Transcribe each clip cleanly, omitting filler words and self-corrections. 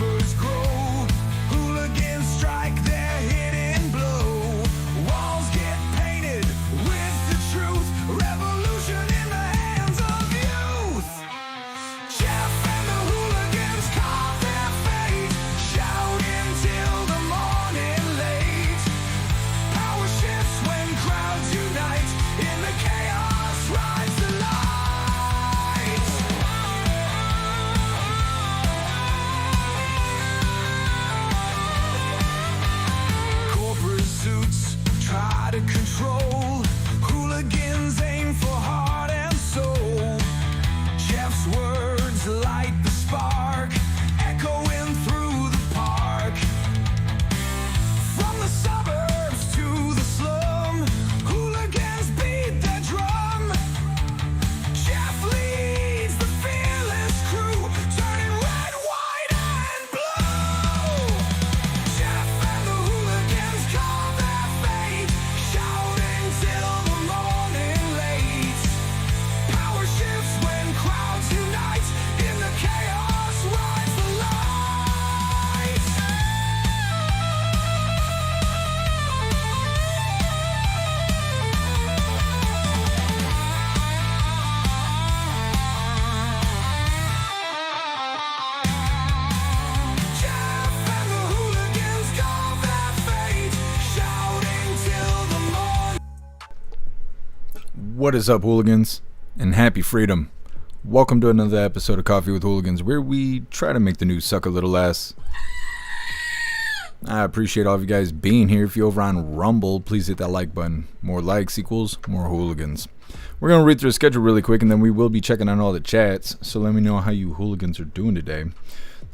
numbers grow. Hooligans strike their hidden blow. Walls get painted with the truth. Revolution in the hands of youth. Jeff and the hooligans carve their fate, shouting till the morning late. Power shifts when crowds unite. In the chaos rides the light. Corporate suits try to control. Hooligans aim for heart and soul. Jeff's words light the spark, echoing through the park. From the suburbs to the slum, hooligans beat their drum. Jeff leads the fearless crew, turning red, white, and blue. Jeff and the hooligans carve their fate, shouting till the morning late. Power shifts when crowds unite. In the chaos rides the light. Jeff and the hooligans carve their fate, shouting till the morning. What is up, hooligans, and happy freedom. Welcome to another episode of Coffee with Hooligans, where we try to make the news suck a little less. I appreciate all of you guys being here. If you're over on Rumble, please hit that like button. More likes equals more hooligans. We're going to read through the schedule really quick, and then we will be checking on all the chats, so let me know how you hooligans are doing today.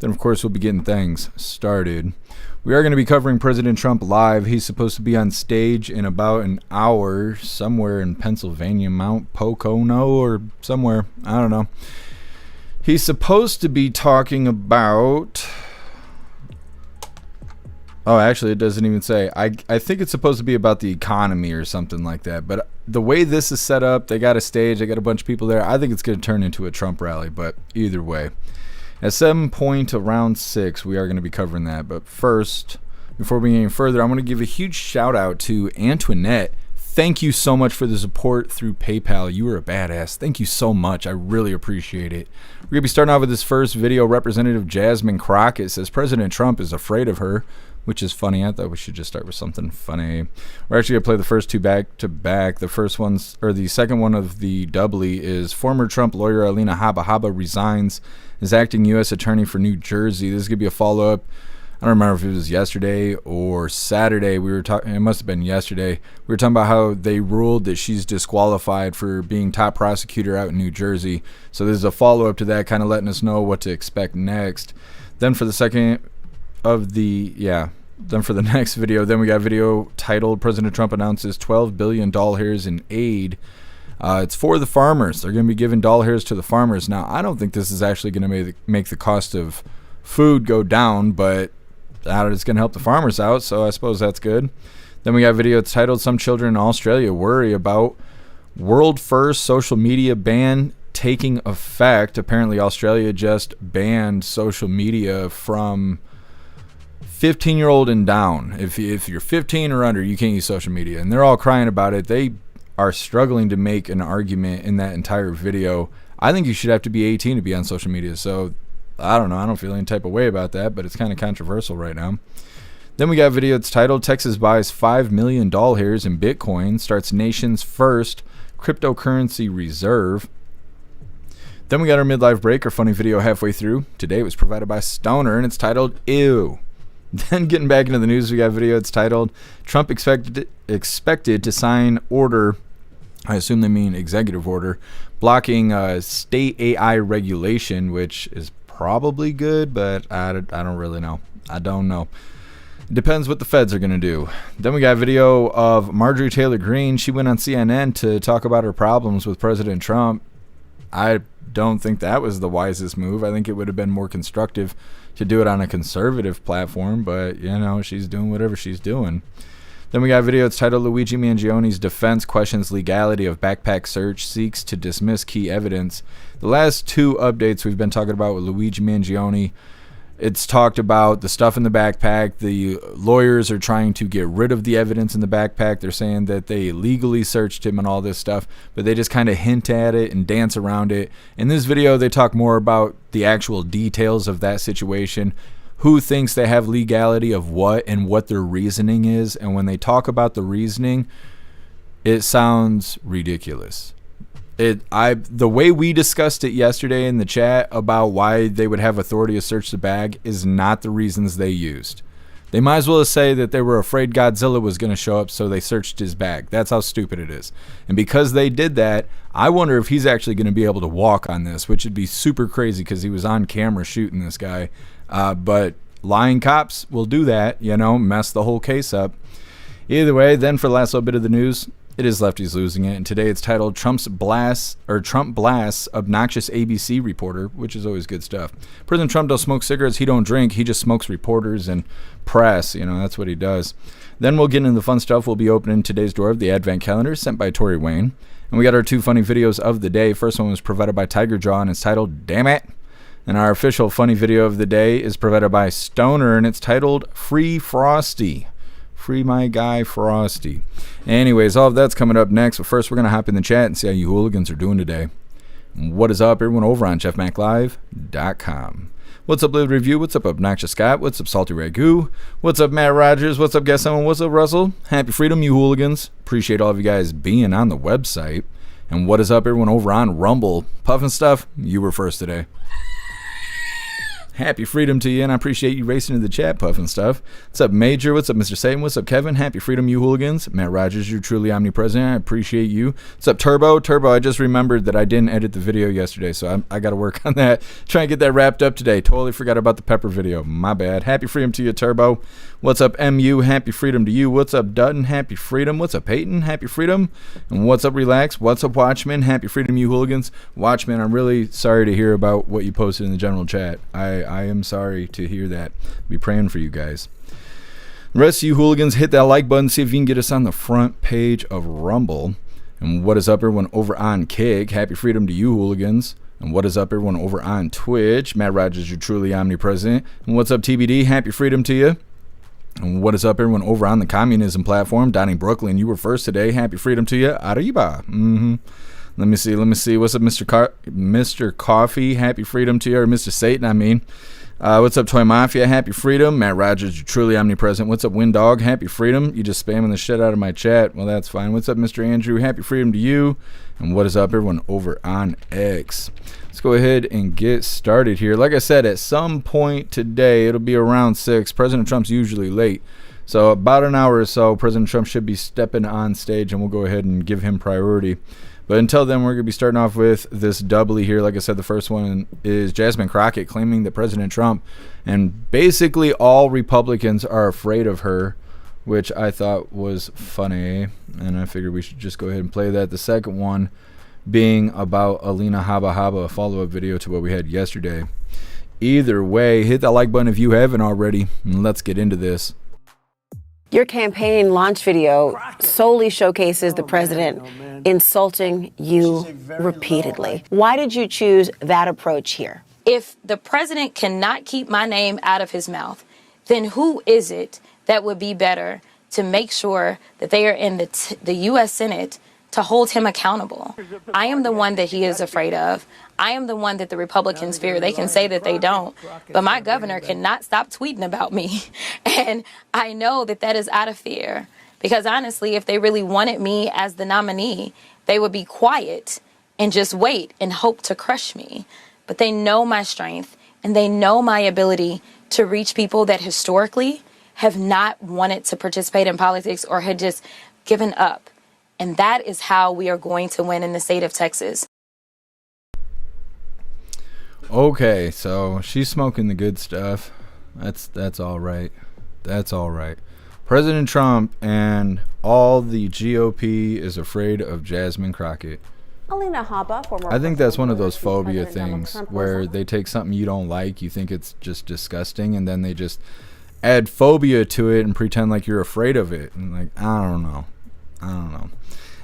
Then, of course, we'll be getting things started. We are going to be covering President Trump live. He's supposed to be on stage in about an hour somewhere in Pennsylvania, Mount Pocono or somewhere. I don't know. He's supposed to be talking about... Oh, actually, it doesn't even say. I think it's supposed to be about the economy or something like that. But the way this is set up, they got a stage, they got a bunch of people there. I think it's going to turn into a Trump rally, but either way. At some point around 6, we are going to be covering that. But first, before we get any further, I want to give a huge shout out to Antoinette. Thank you so much for the support through PayPal. You were a badass. Thank you so much. I really appreciate it. We're going to be starting off with this first video. Representative Jasmine Crocket says President Trump is afraid of her, which is funny. I thought we should just start with something funny. We're actually going to play the first two back to back. The first one's, or the second one of the doubly is former Trump lawyer Alina Habba Habba resigns as acting U.S. attorney for New Jersey. This is going to be a follow-up. I don't remember if it was yesterday or Saturday. We were talking, it must have been yesterday. We were talking about how they ruled that she's disqualified for being top prosecutor out in New Jersey. So this is a follow-up to that, kind of letting us know what to expect next. Then for the second of the, then for the next video, then we got a video titled President Trump announces $12 billion in aid. It's for the farmers. They're going to be giving dollars to the farmers. Now, I don't think this is actually going to make the cost of food go down, but it's going to help the farmers out, so I suppose that's good. Then we got a video titled Some Children in Australia Worry About World First Social Media Ban Taking Effect. Apparently, Australia just banned social media from 15-year-old and down. If you're 15 or under, you can't use social media, and they're all crying about it. They are struggling to make an argument in that entire video. I think you should have to be 18 to be on social media, so I don't know. I don't feel any type of way about that, but it's kind of controversial right now. Then we got a video that's titled Texas buys $5 million in Bitcoin, starts nation's first cryptocurrency reserve. Then we got our midlife break, our funny video halfway through. Today it was provided by Stoner, and it's titled Ew. Then getting back into the news, we got a video that's titled Trump expected to sign order, I assume they mean executive order, blocking state AI regulation, which is probably good, but I don't really know. I don't know. It depends what the feds are going to do. Then we got a video of Marjorie Taylor Greene. She went on CNN to talk about her problems with President Trump. I don't think that was the wisest move. I think it would have been more constructive to do it on a conservative platform, but, you know, she's doing whatever she's doing. Then we got a video that's titled Luigi Mangione's defense questions legality of backpack search, seeks to dismiss key evidence. The last two updates we've been talking about with Luigi Mangione, It's talked about the stuff in the backpack. The lawyers are trying to get rid of the evidence in the backpack. They're saying that they illegally searched him and all this stuff, but they just kind of hint at it and dance around it. In this video, they talk more about the actual details of that situation, who thinks they have legality of what and what their reasoning is. And when they talk about the reasoning, it sounds ridiculous. The way we discussed it yesterday in the chat about why they would have authority to search the bag is not the reasons they used. They might as well say that they were afraid Godzilla was going to show up, so they searched his bag. That's how stupid it is. And because they did that, I wonder if he's actually going to be able to walk on this, which would be super crazy because he was on camera shooting this guy. But lying cops will do that, mess the whole case up. Either way, then for the last little bit of the news, it is lefties losing it, and today it's titled Trump blasts obnoxious ABC reporter, which is always good stuff. President Trump don't smoke cigarettes, he don't drink, he just smokes reporters and press, that's what he does. Then we'll get into the fun stuff. We'll be opening today's door of the advent calendar sent by Tori Wayne, and we got our 2 funny videos of the day. First one was provided by Tiger Jaw, and it's titled Damn It. And our official funny video of the day is provided by Stoner, and it's titled Free Frosty. Free my guy Frosty. Anyways, all of that's coming up next. But first, we're going to hop in the chat and see how you hooligans are doing today. What is up, everyone, over on jeffmaclive.com. What's up, Live Review? What's up, Obnoxious Scott? What's up, Salty Ragu? What's up, Matt Rogers? What's up, Guess Someone? What's up, Russell? Happy freedom, you hooligans. Appreciate all of you guys being on the website. And what is up, everyone, over on Rumble? Puffin' Stuff, you were first today. Happy freedom to you, and I appreciate you racing to the chat, Puffin' Stuff. What's up, Major? What's up, Mr. Satan? What's up, Kevin? Happy freedom, you hooligans. Matt Rogers, you're truly omnipresent. I appreciate you. What's up, Turbo? Turbo, I just remembered that I didn't edit the video yesterday, so I got to work on that. Try and get that wrapped up today. Totally forgot about the Pepper video. My bad. Happy freedom to you, Turbo. What's up, MU? Happy freedom to you. What's up, Dutton? Happy freedom. What's up, Peyton? Happy freedom. And what's up, Relax? What's up, Watchman? Happy freedom, you hooligans. Watchman, I'm really sorry to hear about what you posted in the general chat. I am sorry to hear that. Be praying for you guys. The rest of you hooligans, hit that like button, see if you can get us on the front page of Rumble. And what is up, everyone over on Kick? Happy freedom to you, hooligans. And what is up, everyone over on Twitch? Matt Rogers, you're truly omnipresent. And what's up, TBD? Happy freedom to you. And what is up, everyone over on the communism platform? Donnie Brooklyn, you were first today. Happy freedom to you. Arriba. Let me see. What's up, Mr. Coffee? Happy freedom to you. Or Mr. Satan, I mean. What's up, Toy Mafia? Happy freedom. Matt Rogers, you're truly omnipresent. What's up, Wind Dog? Happy freedom. You just spamming the shit out of my chat. Well, that's fine. What's up, Mr. Andrew? Happy freedom to you. And what is up, everyone over on X? Let's go ahead and get started here. Like I said, at some point today, it'll be around 6. President Trump's usually late. So about an hour or so, President Trump should be stepping on stage, and we'll go ahead and give him priority. But until then, we're going to be starting off with this doubly here. Like I said, the first one is Jasmine Crocket claiming that President Trump and basically all Republicans are afraid of her, which I thought was funny. And I figured we should just go ahead and play that. The second one being about Alina Habba Habba, a follow-up video to what we had yesterday. Either way, hit that like button if you haven't already, and let's get into this. Your campaign launch video solely showcases the president insulting you repeatedly. Why did you choose that approach here? If the president cannot keep my name out of his mouth, then who is it that would be better to make sure that they are in the U.S. Senate to hold him accountable? I am the one that he is afraid of. I am the one that the Republicans fear. They can say that they don't, but my governor cannot stop tweeting about me. And I know that that is out of fear, because honestly, if they really wanted me as the nominee, they would be quiet and just wait and hope to crush me. But they know my strength, and they know my ability to reach people that historically have not wanted to participate in politics or had just given up. And that is how we are going to win in the state of Texas. Okay, so she's smoking the good stuff. That's all right. That's all right. President Trump and all the GOP is afraid of Jasmine Crocket. Alina Habba, former I think that's one of those phobia things where they take something you don't like, you think it's just disgusting, and then they just add phobia to it and pretend like you're afraid of it. And like, I don't know.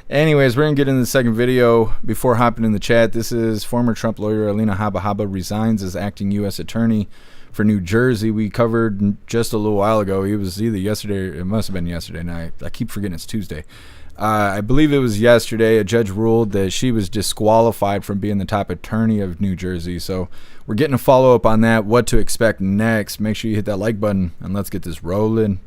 Anyways, we're going to get into the second video. Before hopping in the chat, this is former Trump lawyer Alina Habba Habba resigns as acting U.S. attorney for New Jersey. We covered just a little while ago. It was either yesterday, or it must have been yesterday night. I keep forgetting it's Tuesday. I believe it was yesterday. A judge ruled that she was disqualified from being the top attorney of New Jersey. So we're getting a follow-up on that, what to expect next. Make sure you hit that like button, and let's get this rolling.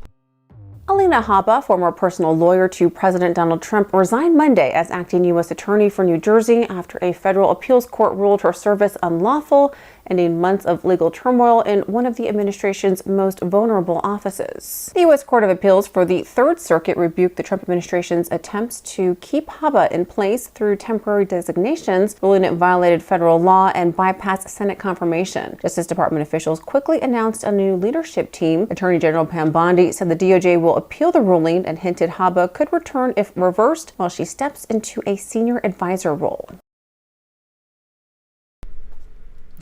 Alina Habba, former personal lawyer to President Donald Trump, resigned Monday as acting U.S. attorney for New Jersey after a federal appeals court ruled her service unlawful, ending months of legal turmoil in one of the administration's most vulnerable offices. The U.S. Court of Appeals for the Third Circuit rebuked the Trump administration's attempts to keep Habba in place through temporary designations, ruling it violated federal law and bypassed Senate confirmation. Justice Department officials quickly announced a new leadership team. Attorney General Pam Bondi said the DOJ will appeal the ruling and hinted Habba could return if reversed while she steps into a senior advisor role.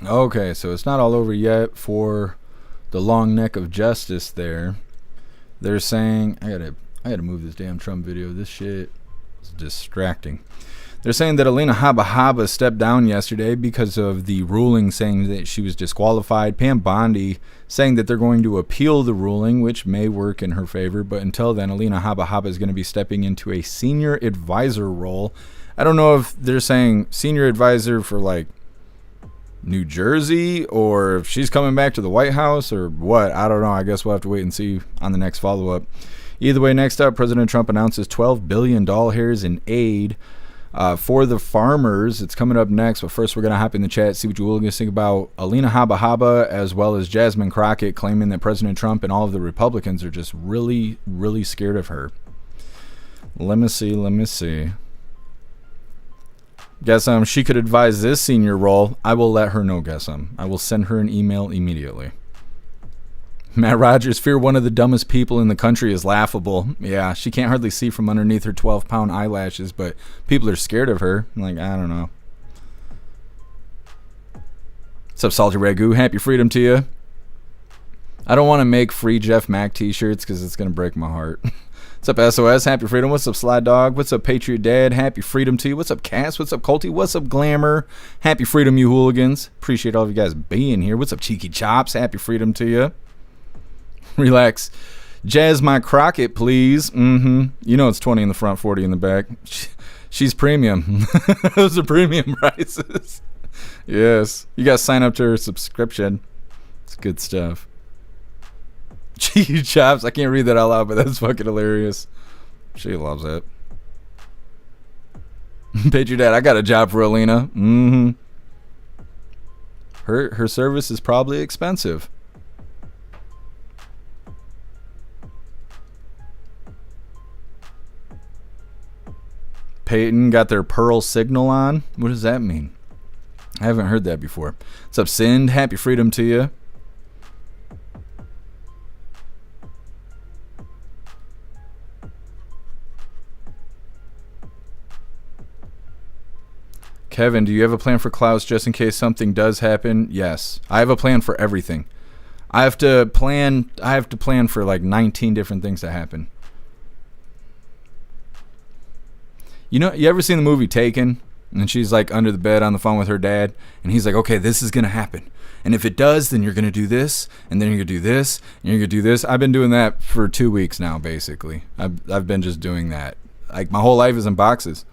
Okay, so it's not all over yet for the long neck of justice there. They're saying, I gotta move this damn Trump video. This shit is distracting. They're saying that Alina Habba Habba stepped down yesterday because of the ruling saying that she was disqualified. Pam Bondi saying that they're going to appeal the ruling, which may work in her favor. But until then, Alina Habba Habba is going to be stepping into a senior advisor role. I don't know if they're saying senior advisor for like New Jersey, or if she's coming back to the White House, or what. I don't know. I guess we'll have to wait and see on the next follow-up. Either way, next up, President Trump announces $12 billion in aid for the farmers. It's coming up next, but first we're going to hop in the chat, see what you hooligans think about Alina Habba Habba, as well as Jasmine Crocket claiming that President Trump and all of the Republicans are just really, really scared of her. Let me see. Guess she could advise this senior role. I will let her know, I will send her an email immediately. Matt Rogers, fear one of the dumbest people in the country is laughable. Yeah, she can't hardly see from underneath her 12-pound eyelashes, but people are scared of her. Like, I don't know. What's up, Salty Ragu? Happy freedom to you. I don't want to make free Jeff Mac t-shirts because it's going to break my heart. What's up, SOS? Happy freedom. What's up, Sly Dog? What's up, Patriot Dad? Happy freedom to you. What's up, Cass? What's up, Colty? What's up, Glamour? Happy freedom, you hooligans. Appreciate all of you guys being here. What's up, Cheeky Chops? Happy freedom to you. Relax. Jazz my Crocket, please. You know it's 20 in the front, 40 in the back. She's premium. Those are premium prices. Yes. You guys sign up to her subscription. It's good stuff. Cheeky Chops. I can't read that out loud, but that's fucking hilarious. She loves it. Patriot Dad, I got a job for Alina. Her service is probably expensive. Peyton got their Pearl signal on. What does that mean? I haven't heard that before. What's up, Sind? Happy freedom to you. Kevin, do you have a plan for Klaus just in case something does happen? Yes. I have a plan for everything. I have to plan for like 19 different things to happen. You know, you ever seen the movie Taken? And she's like under the bed on the phone with her dad, and he's like, okay, this is going to happen. And if it does, then you're going to do this, and then you're going to do this, and you're going to do this. I've been doing that for 2 weeks now, basically. I've been just doing that. Like, my whole life is in boxes.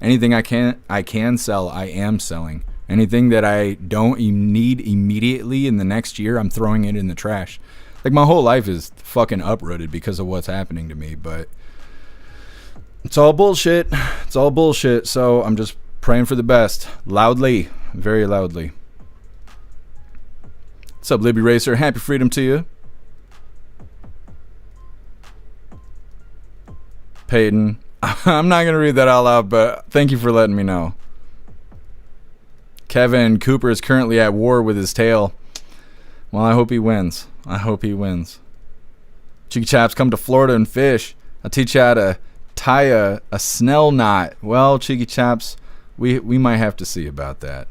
Anything I can sell, I am selling. Anything that I don't need immediately in the next year, I'm throwing it in the trash. Like, my whole life is fucking uprooted because of what's happening to me, but it's all bullshit. It's all bullshit, so I'm just praying for the best. Loudly. Very loudly. What's up, Libby Racer? Happy freedom to you. Peyton. I'm not going to read that out loud, but thank you for letting me know. Kevin Cooper is currently at war with his tail. Well, I hope he wins. I hope he wins. Cheeky Chaps, come to Florida and fish. I'll teach you how to tie a snell knot. Well, Cheeky Chaps, we might have to see about that.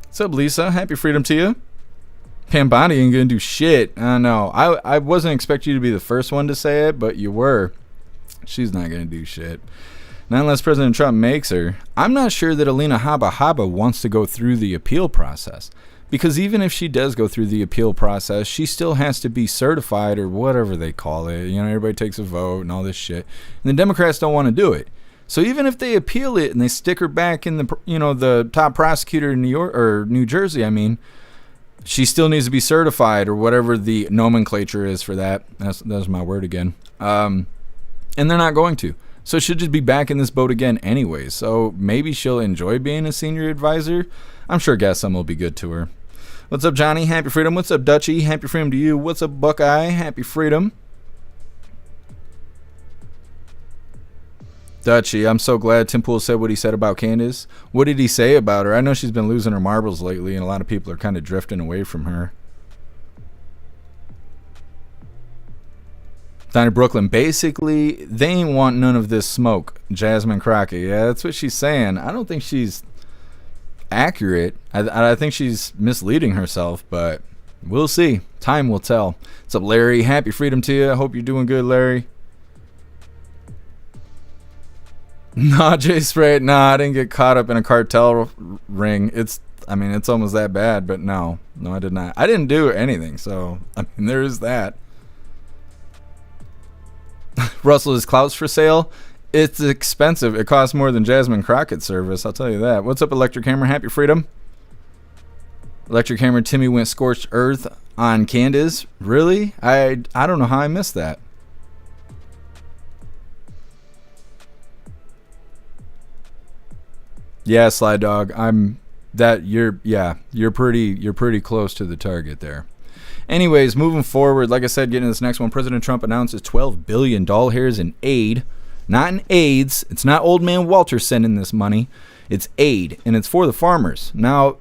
What's up, Lisa? Happy freedom to you. Pam Bondi ain't gonna do shit. I know. I wasn't expecting you to be the first one to say it, but you were. She's not gonna do shit. Not unless President Trump makes her. I'm not sure that Alina Habba Habba wants to go through the appeal process. Because even if she does go through the appeal process, she still has to be certified or whatever they call it. You know, everybody takes a vote and all this shit. And the Democrats don't want to do it. So even if they appeal it and they stick her back in the, you know, the top prosecutor in New York or New Jersey, I mean, she still needs to be certified or whatever the nomenclature is for that. That's my word again. And they're not going to. So she'll just be back in this boat again anyway. So maybe she'll enjoy being a senior advisor. I'm sure GASM will be good to her. What's up, Johnny? Happy freedom. What's up, Dutchie? Happy freedom to you. What's up, Buckeye? Happy freedom. Dutchie, I'm so glad Tim Pool said what he said about Candace. What did he say about her? I know she's been losing her marbles lately, and a lot of people are kind of drifting away from her. Down in Brooklyn, basically, they ain't want none of this smoke. Jasmine Crocket. Yeah, that's what she's saying. I don't think she's accurate. I think she's misleading herself, but we'll see. Time will tell. What's up, Larry? Happy freedom to you. I hope you're doing good, Larry. Nah, Jay Spray. Nah, I didn't get caught up in a cartel ring. It's almost that bad, but no, I did not. I didn't do anything, so I mean, there is that. Russell, is Klaus for sale? It's expensive. It costs more than Jasmine Crockett service, I'll tell you that. What's up, Electric Hammer? Happy freedom. Electric Hammer Timmy went scorched earth on Candace. Really? I don't know how I missed that. Yeah, Sly Dog. You're pretty close to the target there. Anyways, moving forward, like I said, getting to this next one, President Trump announces $12 billion in aid. Not in AIDS. It's not old man Walter sending this money. It's aid, and it's for the farmers. Now,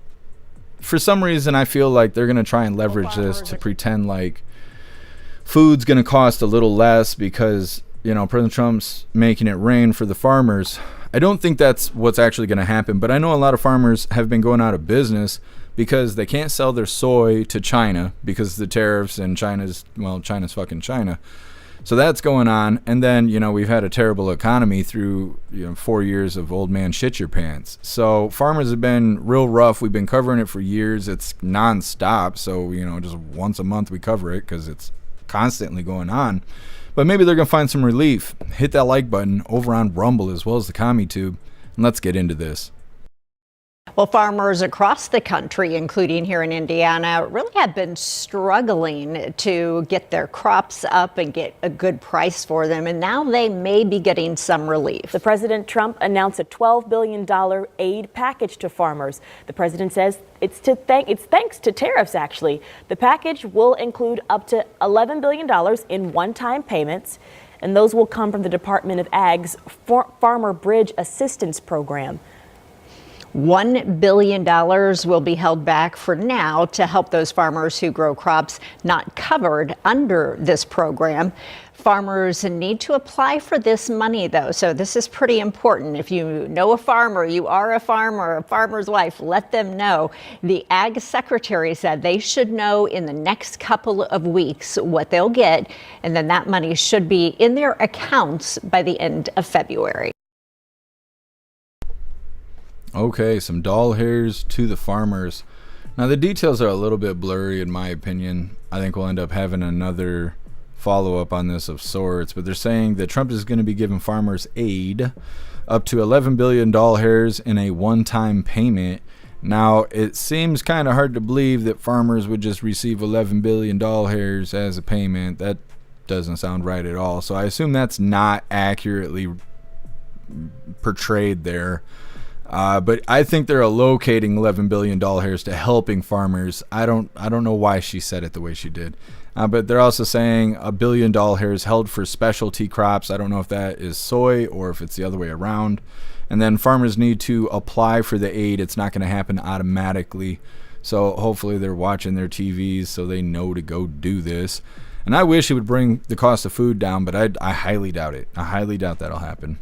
for some reason, I feel like they're going to try and leverage this to pretend like food's going to cost a little less because, you know, President Trump's making it rain for the farmers. I don't think that's what's actually going to happen, but I know a lot of farmers have been going out of business because they can't sell their soy to China because of the tariffs, and China's fucking China. So that's going on. And then, you know, we've had a terrible economy through, 4 years of old man shit your pants. So farmers have been real rough. We've been covering it for years. It's nonstop. So, just once a month we cover it because it's constantly going on. But maybe they're going to find some relief. Hit that like button over on Rumble as well as the CommuTube. And let's get into this. Well, farmers across the country, including here in Indiana, really have been struggling to get their crops up and get a good price for them. And now they may be getting some relief. The President Trump announced a $12 billion aid package to farmers. The president says it's thanks to tariffs, actually. The package will include up to $11 billion in one-time payments, and those will come from the Department of Ag's Farmer Bridge Assistance Program. $1 billion will be held back for now to help those farmers who grow crops not covered under this program. Farmers need to apply for this money, though, so this is pretty important. If you know a farmer, you are a farmer, a farmer's wife, let them know. The Ag Secretary said they should know in the next couple of weeks what they'll get, and then that money should be in their accounts by the end of February. Okay, some doll hairs to the farmers. Now, the details are a little bit blurry in my opinion. I think we'll end up having another follow-up on this of sorts, but they're saying that Trump is going to be giving farmers aid up to 11 billion doll hairs in a one-time payment. Now, it seems kind of hard to believe that farmers would just receive 11 billion doll hairs as a payment. That doesn't sound right at all. So I assume that's not accurately portrayed there. But I think they're allocating 11 billion doll hairs to helping farmers. I don't know why she said it the way she did. But they're also saying $1 billion doll hairs held for specialty crops. I don't know if that is soy or if it's the other way around. And then farmers need to apply for the aid. It's not going to happen automatically. So hopefully they're watching their TVs so they know to go do this. And I wish it would bring the cost of food down, but I highly doubt it. I highly doubt that'll happen.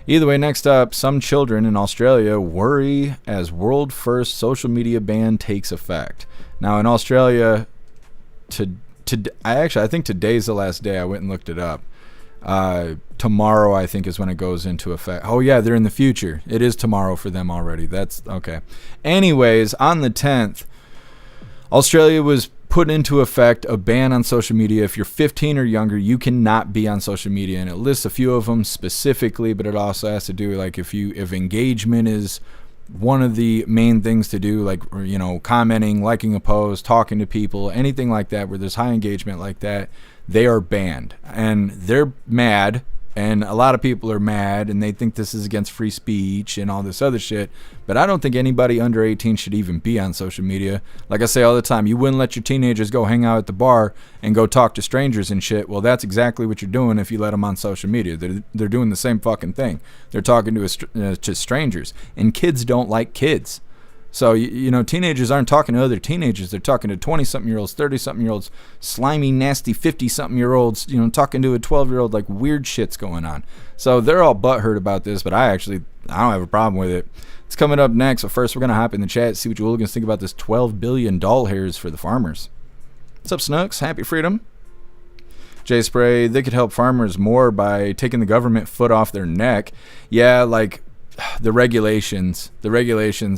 Either way, next up, some children in Australia worry as world first social media ban takes effect. Now in Australia, I think today's the last day. I went and looked it up. Tomorrow I think is when it goes into effect. Oh yeah, they're in the future. It is tomorrow for them already. That's okay. Anyways, on the 10th, Australia was put into effect a ban on social media. If you're 15 or younger, you cannot be on social media, and it lists a few of them specifically, but it also has to do like if engagement is one of the main things to do, like, you know, commenting, liking a post, talking to people, anything like that where there's high engagement like that, they are banned. And they're mad, and a lot of people are mad, and they think this is against free speech and all this other shit. But I don't think anybody under 18 should even be on social media. Like I say all the time, you wouldn't let your teenagers go hang out at the bar and go talk to strangers and shit. Well, that's exactly what you're doing if you let them on social media. They're doing the same fucking thing. They're talking to strangers, and kids don't like kids. So, you know, teenagers aren't talking to other teenagers. They're talking to 20-something-year-olds, 30-something-year-olds, slimy, nasty 50-something-year-olds, you know, talking to a 12-year-old, like weird shit's going on. So they're all butthurt about this, but I don't have a problem with it. It's coming up next. But first, we're going to hop in the chat, see what you hooligans think about this $12 billion doll hairs for the farmers. What's up, Snooks? Happy freedom. J Spray, they could help farmers more by taking the government foot off their neck. Yeah, like... The regulations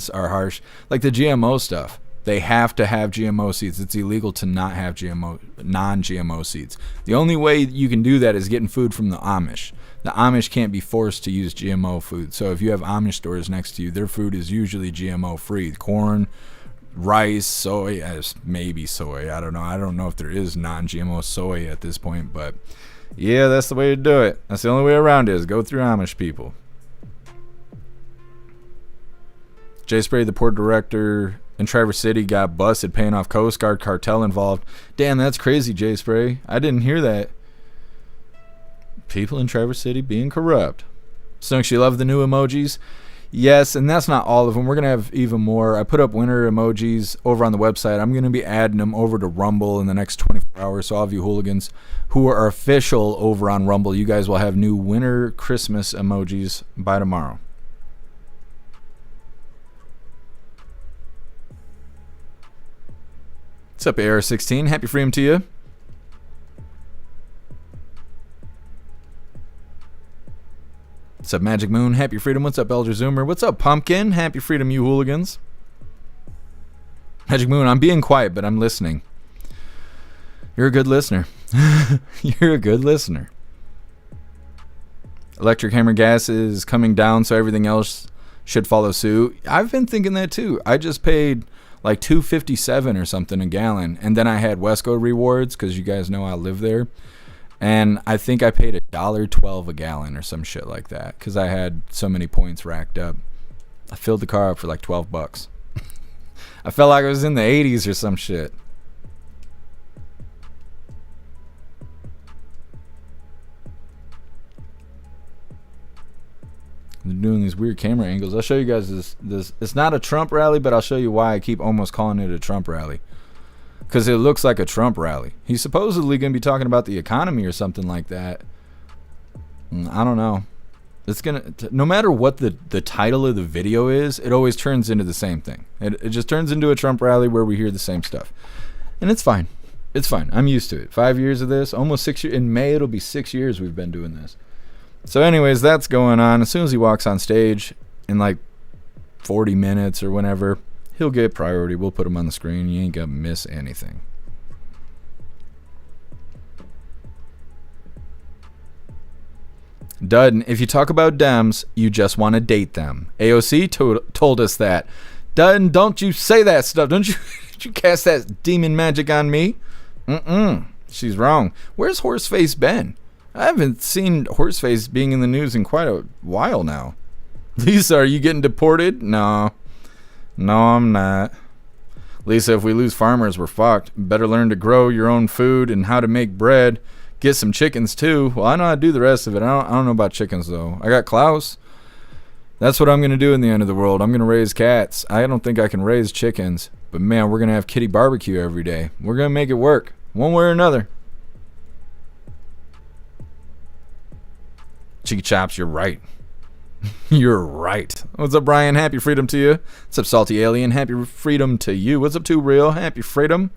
are harsh. Like the GMO stuff, they have to have GMO seeds. It's illegal to not have non-GMO seeds. The only way you can do that is getting food from the Amish. The Amish can't be forced to use GMO food. So if you have Amish stores next to you, their food is usually GMO free. Corn, rice, soy, maybe soy. I don't know. I don't know if there is non-GMO soy at this point, but yeah, that's the way to do it. That's the only way around it, is go through Amish people. Jay Spray, the port director in Traverse City, got busted paying off Coast Guard cartel involved. Damn, that's crazy, Jay Spray. I didn't hear that. People in Traverse City being corrupt. Snooks, you love the new emojis? Yes, and that's not all of them. We're going to have even more. I put up winter emojis over on the website. I'm going to be adding them over to Rumble in the next 24 hours. So all of you hooligans who are official over on Rumble, you guys will have new winter Christmas emojis by tomorrow. What's up, AR16? Happy freedom to you. What's up, Magic Moon? Happy freedom. What's up, Elder Zoomer? What's up, Pumpkin? Happy freedom, you hooligans. Magic Moon, I'm being quiet, but I'm listening. You're a good listener. You're a good listener. Electric hammer gas is coming down, so everything else should follow suit. I've been thinking that too. I just paid like $2.57 or something a gallon, and then I had Wesco rewards because you guys know I live there, and I think I paid $1.12 a gallon or some shit like that because I had so many points racked up. I filled the car up for like $12. I felt like I was in the 80s or some shit. They're doing these weird camera angles. I'll show you guys this. It's not a Trump rally, but I'll show you why I keep almost calling it a Trump rally. Because it looks like a Trump rally. He's supposedly going to be talking about the economy or something like that. I don't know. It's going to, no matter what the title of the video is, it always turns into the same thing. It just turns into a Trump rally where we hear the same stuff. And it's fine. It's fine. I'm used to it. 5 years of this, almost 6 years. In May, it'll be 6 years we've been doing this. So anyways, that's going on. As soon as he walks on stage in like 40 minutes or whenever, he'll get priority. We'll put him on the screen. You ain't gonna miss anything. Dud, if you talk about Dems, you just want to date them. AOC told us that. Dud, don't you say that stuff. Don't you cast that demon magic on me. She's wrong. Where's Horseface been? I haven't seen Horseface being in the news in quite a while now. Lisa, are you getting deported? No, I'm not. Lisa, if we lose farmers, we're fucked. Better learn to grow your own food and how to make bread. Get some chickens too. Well, I know how to do the rest of it. I don't know about chickens though. I got Klaus. That's what I'm going to do in the end of the world. I'm going to raise cats. I don't think I can raise chickens. But man, we're going to have kitty barbecue every day. We're going to make it work one way or another. Cheeky Chops, you're right. You're right. What's up, Brian? Happy freedom to you. What's up, Salty Alien? Happy freedom to you. What's up, Too Real? Happy freedom.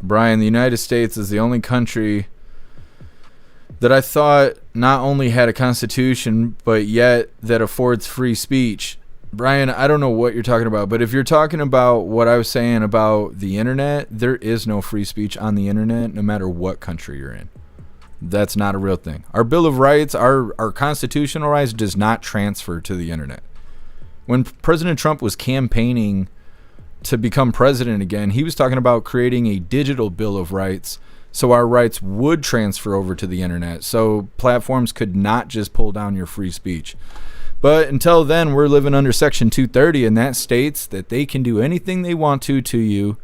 Brian, the United States is the only country that I thought not only had a constitution, but yet that affords free speech. Brian, I don't know what you're talking about, but if you're talking about what I was saying about the internet, there is no free speech on the internet, no matter what country you're in. That's not a real thing. Our Bill of Rights, our constitutional rights does not transfer to the internet. When President Trump was campaigning to become president again, he was talking about creating a digital Bill of Rights so our rights would transfer over to the internet, so platforms could not just pull down your free speech. But until then, we're living under Section 230, and that states that they can do anything they want to you,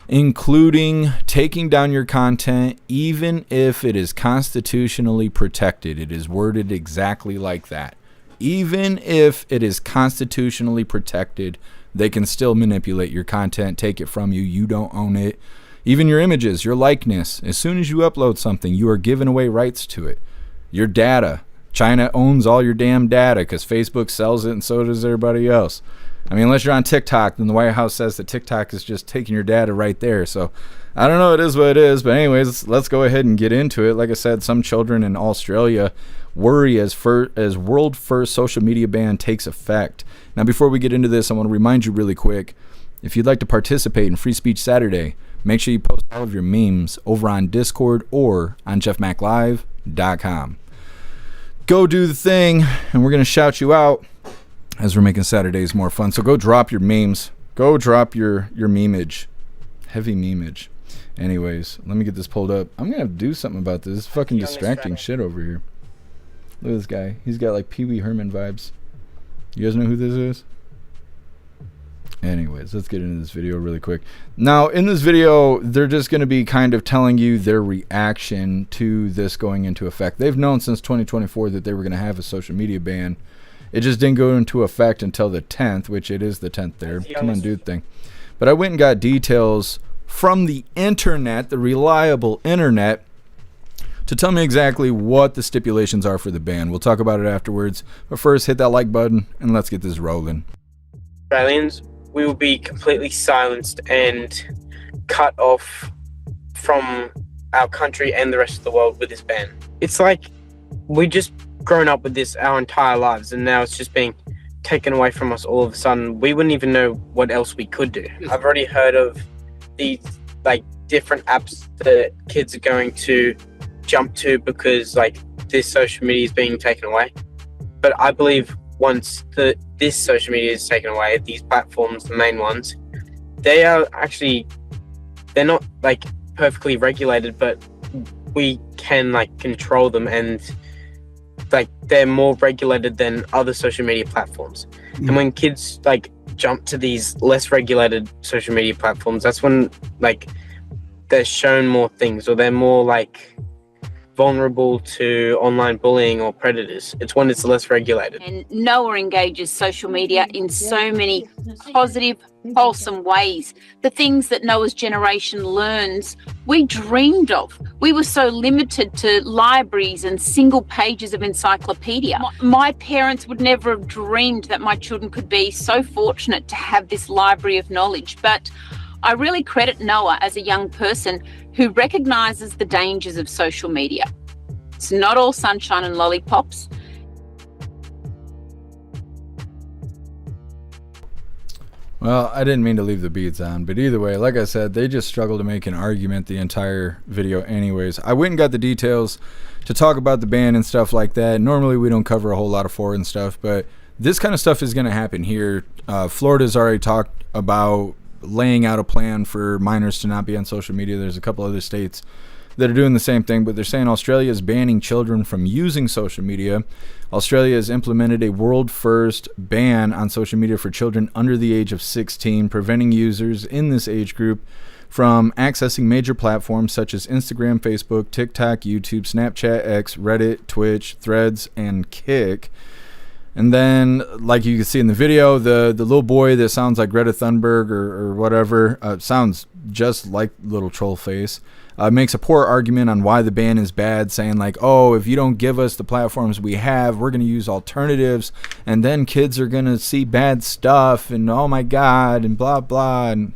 including taking down your content, even if it is constitutionally protected. It is worded exactly like that. Even if it is constitutionally protected, they can still manipulate your content, take it from you. You don't own it. Even your images, your likeness. As soon as you upload something, you are giving away rights to it. Your data. China owns all your damn data because Facebook sells it and so does everybody else. I mean, unless you're on TikTok, then the White House says that TikTok is just taking your data right there. So I don't know, it is what it is. But anyways, let's go ahead and get into it. Like I said, some children in Australia worry as world first social media ban takes effect. Now, before we get into this, I want to remind you really quick, if you'd like to participate in Free Speech Saturday, make sure you post all of your memes over on Discord or on jeffmaclive.com. Go do the thing, and we're going to shout you out as we're making Saturdays more fun. So go drop your memes. Go drop your memeage. Heavy memeage. Anyways, let me get this pulled up. I'm going to have to do something about this. This is fucking distracting shit over here. Look at this guy. He's got like Pee Wee Herman vibes. You guys know who this is? Anyways, let's get into this video really quick. Now, in this video, they're just going to be kind of telling you their reaction to this going into effect. They've known since 2024 that they were going to have a social media ban. It just didn't go into effect until the 10th, which it is the 10th there. Come on, dude thing. But I went and got details from the internet, the reliable internet, to tell me exactly what the stipulations are for the ban. We'll talk about it afterwards. But first, hit that like button, and let's get this rolling. Australians, we will be completely silenced and cut off from our country and the rest of the world with this ban. It's like we just grown up with this our entire lives, and now it's just being taken away from us all of a sudden. We wouldn't even know what else we could do. I've already heard of these like different apps that kids are going to jump to because like this social media is being taken away. But I believe once this social media is taken away, these platforms, the main ones, they're not like perfectly regulated, but we can like control them, and like they're more regulated than other social media platforms. And when kids like jump to these less regulated social media platforms, that's when like they're shown more things, or they're more like vulnerable to online bullying or predators. It's when it's less regulated. And Noah engages social media in so many positive, wholesome ways. The things that Noah's generation learns, we dreamed of. We were so limited to libraries and single pages of encyclopedia. My parents would never have dreamed that my children could be so fortunate to have this library of knowledge. But I really credit Noah as a young person who recognises the dangers of social media. It's not all sunshine and lollipops. Well, I didn't mean to leave the beats on, but either way, like I said, they just struggled to make an argument the entire video anyways. I went and got the details to talk about the ban and stuff like that. Normally we don't cover a whole lot of foreign stuff, but this kind of stuff is going to happen here. Florida's already talked about laying out a plan for minors to not be on social media. There's a couple other states that are doing the same thing, but they're saying Australia is banning children from using social media. Australia has implemented a world first ban on social media for children under the age of 16, preventing users in this age group from accessing major platforms such as Instagram, Facebook, TikTok, YouTube, Snapchat, X, Reddit, Twitch, Threads, and Kick. And then, like you can see in the video, the little boy that sounds like Greta Thunberg or whatever, sounds just like little troll face, makes a poor argument on why the ban is bad, saying like, oh, if you don't give us the platforms we have, we're going to use alternatives, and then kids are going to see bad stuff, and oh my God, and blah, blah. And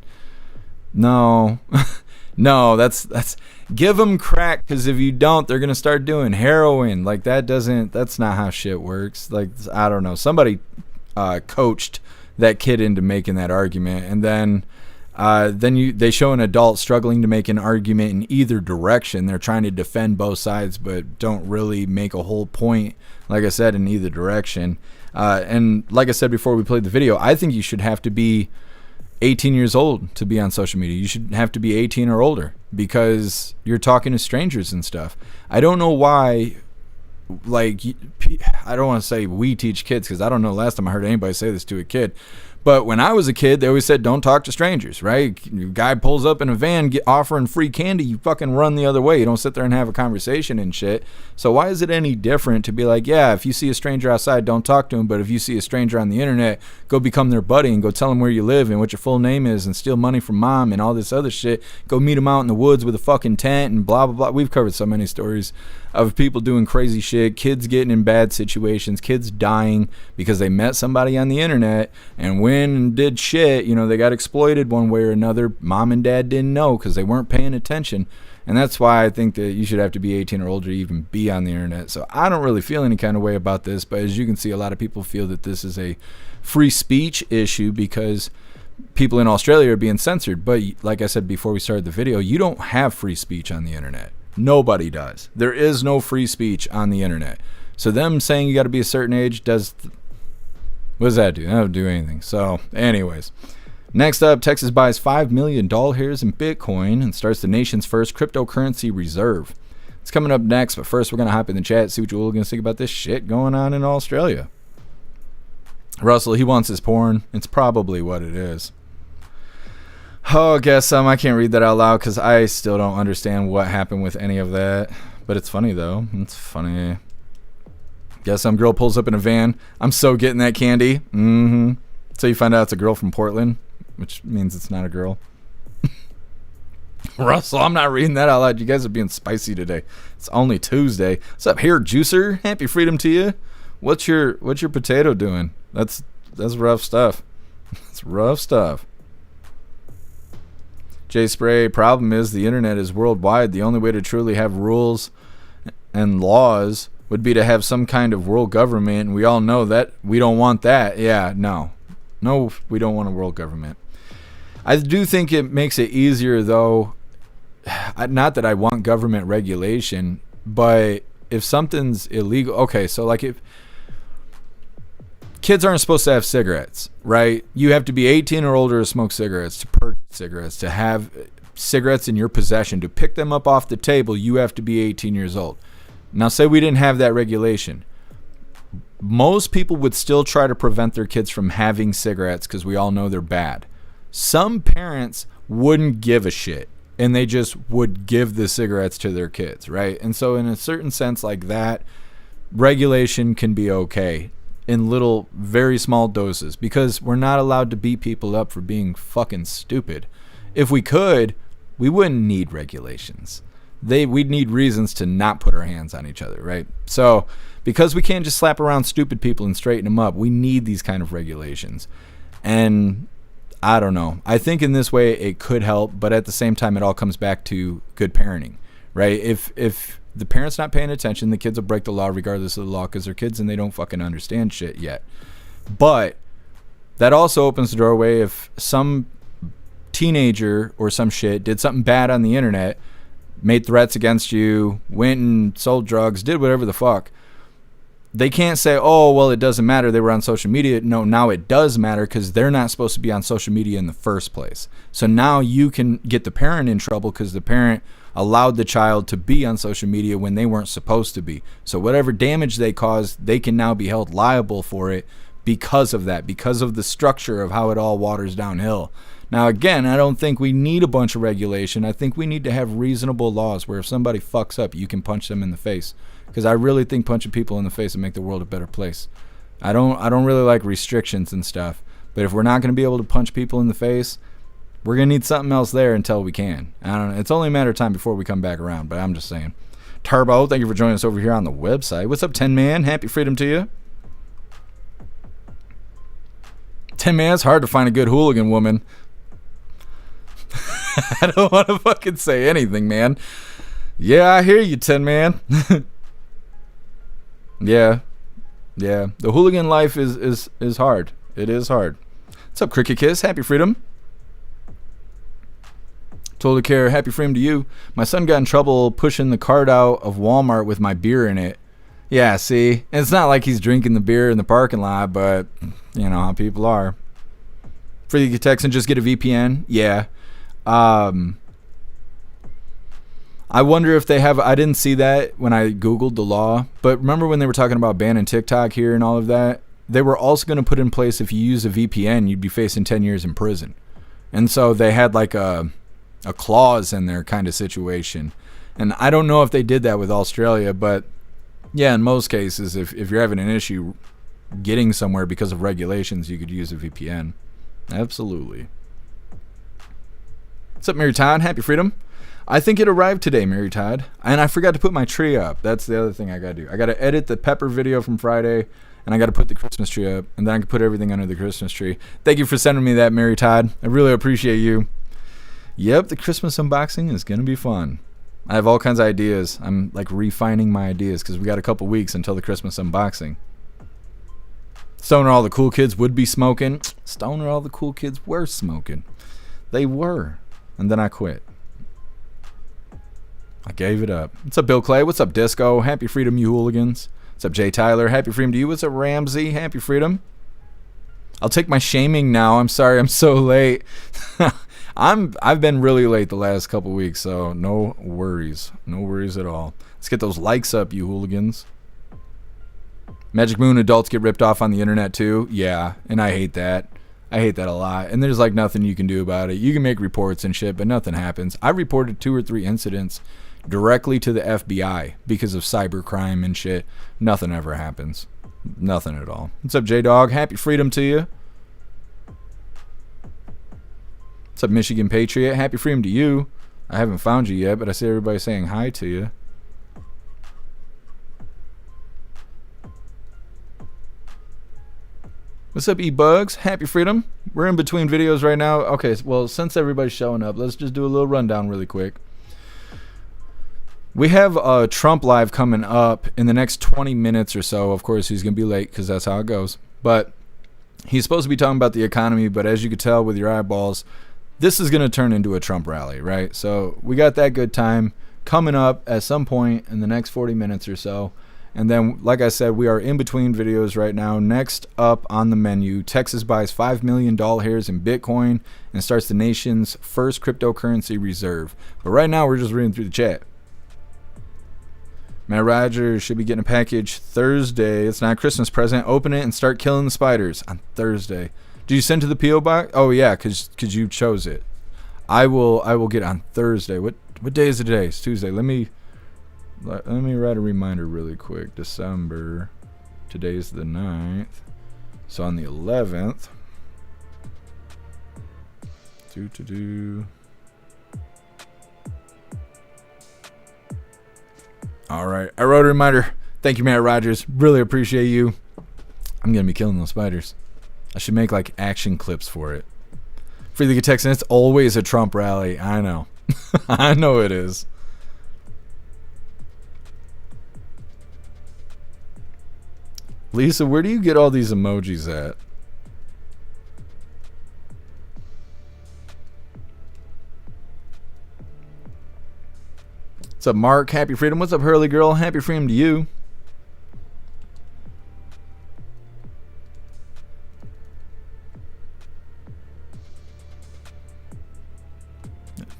no, no, that's give them crack, because if you don't, they're going to start doing heroin. Like, that's not how shit works. Like, I don't know. Somebody coached that kid into making that argument, and then they show an adult struggling to make an argument in either direction. They're trying to defend both sides, but don't really make a whole point, like I said, in either direction. And like I said before we played the video, I think you should have to be 18 years old to be on social media. You should have to be 18 or older, because you're talking to strangers and stuff. I don't know why, like, I don't want to say we teach kids, because I don't know last time I heard anybody say this to a kid. But when I was a kid, they always said, don't talk to strangers, right? Guy pulls up in a van offering free candy, you fucking run the other way. You don't sit there and have a conversation and shit. So why is it any different to be like, yeah, if you see a stranger outside, don't talk to him. But if you see a stranger on the internet, go become their buddy and go tell them where you live and what your full name is and steal money from mom and all this other shit. Go meet them out in the woods with a fucking tent and blah, blah, blah. We've covered so many stories of people doing crazy shit, kids getting in bad situations, kids dying because they met somebody on the internet and went and did shit. You know, they got exploited one way or another. Mom and dad didn't know because they weren't paying attention. And that's why I think that you should have to be 18 or older to even be on the internet. So I don't really feel any kind of way about this, but as you can see, a lot of people feel that this is a free speech issue because people in Australia are being censored. But like I said before we started the video, you don't have free speech on the internet. Nobody does. There is no free speech on the internet. So them saying you got to be a certain age what does that do? That don't do anything. So anyways, next up, Texas buys $5 million in Bitcoin and starts the nation's first cryptocurrency reserve. It's coming up next, but first we're going to hop in the chat, see what you Hooligans think about this shit going on in Australia. Russell, he wants his porn. It's probably what it is. Oh, I guess I can't read that out loud because I still don't understand what happened with any of that. But it's funny, though. It's funny. Guess some girl pulls up in a van. I'm so getting that candy. So you find out it's a girl from Portland, which means it's not a girl. Russell, I'm not reading that out loud. You guys are being spicy today. It's only Tuesday. What's up here, Juicer? Happy freedom to you. What's your potato doing? That's rough stuff. That's rough stuff. J Spray, problem is the internet is worldwide. The only way to truly have rules and laws would be to have some kind of world government. And we all know that we don't want that. Yeah, no, we don't want a world government. I do think it makes it easier, though. Not that I want government regulation, but if something's illegal, okay, so like if kids aren't supposed to have cigarettes, right? You have to be 18 or older to smoke cigarettes, to purchase cigarettes, to have cigarettes in your possession. To pick them up off the table, you have to be 18 years old. Now, say we didn't have that regulation. Most people would still try to prevent their kids from having cigarettes because we all know they're bad. Some parents wouldn't give a shit, and they just would give the cigarettes to their kids, right? And so in a certain sense like that, regulation can be okay in little, very small doses, because we're not allowed to beat people up for being fucking stupid. If we could, we wouldn't need regulations. We'd need reasons to not put our hands on each other, right? So because we can't just slap around stupid people and straighten them up, we need these kind of regulations. And I don't know. I think in this way it could help, but at the same time it all comes back to good parenting, right? If the parent's not paying attention, the kids will break the law regardless of the law because they're kids and they don't fucking understand shit yet. But that also opens the doorway if some teenager or some shit did something bad on the internet, made threats against you, went and sold drugs, did whatever the fuck. They can't say, oh, well, it doesn't matter. They were on social media. No, now it does matter because they're not supposed to be on social media in the first place. So now you can get the parent in trouble because the parent allowed the child to be on social media when they weren't supposed to be. So whatever damage they caused, they can now be held liable for it because of that, because of the structure of how it all waters downhill. Now, again, I don't think we need a bunch of regulation. I think we need to have reasonable laws where if somebody fucks up, you can punch them in the face. Because I really think punching people in the face would make the world a better place. I don't really like restrictions and stuff. But if we're not going to be able to punch people in the face, we're going to need something else there until we can. I don't know. It's only a matter of time before we come back around, but I'm just saying. Turbo, thank you for joining us over here on the website. What's up, 10 Man? Happy freedom to you. 10 Man, it's hard to find a good hooligan woman. I don't want to fucking say anything, man. Yeah, I hear you, 10 Man. Yeah. The hooligan life is hard. It is hard. What's up, Cricket Kiss? Happy freedom. Totally care. Happy freedom to you. My son got in trouble pushing the cart out of Walmart with my beer in it. Yeah, see? And it's not like he's drinking the beer in the parking lot, but you know how people are. Free to text and just get a VPN. Yeah. I wonder if they have. I didn't see that when I Googled the law, but remember when they were talking about banning TikTok here and all of that? They were also going to put in place if you use a VPN, you'd be facing 10 years in prison. And so they had like a clause in there kind of situation. And I don't know if they did that with Australia, but yeah, in most cases, if you're having an issue getting somewhere because of regulations, you could use a VPN. Absolutely. What's up, Mary Todd? Happy freedom. I think it arrived today, Mary Todd. And I forgot to put my tree up. That's the other thing I got to do. I got to edit the pepper video from Friday, and I got to put the Christmas tree up, and then I can put everything under the Christmas tree. Thank you for sending me that, Mary Todd. I really appreciate you. Yep, the Christmas unboxing is going to be fun. I have all kinds of ideas. I'm like refining my ideas because we got a couple weeks until the Christmas unboxing. Stoner, all the cool kids would be smoking. Stoner, all the cool kids were smoking. They were. And then I quit. I gave it up. What's up, Bill Clay? What's up, Disco? Happy freedom, you hooligans. What's up, Jay Tyler? Happy freedom to you. What's up, Ramsey? Happy freedom. I'll take my shaming now. I'm sorry I'm so late. I've been really late the last couple weeks, so no worries. No worries at all. Let's get those likes up, you hooligans. Magic Moon, adults get ripped off on the internet too. Yeah, and I hate that. I hate that a lot. And there's like nothing you can do about it. You can make reports and shit, but nothing happens. I reported 2 or 3 incidents directly to the FBI because of cybercrime and shit. Nothing ever happens. Nothing at all. What's up, J-Dog? Happy freedom to you. What's up, Michigan Patriot? Happy freedom to you. I haven't found you yet, but I see everybody saying hi to you. What's up, E-Bugs? Happy freedom. We're in between videos right now. Okay, well, since everybody's showing up, let's just do a little rundown really quick. We have Trump Live coming up in the next 20 minutes or so. Of course, he's going to be late because that's how it goes. But he's supposed to be talking about the economy, but as you could tell with your eyeballs, this is going to turn into a Trump rally, right? So we got that good time coming up at some point in the next 40 minutes or so. And then, like I said, we are in between videos right now. Next up on the menu, Texas buys $5 million hairs in Bitcoin and starts the nation's first cryptocurrency reserve. But right now, we're just reading through the chat. Matt Rogers should be getting a package Thursday. It's not a Christmas present. Open it and start killing the spiders on Thursday. Did you send to the P.O. box? Oh, yeah, because you chose it. I will get it on Thursday. What day is it today? It's Tuesday. Let me write a reminder really quick. December. Today's the 9th. So on the 11th. All right. I wrote a reminder. Thank you, Matt Rogers. Really appreciate you. I'm going to be killing those spiders. I should make like action clips for it. Free the text, and it's always a Trump rally. I know. I know it is. Lisa, where do you get all these emojis at? What's up, Mark? Happy freedom. What's up, Hurley Girl? Happy freedom to you.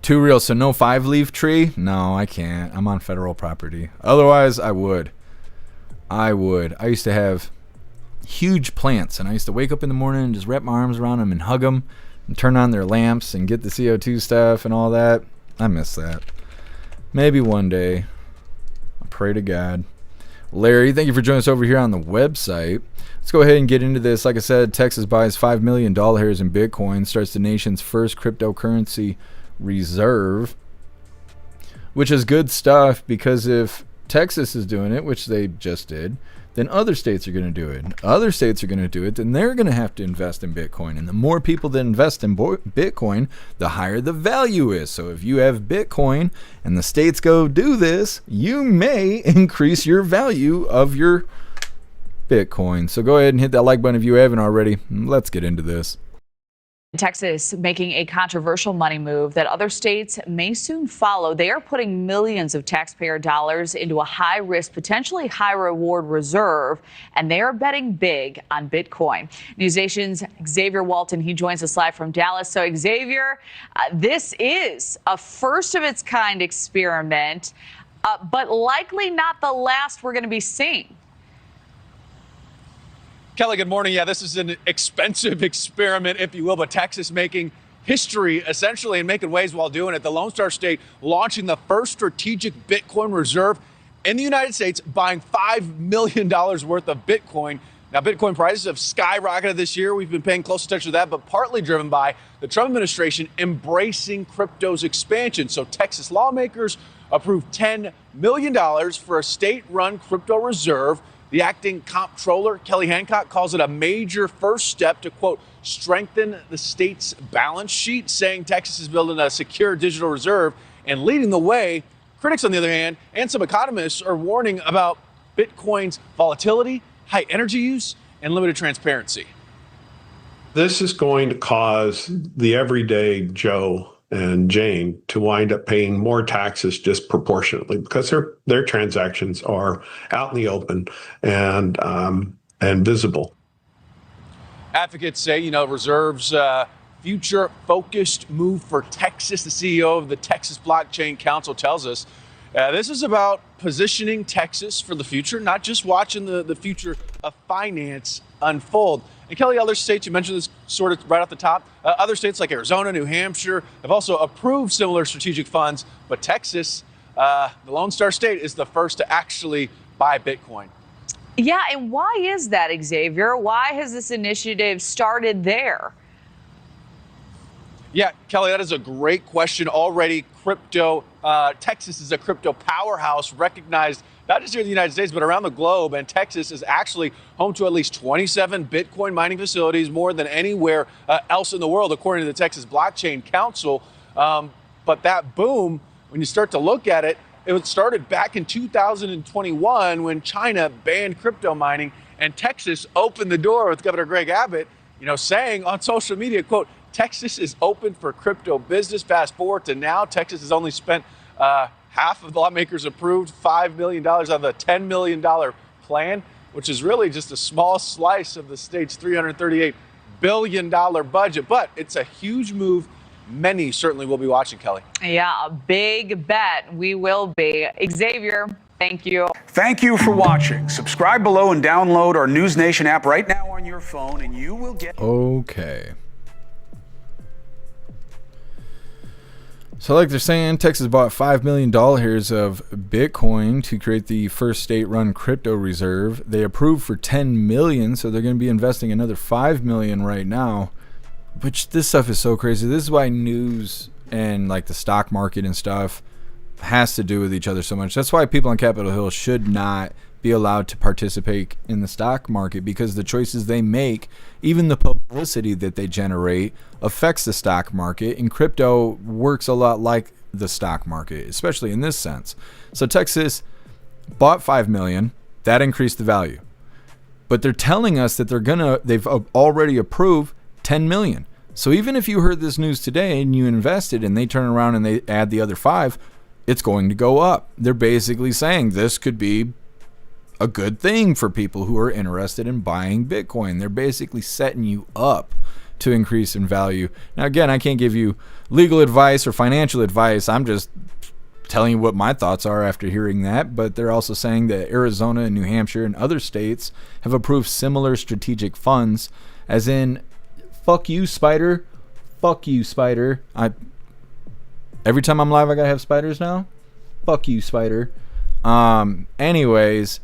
Too real. So no 5-leaf tree? No, I can't. I'm on federal property. Otherwise, I would. I used to have huge plants, and I used to wake up in the morning and just wrap my arms around them and hug them and turn on their lamps and get the CO2 stuff and all that. I miss that. Maybe one day. I pray to God. Larry, thank you for joining us over here on the website. Let's go ahead and get into this. Like I said, Texas buys $5 million in Bitcoin, starts the nation's first cryptocurrency reserve, which is good stuff, because if Texas is doing it, which they just did, then other states are going to do it. And other states are going to do it, then they're going to have to invest in Bitcoin. And the more people that invest in Bitcoin, the higher the value is. So if you have Bitcoin and the states go do this, you may increase your value of your Bitcoin. So go ahead and hit that like button if you haven't already. Let's get into this. Texas making a controversial money move that other states may soon follow. They are putting millions of taxpayer dollars into a high-risk, potentially high-reward reserve, and they are betting big on Bitcoin. NewsNation's Xavier Walton, he joins us live from Dallas. So, Xavier, this is a first-of-its-kind experiment, but likely not the last we're going to be seeing. Kelly, good morning. Yeah, this is an expensive experiment, if you will, but Texas making history essentially and making waves while doing it. The Lone Star State launching the first strategic Bitcoin reserve in the United States, buying $5 million worth of Bitcoin. Now, Bitcoin prices have skyrocketed this year. We've been paying close attention to that, but partly driven by the Trump administration embracing crypto's expansion. So Texas lawmakers approved $10 million for a state-run crypto reserve. The acting comptroller, Kelly Hancock, calls it a major first step to, quote, strengthen the state's balance sheet, saying Texas is building a secure digital reserve and leading the way. Critics, on the other hand, and some economists are warning about Bitcoin's volatility, high energy use, and limited transparency. This is going to cause the everyday Joe and Jane to wind up paying more taxes disproportionately, because their transactions are out in the open and visible. Advocates say, reserves future-focused move for Texas. The CEO of the Texas Blockchain Council tells us this is about positioning Texas for the future, not just watching the future of finance unfold. And Kelly, other states, you mentioned this sort of right off the top, other states like Arizona, New Hampshire have also approved similar strategic funds, but Texas, the Lone Star State, is the first to actually buy Bitcoin. Yeah, and why is that, Xavier? Why has this initiative started there? Yeah, Kelly, that is a great question. Already, Texas is a crypto powerhouse, recognized not just here in the United States, but around the globe. And Texas is actually home to at least 27 Bitcoin mining facilities, more than anywhere else in the world, according to the Texas Blockchain Council. But that boom, when you start to look at it, it started back in 2021 when China banned crypto mining, and Texas opened the door with Governor Greg Abbott, saying on social media, quote, Texas is open for crypto business. Fast forward to now, Texas has only spent half of the lawmakers approved $5 million on the $10 million plan, which is really just a small slice of the state's $338 billion budget. But it's a huge move. Many certainly will be watching, Kelly. Yeah, a big bet. We will be. Xavier, thank you. Thank you for watching. Subscribe below and download our News Nation app right now on your phone, and you will get... Okay. So like they're saying, Texas bought $5 million of Bitcoin to create the first state-run crypto reserve. They approved for $10 million, so they're going to be investing another $5 million right now. Which, this stuff is so crazy. This is why news and like the stock market and stuff has to do with each other so much. That's why people on Capitol Hill should not be allowed to participate in the stock market, because the choices they make, even the publicity that they generate, affects the stock market, and crypto works a lot like the stock market, especially in this sense. So Texas bought $5 million, that increased the value, but they're telling us that they've already approved $10 million. So even if you heard this news today and you invested and they turn around and they add the other 5, it's going to go up. They're basically saying this could be a good thing for people who are interested in buying Bitcoin. They're basically setting you up to increase in value. Now, again, I can't give you legal advice or financial advice. I'm just telling you what my thoughts are after hearing that. But they're also saying that Arizona and New Hampshire and other states have approved similar strategic funds, as in, fuck you, Spider. Fuck you, Spider. Every time I'm live, I gotta have spiders now. Fuck you, Spider. Anyways,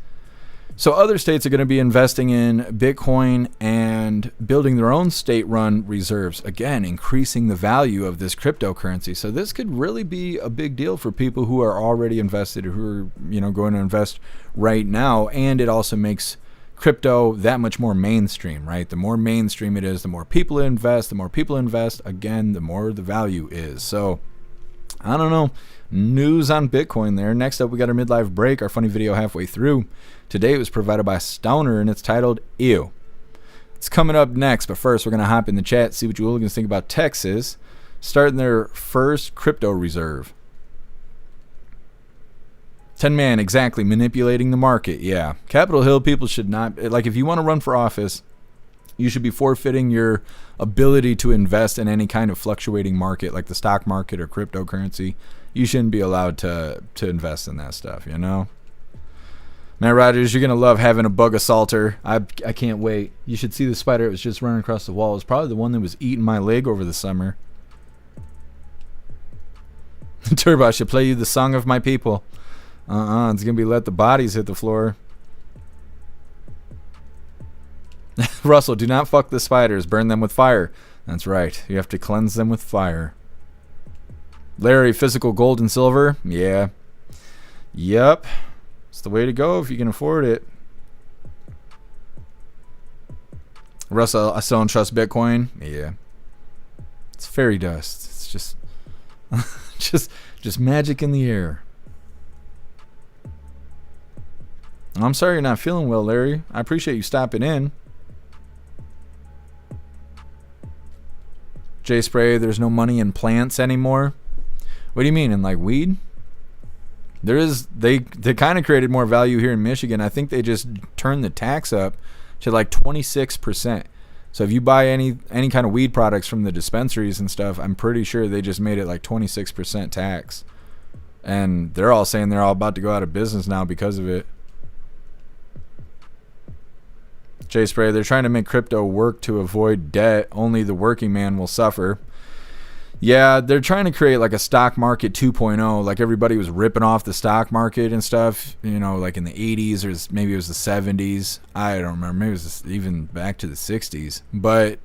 So other states are going to be investing in Bitcoin and building their own state-run reserves. Again, increasing the value of this cryptocurrency. So this could really be a big deal for people who are already invested, who are, going to invest right now. And it also makes crypto that much more mainstream, right? The more mainstream it is, the more people invest. The more people invest, again, the more the value is. So I don't know. News on Bitcoin there. Next up, we got our midlife break, our funny video halfway through. Today it was provided by Stowner, and it's titled Ew. It's coming up next, but first we're going to hop in the chat, see what you hooligans think about Texas starting their first crypto reserve. 10-man, exactly, manipulating the market. Yeah, Capitol Hill people should not, like, if you want to run for office, you should be forfeiting your ability to invest in any kind of fluctuating market like the stock market or cryptocurrency. You shouldn't be allowed to invest in that stuff, Matt Rogers, you're going to love having a bug assaulter. I can't wait. You should see the spider. It was just running across the wall. It was probably the one that was eating my leg over the summer. Turbo, I should play you the song of my people. It's going to be Let the Bodies Hit the Floor. Russell, do not fuck the spiders. Burn them with fire. That's right. You have to cleanse them with fire. Larry, physical gold and silver. Yeah. Yep. It's the way to go if you can afford it. Russell, I still don't trust Bitcoin. Yeah. It's fairy dust. It's just magic in the air. I'm sorry you're not feeling well, Larry. I appreciate you stopping in. J Spray, there's no money in plants anymore. What do you mean, in like weed? There is, they kind of created more value here in Michigan. I think they just turned the tax up to like 26%. So if you buy any kind of weed products from the dispensaries and stuff, I'm pretty sure they just made it like 26% tax. And they're all saying they're all about to go out of business now because of it. J Spray, they're trying to make crypto work to avoid debt. Only the working man will suffer. Yeah, they're trying to create like a stock market 2.0. Like everybody was ripping off the stock market and stuff, like in the 80s or maybe it was the 70s. I don't remember. Maybe it was even back to the 60s. But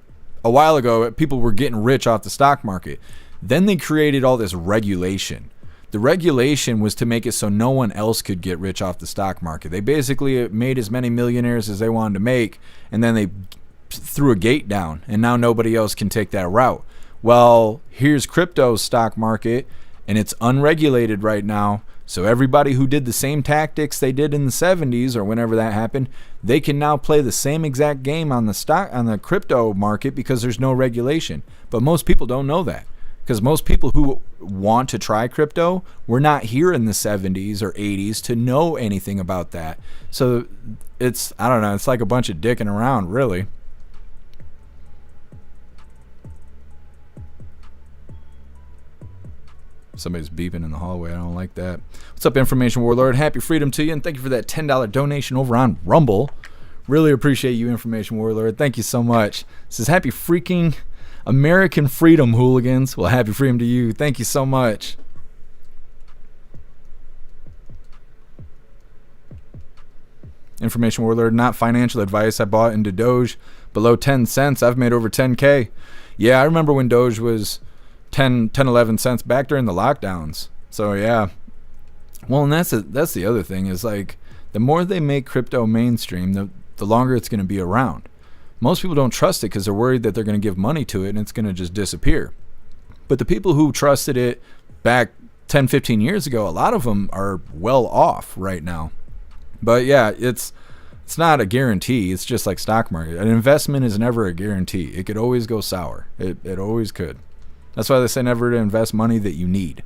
a while ago, people were getting rich off the stock market. Then they created all this regulation. The regulation was to make it so no one else could get rich off the stock market. They basically made as many millionaires as they wanted to make, and then they threw a gate down, and now nobody else can take that route. Well, here's crypto's stock market, and it's unregulated right now. So everybody who did the same tactics they did in the 70s or whenever that happened, they can now play the same exact game on the crypto market because there's no regulation. But most people don't know that, because most people who want to try crypto were not here in the 70s or 80s to know anything about that. So it's, I don't know, it's like a bunch of dicking around, really. Somebody's beeping in the hallway. I don't like that. What's up, Information Warlord? Happy freedom to you, and thank you for that $10 donation over on Rumble. Really appreciate you, Information Warlord. Thank you so much. It says, happy freaking American freedom, hooligans. Well, happy freedom to you. Thank you so much. Information Warlord, not financial advice. I bought into Doge below 10 cents. I've made over 10K. Yeah, I remember when Doge was 10, 11 cents back during the lockdowns. So yeah. Well, and that's the other thing is, like, the more they make crypto mainstream, the longer it's going to be around. Most people don't trust it because they're worried that they're going to give money to it and it's going to just disappear. But the people who trusted it back 10, 15 years ago, a lot of them are well off right now. But yeah, it's not a guarantee. It's just like stock market. An investment is never a guarantee. It could always go sour. It always could. That's why they say never to invest money that you need.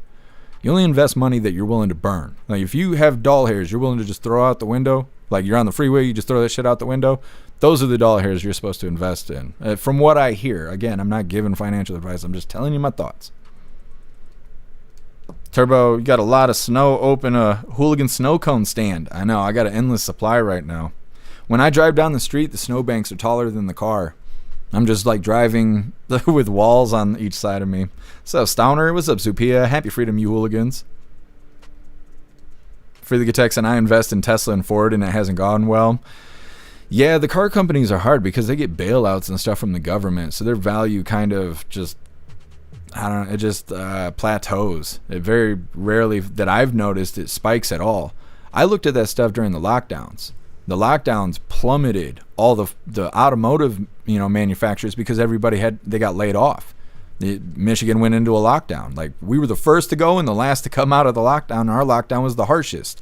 You only invest money that you're willing to burn. Like if you have doll hairs you're willing to just throw out the window, like you're on the freeway, you just throw that shit out the window, those are the doll hairs you're supposed to invest in. From what I hear, again, I'm not giving financial advice, I'm just telling you my thoughts. Turbo, you got a lot of snow. Open a Hooligan snow cone stand. I know, I got an endless supply right now. When I drive down the street, the snowbanks are taller than the car. I'm just like driving with walls on each side of me. So Stowner, what's up, Zupia? Happy freedom, you hooligans. For the text, and I invest in Tesla and Ford, and it hasn't gone well. Yeah, the car companies are hard because they get bailouts and stuff from the government, so their value kind of just, I don't know, it just plateaus. It very rarely, that I've noticed, it spikes at all. I looked at that stuff during the lockdowns. The lockdowns plummeted all the automotive, manufacturers, because they got laid off. Michigan went into a lockdown. Like, we were the first to go and the last to come out of the lockdown. And our lockdown was the harshest.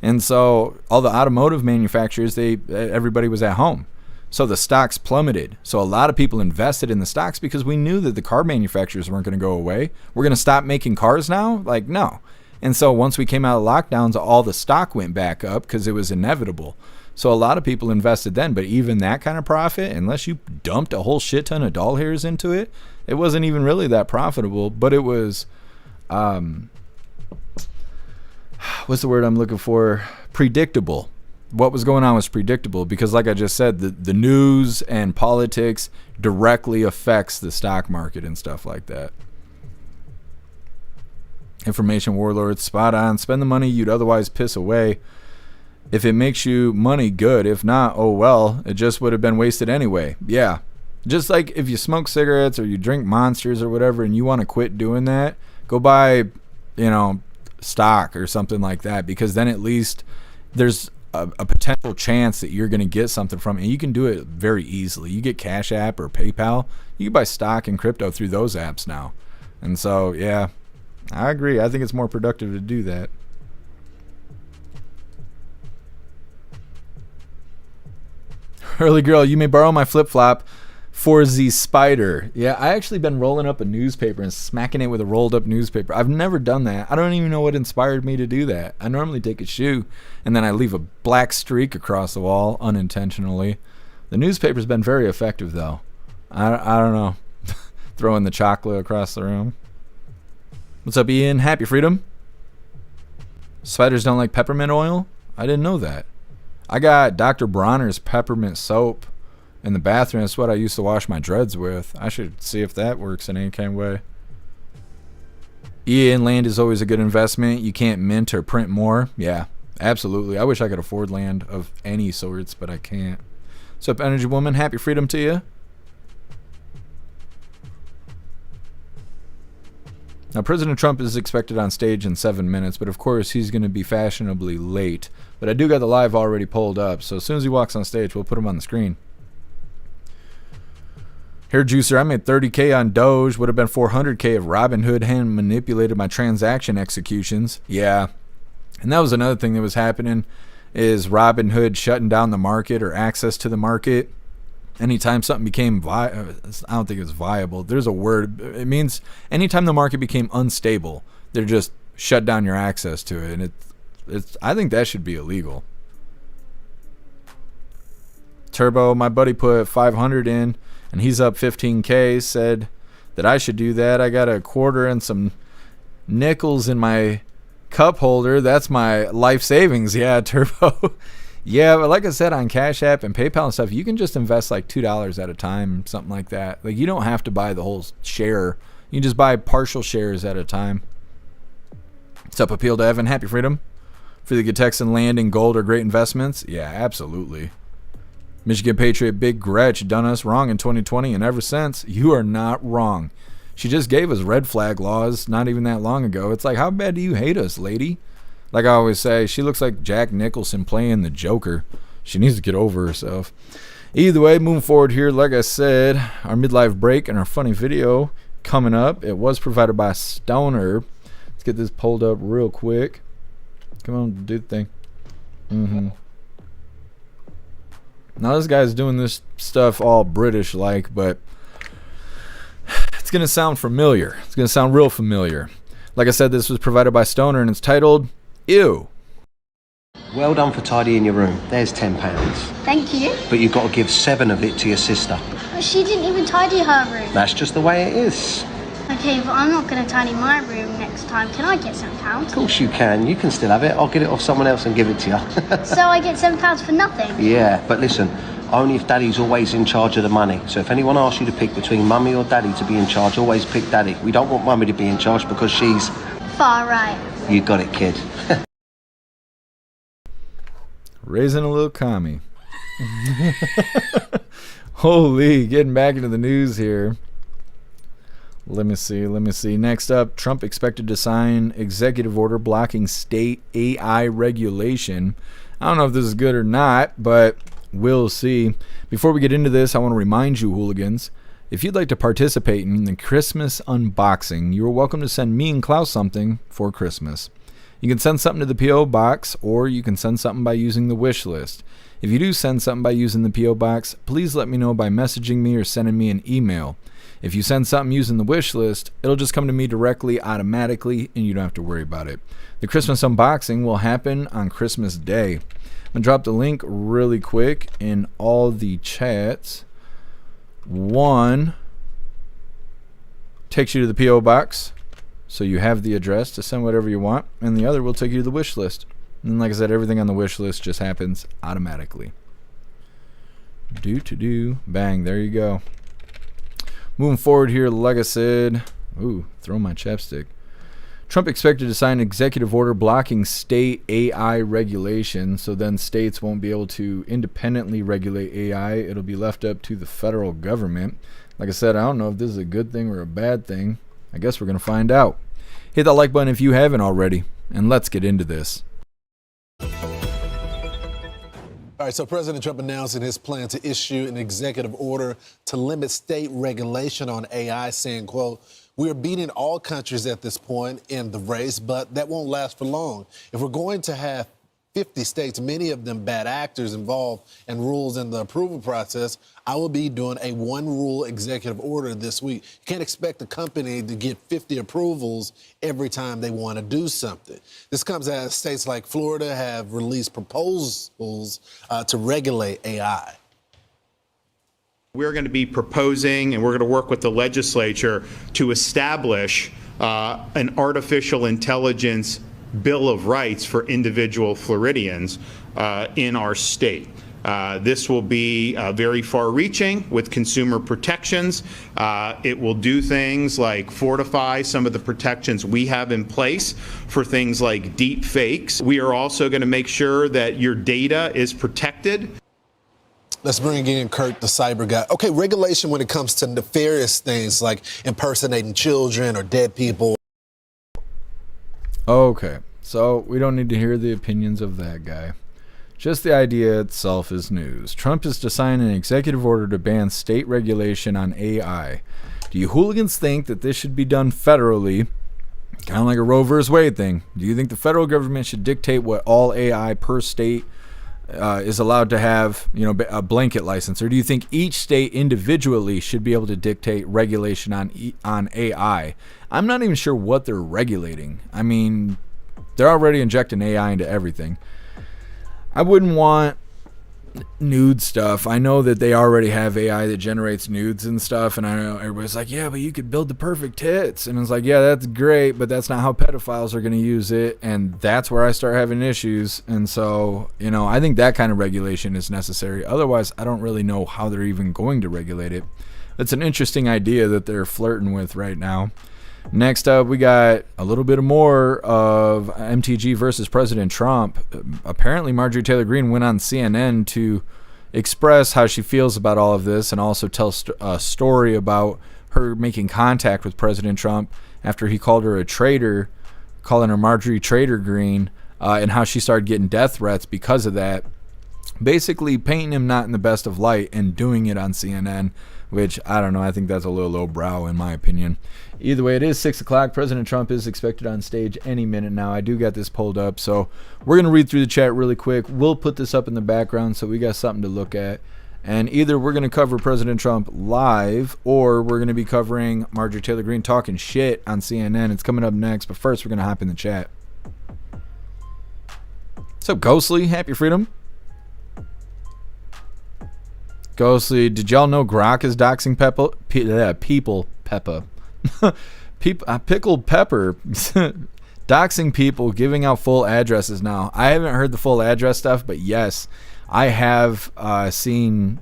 And so all the automotive manufacturers, everybody was at home. So the stocks plummeted. So a lot of people invested in the stocks because we knew that the car manufacturers weren't going to go away. We're going to stop making cars now? Like, no. And so once we came out of lockdowns, all the stock went back up because it was inevitable. So a lot of people invested then, but even that kind of profit, unless you dumped a whole shit ton of doll hairs into it, it wasn't even really that profitable. But it was, what's the word I'm looking for? Predictable. What was going on was predictable because, like I just said, the news and politics directly affects the stock market and stuff like that. Information warlords, spot on. Spend the money you'd otherwise piss away. If it makes you money, good. If not, oh well, it just would have been wasted anyway. Yeah. Just like if you smoke cigarettes or you drink Monsters or whatever and you want to quit doing that, go buy, stock or something like that, because then at least there's a potential chance that you're going to get something from it. And you can do it very easily. You get Cash App or PayPal. You can buy stock and crypto through those apps now. And so, yeah, I agree. I think it's more productive to do that. Early girl, you may borrow my flip-flop for the spider. Yeah, I actually been rolling up a newspaper and smacking it with a rolled up newspaper. I've never done that. I don't even know what inspired me to do that. I normally take a shoe and then I leave a black streak across the wall unintentionally. The newspaper's been very effective though. I don't know. Throwing the chocolate across the room. What's up, Ian? Happy freedom. Spiders don't like peppermint oil? I didn't know that. I got Dr. Bronner's peppermint soap in the bathroom. That's what I used to wash my dreads with. I should see if that works in any kind of way. Ian, land is always a good investment. You can't mint or print more. Yeah, absolutely. I wish I could afford land of any sorts, but I can't. What's up, Energy Woman? Happy freedom to you. Now, President Trump is expected on stage in 7 minutes, but of course he's going to be fashionably late. But I do got the live already pulled up, so as soon as he walks on stage, we'll put him on the screen. Hair Juicer, I made 30K on Doge, would have been 400K if Robinhood hadn't manipulated my transaction executions. Yeah, and that was another thing that was happening, is Robinhood shutting down the market or access to the market. Anytime something became I don't think it's viable. There's a word. It means anytime the market became unstable, they're just shut down your access to it. And it's I think that should be illegal. Turbo, my buddy put 500 in and he's up 15K, said that I should do that. I got a quarter and some nickels in my cup holder. That's my life savings. Yeah, Turbo. Yeah, but like I said, on Cash App and PayPal and stuff, you can just invest like $2 at a time, something like that. Like, you don't have to buy the whole share. You can just buy partial shares at a time. What's up, Appeal to Evan? Happy freedom. For the Texan land and gold are great investments. Yeah, absolutely. Michigan Patriot Big Gretch done us wrong in 2020, and ever since, you are not wrong. She just gave us red flag laws not even that long ago. It's like, how bad do you hate us, lady? Like I always say, she looks like Jack Nicholson playing the Joker. She needs to get over herself. Either way, moving forward here, like I said, our midlife break and our funny video coming up. It was provided by Stoner. Let's get this pulled up real quick. Come on, do the thing. Now this guy's doing this stuff all British-like, but it's going to sound familiar. It's going to sound real familiar. Like I said, this was provided by Stoner, and it's titled Ew. Well done for tidying your room. There's £10. Thank you. But you've got to give 7 of it to your sister. But she didn't even tidy her room. That's just the way it is. Okay, but I'm not going to tidy my room next time. Can I get £7? Of course you can. You can still have it. I'll get it off someone else and give it to you. So I get £7 for nothing? Yeah, but listen, only if Daddy's always in charge of the money. So if anyone asks you to pick between Mummy or Daddy to be in charge, always pick Daddy. We don't want Mummy to be in charge because she's... Far right. You got it, kid. Raising a little commie. Holy, getting back into the news here. Let me see. Next up, Trump expected to sign executive order blocking state AI regulation. I don't know if this is good or not, but we'll see. Before we get into this, I want to remind you, hooligans, if you'd like to participate in the Christmas unboxing, you are welcome to send me and Klaus something for Christmas. You can send something to the P.O. Box, or you can send something by using the wish list. If you do send something by using the P.O. Box, please let me know by messaging me or sending me an email. If you send something using the wish list, it'll just come to me directly, automatically, and you don't have to worry about it. The Christmas unboxing will happen on Christmas Day. I'm going to drop the link really quick in all the chats. One takes you to the P.O. Box, so you have the address to send whatever you want, and the other will take you to the wish list. And like I said, everything on the wish list just happens automatically. Bang, there you go. Moving forward here, like I said, throw my chapstick. Trump expected to sign an executive order blocking state AI regulation, so then states won't be able to independently regulate AI. It'll be left up to the federal government. Like I said, I don't know if this is a good thing or a bad thing. I guess we're going to find out. Hit that like button if you haven't already, and let's get into this. All right, so President Trump announcing his plan to issue an executive order to limit state regulation on AI, saying, quote, "We are beating all countries at this point in the race, but that won't last for long. If we're going to have 50 states, many of them bad actors involved and rules in the approval process, I will be doing a one-rule executive order this week. You can't expect a company to get 50 approvals every time they want to do something." This comes as states like Florida have released proposals to regulate AI. We're going to be proposing, and we're going to work with the legislature to establish an artificial intelligence Bill of Rights for individual Floridians in our state. This will be very far-reaching with consumer protections. It will do things like fortify some of the protections we have in place for things like deep fakes. We are also going to make sure that your data is protected. Let's bring in Kurt, the cyber guy. Okay, regulation when it comes to nefarious things like impersonating children or dead people. Okay, so we don't need to hear the opinions of that guy. Just the idea itself is news. Trump is to sign an executive order to ban state regulation on AI. Do you hooligans think that this should be done federally, kind of like a Roe v. Wade thing? Do you think the federal government should dictate what all AI per state is allowed to have, a blanket license? Or do you think each state individually should be able to dictate regulation on AI? I'm not even sure what they're regulating. I mean, they're already injecting AI into everything. I wouldn't want nude stuff. I know that they already have AI that generates nudes and stuff, and I know everybody's like, yeah, but you could build the perfect tits. And it's like, yeah, that's great, but that's not how pedophiles are going to use it, and that's where I start having issues. And so, I think that kind of regulation is necessary. Otherwise, I don't really know how they're even going to regulate it. It's an interesting idea that they're flirting with right now. Next up, we got a little bit more of MTG versus President Trump. Apparently, Marjorie Taylor Greene went on CNN to express how she feels about all of this and also tell a story about her making contact with President Trump after he called her a traitor, calling her Marjorie Traitor Greene, and how she started getting death threats because of that. Basically, painting him not in the best of light and doing it on CNN, which, I don't know, I think that's a little lowbrow in my opinion. Either way, it is 6 o'clock. President Trump is expected on stage any minute now. I do got this pulled up, so we're going to read through the chat really quick. We'll put this up in the background so we got something to look at. And either we're going to cover President Trump live, or we're going to be covering Marjorie Taylor Greene talking shit on CNN. It's coming up next, but first we're going to hop in the chat. What's up, Ghostly? Happy Freedom. Ghostly, did y'all know Grok is doxing people? Pickled Pepper doxing people, giving out full addresses now. I haven't heard the full address stuff, but yes, I have seen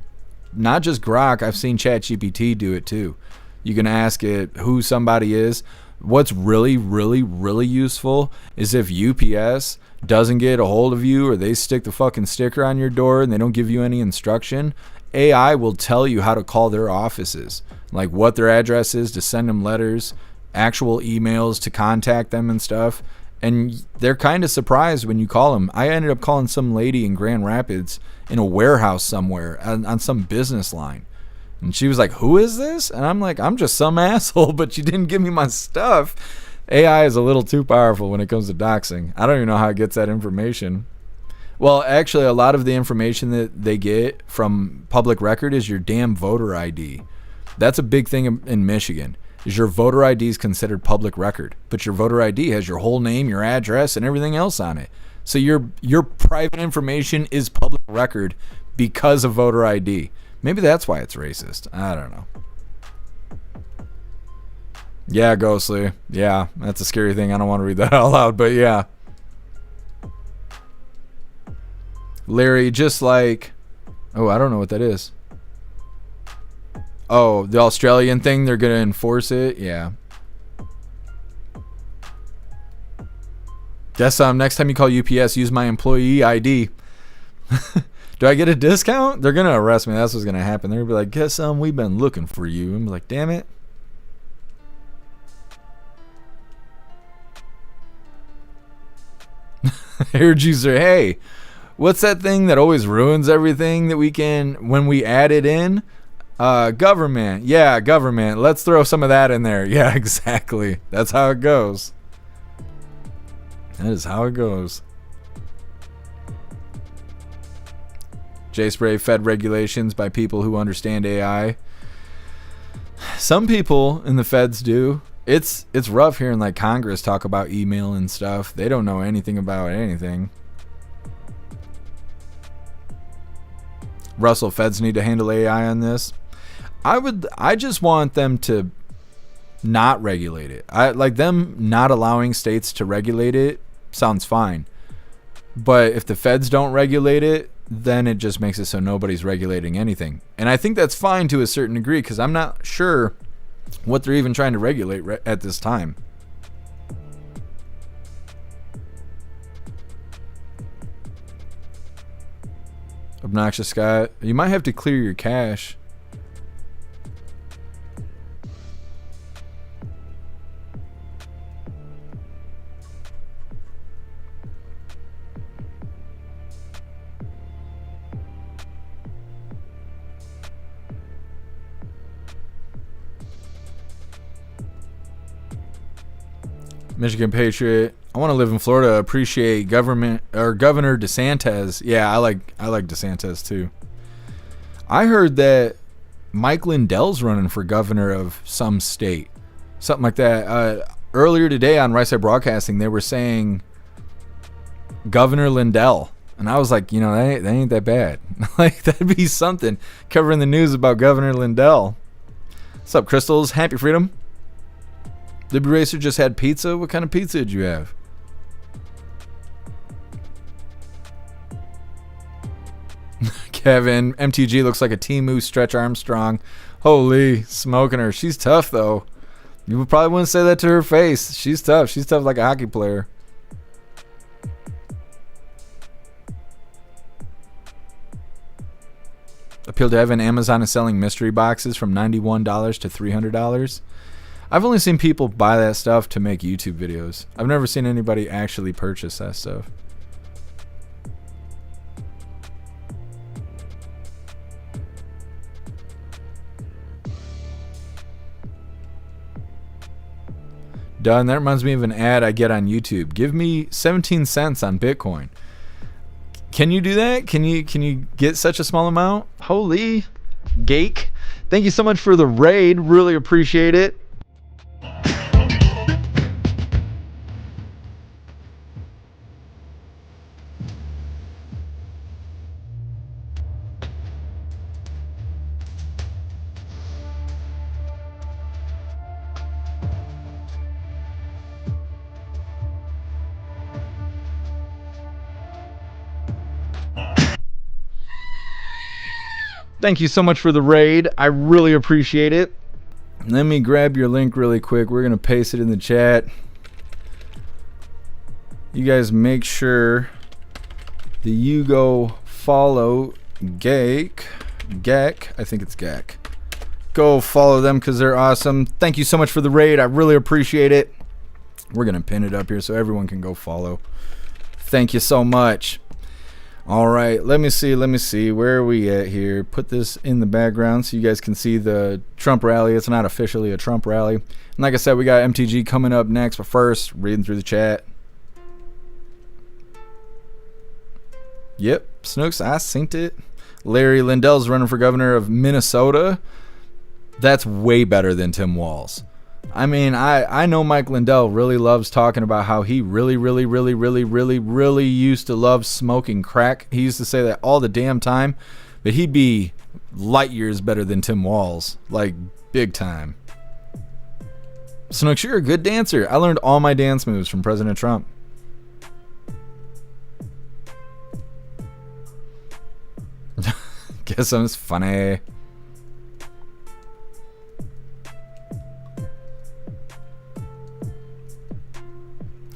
not just Grok, I've seen ChatGPT do it too. You can ask it who somebody is. What's really, really, really useful is if UPS doesn't get a hold of you, or they stick the fucking sticker on your door and they don't give you any instruction, AI will tell you how to call their offices, like what their address is to send them letters, actual emails to contact them and stuff. And they're kind of surprised when you call them. I ended up calling some lady in Grand Rapids in a warehouse somewhere on some business line. And she was like, "Who is this?" And I'm like, "I'm just some asshole, but you didn't give me my stuff." AI is a little too powerful when it comes to doxing. I don't even know how it gets that information. Well, actually, a lot of the information that they get from public record is your damn voter ID. That's a big thing in Michigan, is your voter ID is considered public record. But your voter ID has your whole name, your address, and everything else on it. So your private information is public record because of voter ID. Maybe that's why it's racist. I don't know. Yeah, Ghostly. Yeah, that's a scary thing. I don't want to read that out loud, but yeah. Larry, just like... Oh, I don't know what that is. Oh, the Australian thing, they're going to enforce it? Yeah. Guess next time you call UPS, use my employee ID. Do I get a discount? They're going to arrest me. That's what's going to happen. They're going to be like, "Guess we've been looking for you." I'm like, damn it. Hair juicer, hey, what's that thing that always ruins everything that we can when we add it in? Government. Yeah, government. Let's throw some of that in there. Yeah, exactly. That's how it goes. That is how it goes. J-Spray Fed regulations by people who understand AI. Some people in the feds do. It's rough hearing like Congress talk about email and stuff. They don't know anything about anything. Russell, feds need to handle AI on this. I just want them to not regulate it. I like them not allowing states to regulate it sounds fine. But if the feds don't regulate it, then it just makes it so nobody's regulating anything. And I think that's fine to a certain degree, because I'm not sure what they're even trying to regulate at this time. Obnoxious Scott, you might have to clear your cache. Michigan Patriot. I want to live in Florida. Appreciate government or Governor DeSantis. Yeah, I like DeSantis too. I heard that Mike Lindell's running for governor of some state, something like that. Earlier today on Right Side Broadcasting, they were saying Governor Lindell, and I was like, that ain't that bad. Like, that'd be something, covering the news about Governor Lindell. What's up, Crystals? Happy Freedom. Libby Racer just had pizza. What kind of pizza did you have? Kevin, MTG looks like a Temu Stretch Armstrong. Holy, smoking her. She's tough, though. You probably wouldn't say that to her face. She's tough. She's tough like a hockey player. Appeal to Heaven. Amazon is selling mystery boxes from $91 to $300. I've only seen people buy that stuff to make YouTube videos. I've never seen anybody actually purchase that stuff. Done. That reminds me of an ad I get on YouTube. Give me 17 cents on Bitcoin. Can you do that? Can you get such a small amount? Holy Gake. Thank you so much for the raid. Really appreciate it. Thank you so much for the raid. I really appreciate it. Let me grab your link really quick. We're going to paste it in the chat. You guys make sure that you go follow Gek. I think it's Gek. Go follow them because they're awesome. Thank you so much for the raid. I really appreciate it. We're going to pin it up here so everyone can go follow. Thank you so much. All right, let me see. Where are we at here? Put this in the background so you guys can see the Trump rally. It's not officially a Trump rally. And like I said, we got MTG coming up next. But first, reading through the chat. Yep, Snooks, I synced it. Larry Lindell's running for governor of Minnesota. That's way better than Tim Walz. I mean, I know Mike Lindell really loves talking about how he really used to love smoking crack. He used to say that all the damn time, but he'd be light years better than Tim Walz, like big time. Snooks, you're a good dancer. I learned all my dance moves from President Trump. Guess I'm funny.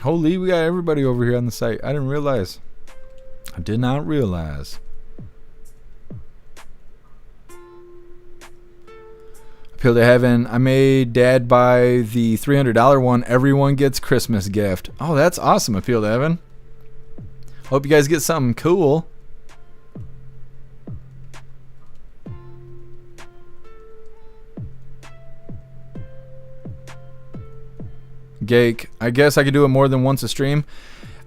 Holy, we got everybody over here on the site. I didn't realize. I did not realize. Appeal to Heaven. I made Dad buy the $300 one. Everyone gets Christmas gift. Oh, that's awesome, Appeal to Heaven. Hope you guys get something cool. Gake, I guess I could do it more than once a stream.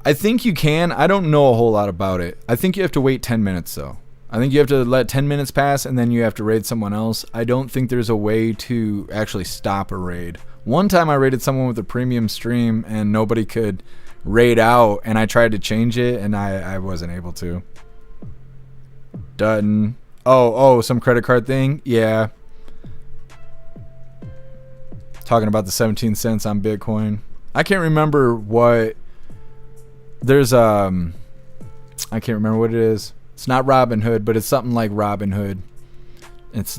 I think you can. I don't know a whole lot about it. I think you have to wait 10 minutes though. I think you have to let 10 minutes pass and then you have to raid someone else. I don't think there's a way to actually stop a raid. One time I raided someone with a premium stream and nobody could raid out, and I tried to change it and I wasn't able to. Dutton. Oh, some credit card thing? Yeah. Talking about the 17 cents on Bitcoin. I can't remember what there's I can't remember what it is. It's not Robinhood, but it's something like Robinhood.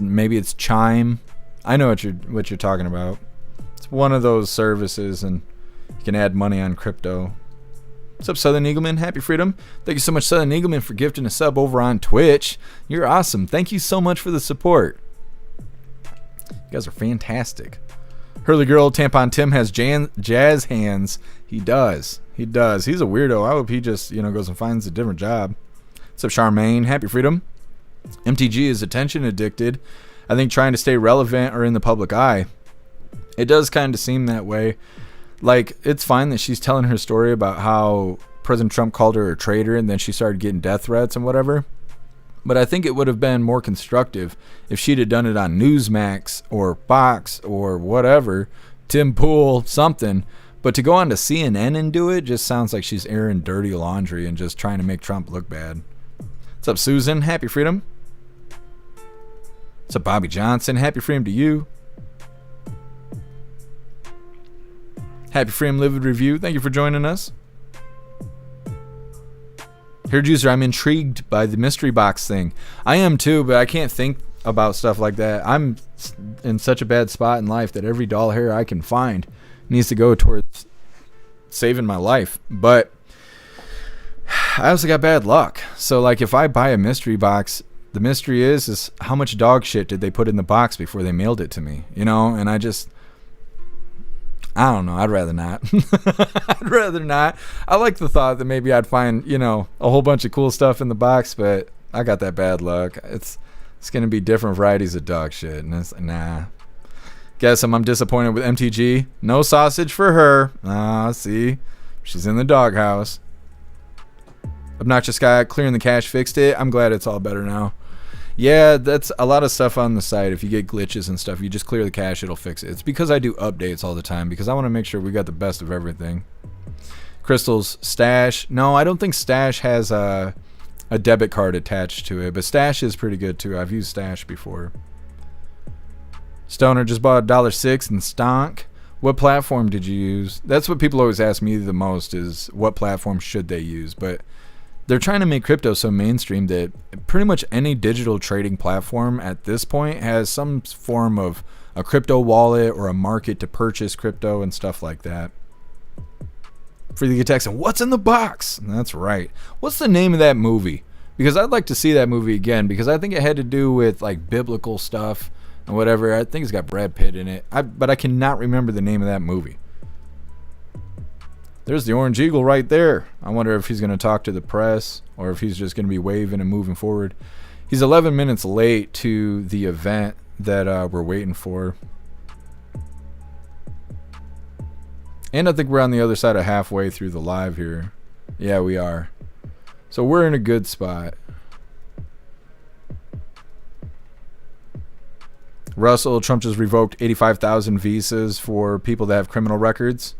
Maybe it's Chime. I know what you're talking about. It's one of those services and you can add money on crypto. What's up, Southern Eagleman? Happy Freedom. Thank you so much, Southern Eagleman, for gifting a sub over on Twitch. You're awesome. Thank you so much for the support. You guys are fantastic. Hurley Girl, Tampon Tim has jazz hands. He does. He's a weirdo. I hope he just, goes and finds a different job. What's up, Charmaine? Happy Freedom. MTG is attention addicted. I think trying to stay relevant or in the public eye. It does kind of seem that way. Like, it's fine that she's telling her story about how President Trump called her a traitor and then she started getting death threats and whatever. But I think it would have been more constructive if she'd have done it on Newsmax or Fox or whatever, Tim Pool, something. But to go on to CNN and do it just sounds like she's airing dirty laundry and just trying to make Trump look bad. What's up, Susan? Happy Freedom. What's up, Bobby Johnson? Happy Freedom to you. Happy Freedom Livid Review. Thank you for joining us. Here, Juicer, I'm intrigued by the mystery box thing. I am too, but I can't think about stuff like that. I'm in such a bad spot in life that every doll hair I can find needs to go towards saving my life. But I also got bad luck. So, like, if I buy a mystery box, the mystery is how much dog shit did they put in the box before they mailed it to me, And I don't know. I'd rather not. I'd rather not. I like the thought that maybe I'd find, a whole bunch of cool stuff in the box, but I got that bad luck. It's going to be different varieties of dog shit. And nah. Guess I'm disappointed with MTG. No sausage for her. See? She's in the doghouse. Obnoxious Guy, clearing the cache fixed it. I'm glad it's all better now. Yeah, that's a lot of stuff on the site. If you get glitches and stuff, you just clear the cache, it'll fix it. It's because I do updates all the time because I want to make sure we got the best of everything. Crystal's Stash. No, I don't think Stash has a debit card attached to it, but Stash is pretty good too. I've used Stash before. Stoner just bought $1.06 in Stonk. What platform did you use? That's what people always ask me the most is what platform should they use, but they're trying to make crypto so mainstream that pretty much any digital trading platform at this point has some form of a crypto wallet or a market to purchase crypto and stuff like that. For the text, and what's in the box? That's right. What's the name of that movie? Because I'd like to see that movie again, because I think it had to do with like biblical stuff and whatever. I think it's got Brad Pitt in it. But I cannot remember the name of that movie. There's the Orange Eagle right there. I wonder if he's going to talk to the press or if he's just going to be waving and moving forward. He's 11 minutes late to the event that we're waiting for. And I think we're on the other side of halfway through the live here. Yeah, we are. So we're in a good spot. Russell, Trump just revoked 85,000 visas for people that have criminal records.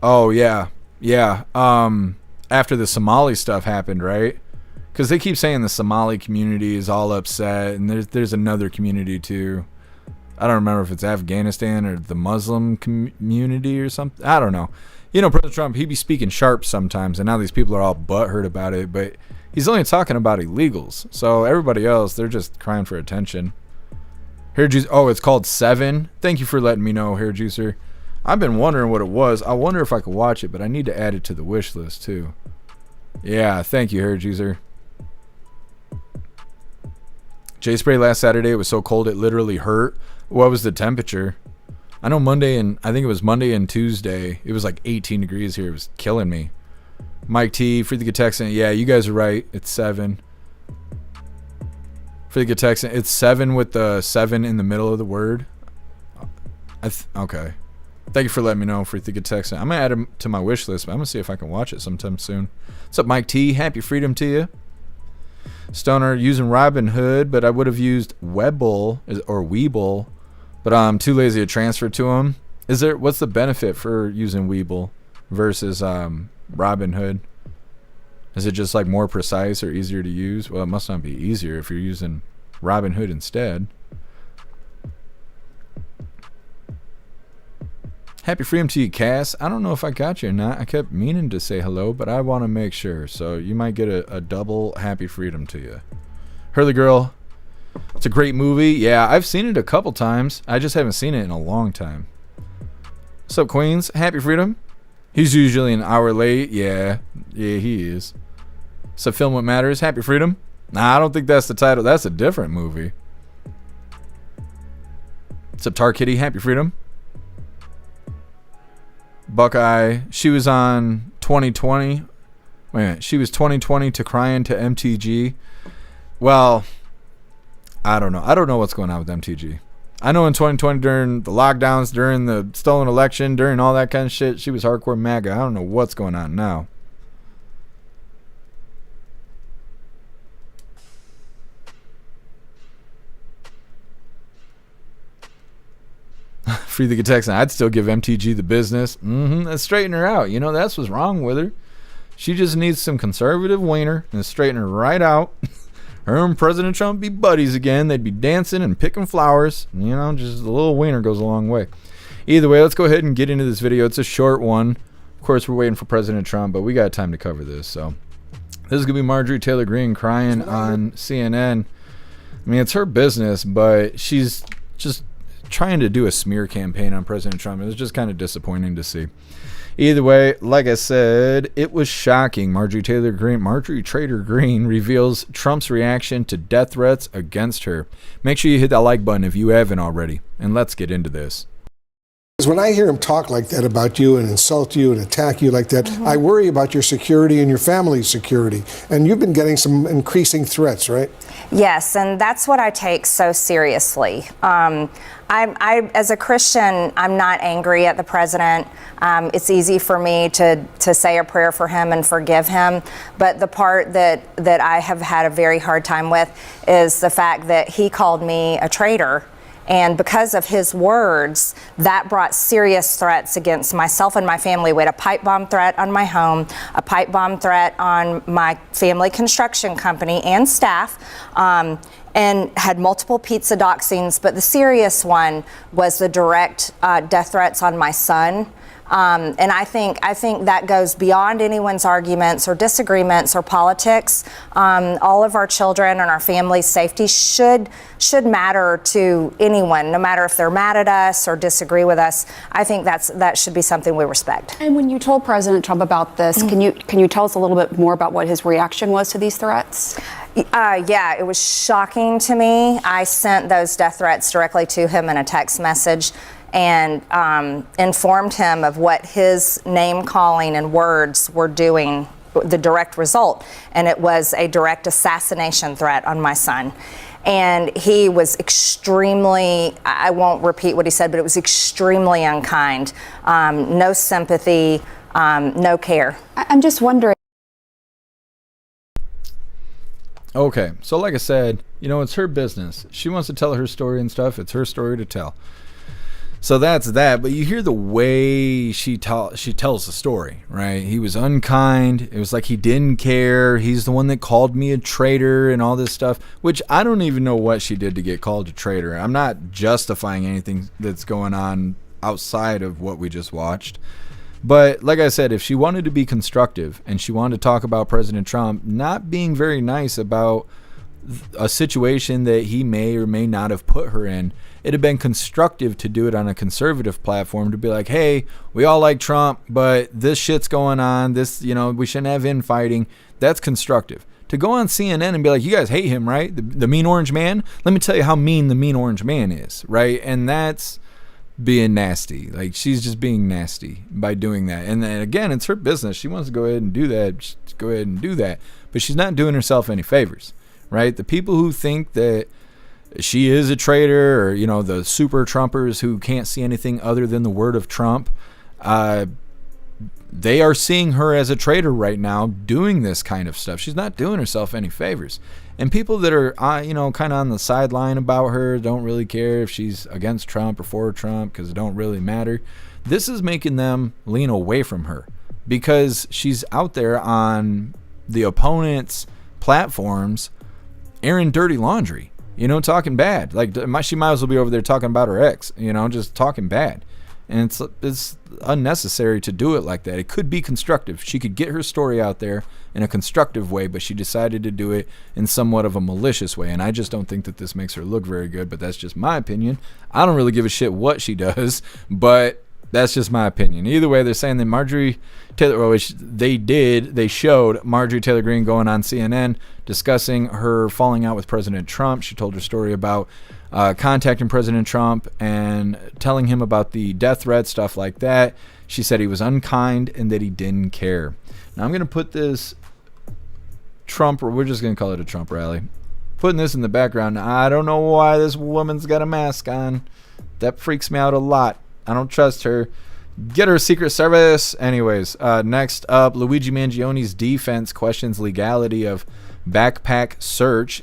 Oh, yeah. Yeah. After the Somali stuff happened, right? Because they keep saying the Somali community is all upset, and there's another community too. I don't remember if it's Afghanistan or the Muslim community or something. I don't know. You know, President Trump, he be speaking sharp sometimes, and now these people are all butthurt about it, but he's only talking about illegals. So everybody else, they're just crying for attention. Hair Juice. Oh, it's called Seven. Thank you for letting me know, Hair Juicer. I've been wondering what it was. I wonder if I could watch it, but I need to add it to the wish list too. Yeah, thank you, Hair Juicer. Jay Spray last Saturday, it was so cold it literally hurt. What was the temperature? I know Monday and I think it was Monday and Tuesday. It was like 18 degrees here. It was killing me. Mike T, Free the Good Texan. Yeah, you guys are right. It's 7. Free the Good Texan. It's 7 with the 7 in the middle of the word. Okay. Thank you for letting me know, Free the Good Texan. I'm going to add him to my wish list, but I'm going to see if I can watch it sometime soon. What's up, Mike T? Happy freedom to you. Stoner, using Robinhood, but I would have used Webull or Webull, but I'm too lazy to transfer to him. What's the benefit for using Webull versus Robinhood? Is it just like more precise or easier to use? Well, it must not be easier if you're using Robinhood instead. Happy freedom to you, Cass. I don't know if I got you or not. I kept meaning to say hello, but I want to make sure. So you might get a double happy freedom to you. Hurley Girl. It's a great movie. Yeah, I've seen it a couple times. I just haven't seen it in a long time. What's up, Queens? Happy freedom. He's usually an hour late. Yeah, he is. So Film What Matters. Happy freedom. Nah, I don't think that's the title. That's a different movie. What's up, Tar Kitty? Happy freedom. Buckeye, she was on 2020. Wait a minute, she was 2020 to crying to MTG. Well, I don't know. I don't know what's going on with MTG. I know in 2020 during the lockdowns, during the stolen election, during all that kind of shit, she was hardcore MAGA. I don't know what's going on now. Free the Good Texan. I'd still give MTG the business. Let's straighten her out. You know, that's what's wrong with her. She just needs some conservative wiener and straighten her right out. Her and President Trump be buddies again. They'd be dancing and picking flowers. You know, just a little wiener goes a long way. Either way, let's go ahead and get into this video. It's a short one. Of course, we're waiting for President Trump, but we got time to cover this. So this is going to be Marjorie Taylor Greene crying on CNN. I mean, it's her business, but she's just trying to do a smear campaign on President Trump. It was just kind of disappointing to see. Either way, like I said, it was shocking. Marjorie Taylor Greene reveals Trump's reaction to death threats against her. Make sure you hit that like button if you haven't already, and let's get into this. When I hear him talk like that about you and insult you and attack you like that, I worry about your security and your family's security. And you've been getting some increasing threats, right? Yes, and that's what I take so seriously. As a Christian, I'm not angry at the president. It's easy for me to say a prayer for him and forgive him. But the part that I have had a very hard time with is the fact that he called me a traitor. And because of his words, that brought serious threats against myself and my family. We had a pipe bomb threat on my home, a pipe bomb threat on my family construction company and staff, and had multiple pizza doxings. But the serious one was the direct death threats on my son. And I think that goes beyond anyone's arguments or disagreements or politics. All of our children and our families' safety should matter to anyone, no matter if they're mad at us or disagree with us. I think that should be something we respect. And when you told President Trump about this, can you tell us a little bit more about what his reaction was to these threats? Yeah, it was shocking to me. I sent those death threats directly to him in a text message and informed him of what his name calling and words were doing, the direct result. And it was a direct assassination threat on my son. And he was extremely, I won't repeat what he said, but it was extremely unkind. No sympathy, no care. I'm just wondering. Okay, so like I said, it's her business. She wants to tell her story and stuff. It's her story to tell. So that's that. But you hear the way she tells the story, right? He was unkind. It was like he didn't care. He's the one that called me a traitor and all this stuff, which I don't even know what she did to get called a traitor. I'm not justifying anything that's going on outside of what we just watched. But like I said, if she wanted to be constructive and she wanted to talk about President Trump not being very nice about a situation that he may or may not have put her in, it'd have been constructive to do it on a conservative platform, to be like, hey, we all like Trump, but this shit's going on. This, we shouldn't have infighting. That's constructive. To go on CNN and be like, you guys hate him, right? The mean orange man? Let me tell you how mean the mean orange man is, right? And that's being nasty. Like, she's just being nasty by doing that. And then again, it's her business. She wants to go ahead and do that. Just go ahead and do that. But she's not doing herself any favors, right? The people who think that she is a traitor, or the super Trumpers who can't see anything other than the word of Trump, they are seeing her as a traitor right now doing this kind of stuff. She's not doing herself any favors. And people that are kind of on the sideline about her, don't really care if she's against Trump or for Trump because it don't really matter. This is making them lean away from her because she's out there on the opponent's platforms airing dirty laundry. Talking bad. Like, she might as well be over there talking about her ex, just talking bad. And it's unnecessary to do it like that. It could be constructive. She could get her story out there in a constructive way, but she decided to do it in somewhat of a malicious way. And I just don't think that this makes her look very good, but that's just my opinion. I don't really give a shit what she does, but that's just my opinion. Either way, they're saying that Marjorie Taylor, they showed Marjorie Taylor Greene going on CNN discussing her falling out with President Trump. She told her story about contacting President Trump and telling him about the death threat, stuff like that. She said he was unkind and that he didn't care. Now I'm going to put this Trump, or we're just going to call it a Trump rally, putting this in the background. I don't know why this woman's got a mask on. That freaks me out a lot. I don't trust her. Get her Secret Service. Anyways, next up, Luigi Mangione's defense questions legality of backpack search,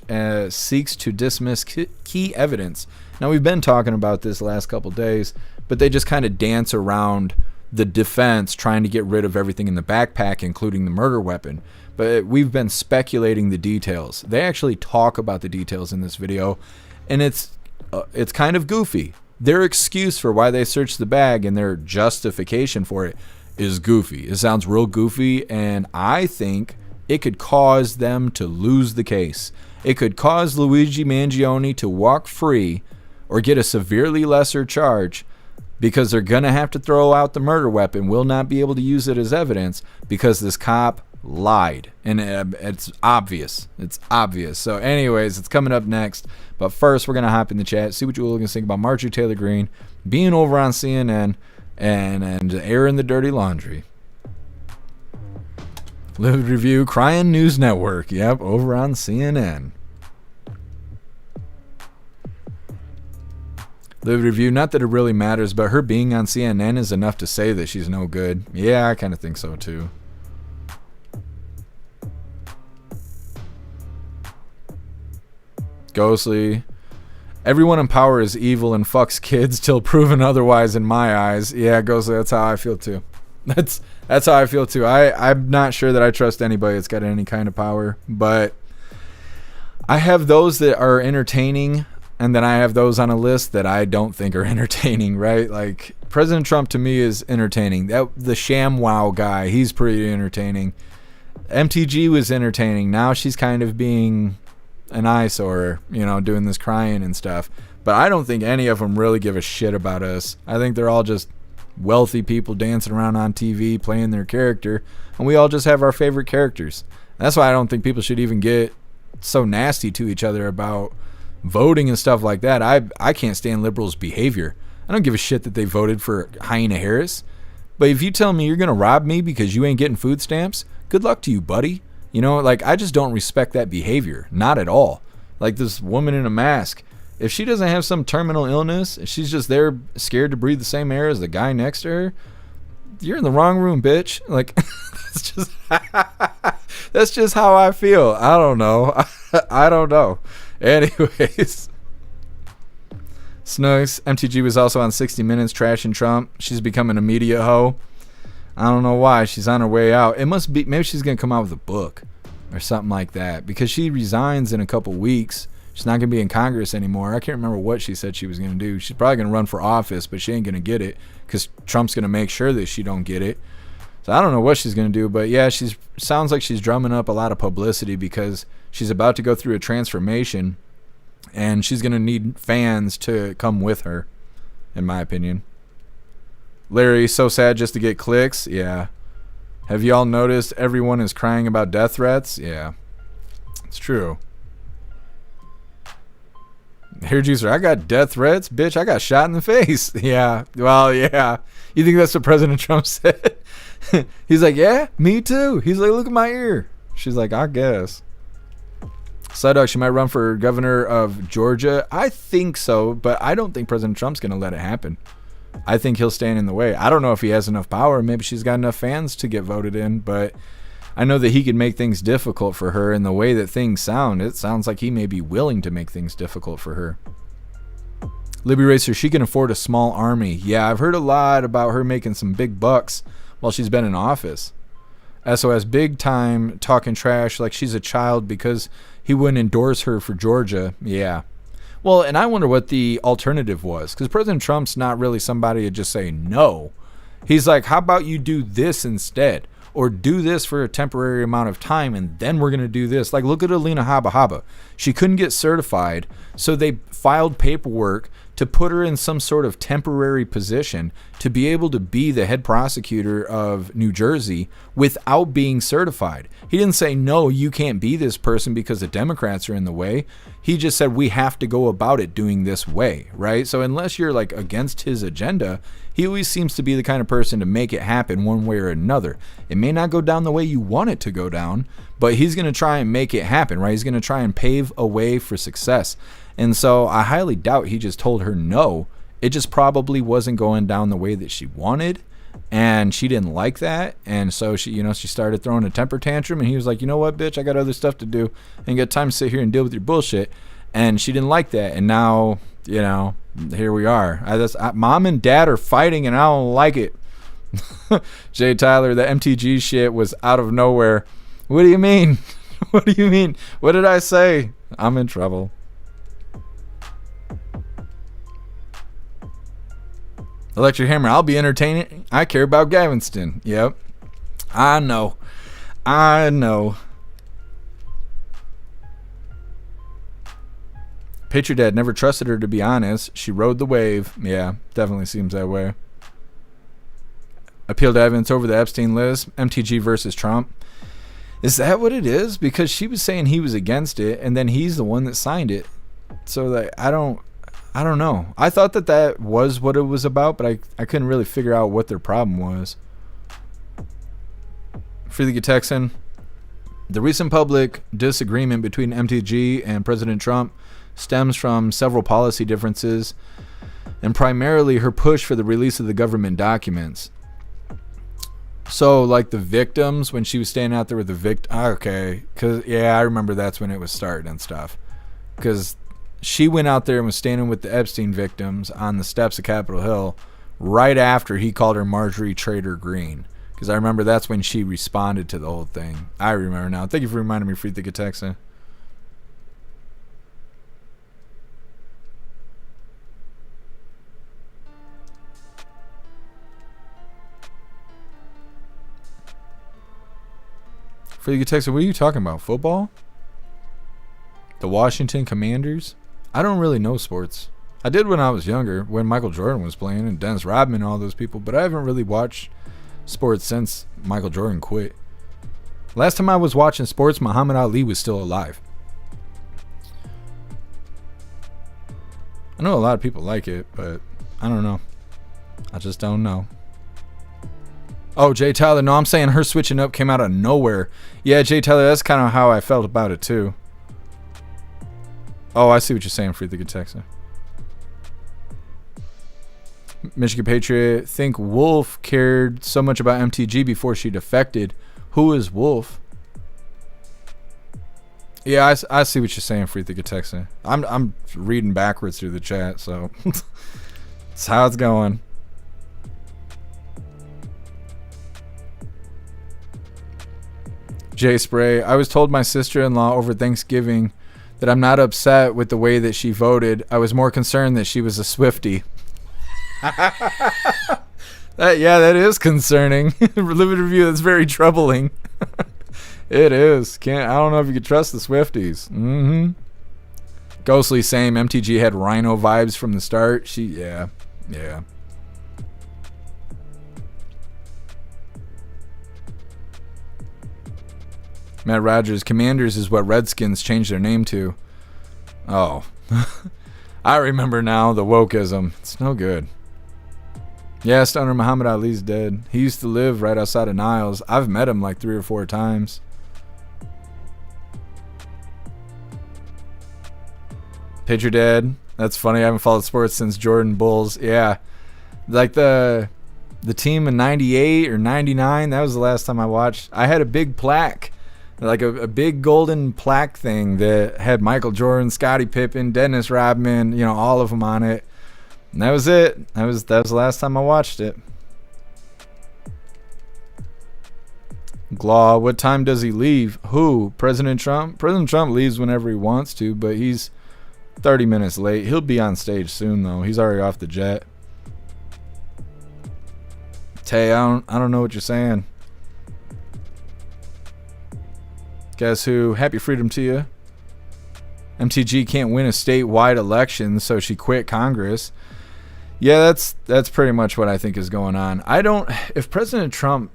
seeks to dismiss key evidence. Now, we've been talking about this the last couple days, but they just kind of dance around the defense trying to get rid of everything in the backpack, including the murder weapon. But we've been speculating the details. They actually talk about the details in this video, and it's kind of goofy. Their excuse for why they searched the bag and their justification for it is goofy. It sounds real goofy, and I think it could cause them to lose the case. It could cause Luigi Mangione to walk free or get a severely lesser charge because they're going to have to throw out the murder weapon, will not be able to use it as evidence because this cop lied. And it's obvious. It's obvious. So anyways, it's coming up next. But first, we're going to hop in the chat, see what you all can think about Marjorie Taylor Greene being over on CNN and airing the dirty laundry. Live Review, Crying News Network. Yep, over on CNN. Live Review, not that it really matters, but her being on CNN is enough to say that she's no good. Yeah, I kind of think so too. Ghostly. Everyone in power is evil and fucks kids till proven otherwise in my eyes. Yeah, Ghostly, that's how I feel too. That's how I feel too. I'm not sure that I trust anybody that's got any kind of power, but I have those that are entertaining and then I have those on a list that I don't think are entertaining, right? Like, President Trump to me is entertaining. The ShamWow guy, he's pretty entertaining. MTG was entertaining. Now she's kind of being an eyesore, doing this crying and stuff. But I don't think any of them really give a shit about us. I think they're all just wealthy people dancing around on TV playing their character, and we all just have our favorite characters. That's why I don't think people should even get so nasty to each other about voting and stuff like that. I can't stand liberals' behavior. I don't give a shit that they voted for Hyena Harris. But if you tell me you're going to rob me because you ain't getting food stamps, good luck to you, buddy. I just don't respect that behavior. Not at all. Like this woman in a mask. If she doesn't have some terminal illness, if she's just there scared to breathe the same air as the guy next to her, you're in the wrong room, bitch. Like, that's just how I feel. I don't know. I don't know. Anyways. Snooks. MTG was also on 60 Minutes trashing Trump. She's becoming a media hoe. I don't know why. She's on her way out. It must be, maybe she's going to come out with a book or something like that, because she resigns in a couple weeks. She's not going to be in Congress anymore. I can't remember what she said she was going to do. She's probably going to run for office, but she ain't going to get it because Trump's going to make sure that she don't get it. So I don't know what she's going to do, but yeah, sounds like she's drumming up a lot of publicity because she's about to go through a transformation, and she's going to need fans to come with her, in my opinion. Larry, so sad just to get clicks. Yeah. Have y'all noticed everyone is crying about death threats? Yeah. It's true. Hair juicer, I got death threats, bitch. I got shot in the face. Yeah. Well, yeah. You think that's what President Trump said? He's like, yeah, me too. He's like, look at my ear. She's like, I guess. Sudok, she might run for governor of Georgia. I think so, but I don't think President Trump's going to let it happen. I think he'll stand in the way. I don't know if he has enough power. Maybe she's got enough fans to get voted in, but I know that he could make things difficult for her, and the way that things sound, it sounds like he may be willing to make things difficult for her. Libby Racer, she can afford a small army. Yeah, I've heard a lot about her making some big bucks while she's been in office. SOS big time talking trash like she's a child because he wouldn't endorse her for Georgia. Yeah. Well, and I wonder what the alternative was, because President Trump's not really somebody to just say no. He's like, how about you do this instead? Or do this for a temporary amount of time, and then we're going to do this. Like, look at Alina Habba Habba. She couldn't get certified, so they filed paperwork to put her in some sort of temporary position to be able to be the head prosecutor of New Jersey without being certified. He didn't say, no, you can't be this person because the Democrats are in the way. He just said, we have to go about it doing this way, right? So unless you're like against his agenda, he always seems to be the kind of person to make it happen one way or another. It may not go down the way you want it to go down, but he's going to try and make it happen, right? He's going to try and pave a way for success. And so I highly doubt he just told her no. It just probably wasn't going down the way that she wanted, and she didn't like that. And so she started throwing a temper tantrum, and he was like, you know what, bitch, I got other stuff to do and got time to sit here and deal with your bullshit. And she didn't like that. And now, here we are. Mom and dad are fighting, and I don't like it. Jay Tyler, the MTG shit was out of nowhere. What do you mean? What do you mean? What did I say? I'm in trouble. Electric Hammer, I'll be entertaining. I care about Galveston. Yep. I know. Picture Dad never trusted her, to be honest. She rode the wave. Yeah, definitely seems that way. Appeal to evidence over the Epstein list. MTG versus Trump. Is that what it is? Because she was saying he was against it, and then he's the one that signed it. So that I don't know. I thought that was what it was about, but I couldn't really figure out what their problem was. Free the Texan. The recent public disagreement between MTG and President Trump stems from several policy differences, and primarily her push for the release of the government documents. So, like the victims, when she was standing out there with the okay, because I remember that's when it was starting and stuff, because she went out there and was standing with the Epstein victims on the steps of Capitol Hill right after he called her Marjorie Trader Green. Because I remember that's when she responded to the whole thing. I remember now. Thank you for reminding me, Free the Texan. Freaky Texas, what are you talking about? Football? The Washington Commanders? I don't really know sports. I did when I was younger, when Michael Jordan was playing and Dennis Rodman and all those people, but I haven't really watched sports since Michael Jordan quit. Last time I was watching sports, Muhammad Ali was still alive. I know a lot of people like it, but I don't know. I just don't know. Oh, Jay Tyler. No, I'm saying her switching up came out of nowhere. Yeah, Jay Tyler, that's kind of how I felt about it, too. Oh, I see what you're saying, Free the Good Texan. Michigan Patriot, think Wolf cared so much about MTG before she defected. Who is Wolf? Yeah, I see what you're saying, Free the Good Texan. I'm reading backwards through the chat, so that's how it's going. Jay Spray, I was told my sister-in-law over Thanksgiving that I'm not upset with the way that she voted. I was more concerned that she was a Swiftie. That is concerning. Limited review, that's very troubling. It is. I don't know if you could trust the Swifties. Ghostly, same. MTG had Rhino vibes from the start. Yeah. Matt Rogers, Commanders is what Redskins changed their name to. Oh. I remember now, the wokeism. It's no good. Yeah, Stoner Muhammad Ali's dead. He used to live right outside of Niles. I've met him like 3 or 4 times. Patriot Dad. That's funny. I haven't followed sports since Jordan Bulls. Yeah. Like the team in 98 or 99, that was the last time I watched. I had a big plaque. Like a big golden plaque thing that had Michael Jordan, Scottie Pippen, Dennis Rodman, all of them on it. And that was it. That was the last time I watched it. Glaw, what time does he leave? Who? President Trump? President Trump leaves whenever he wants to, but he's 30 minutes late. He'll be on stage soon, though. He's already off the jet. Tay, I don't know what you're saying. Guess who? Happy freedom to you. MTG can't win a statewide election, so she quit Congress. Yeah, that's pretty much what I think is going on. If President Trump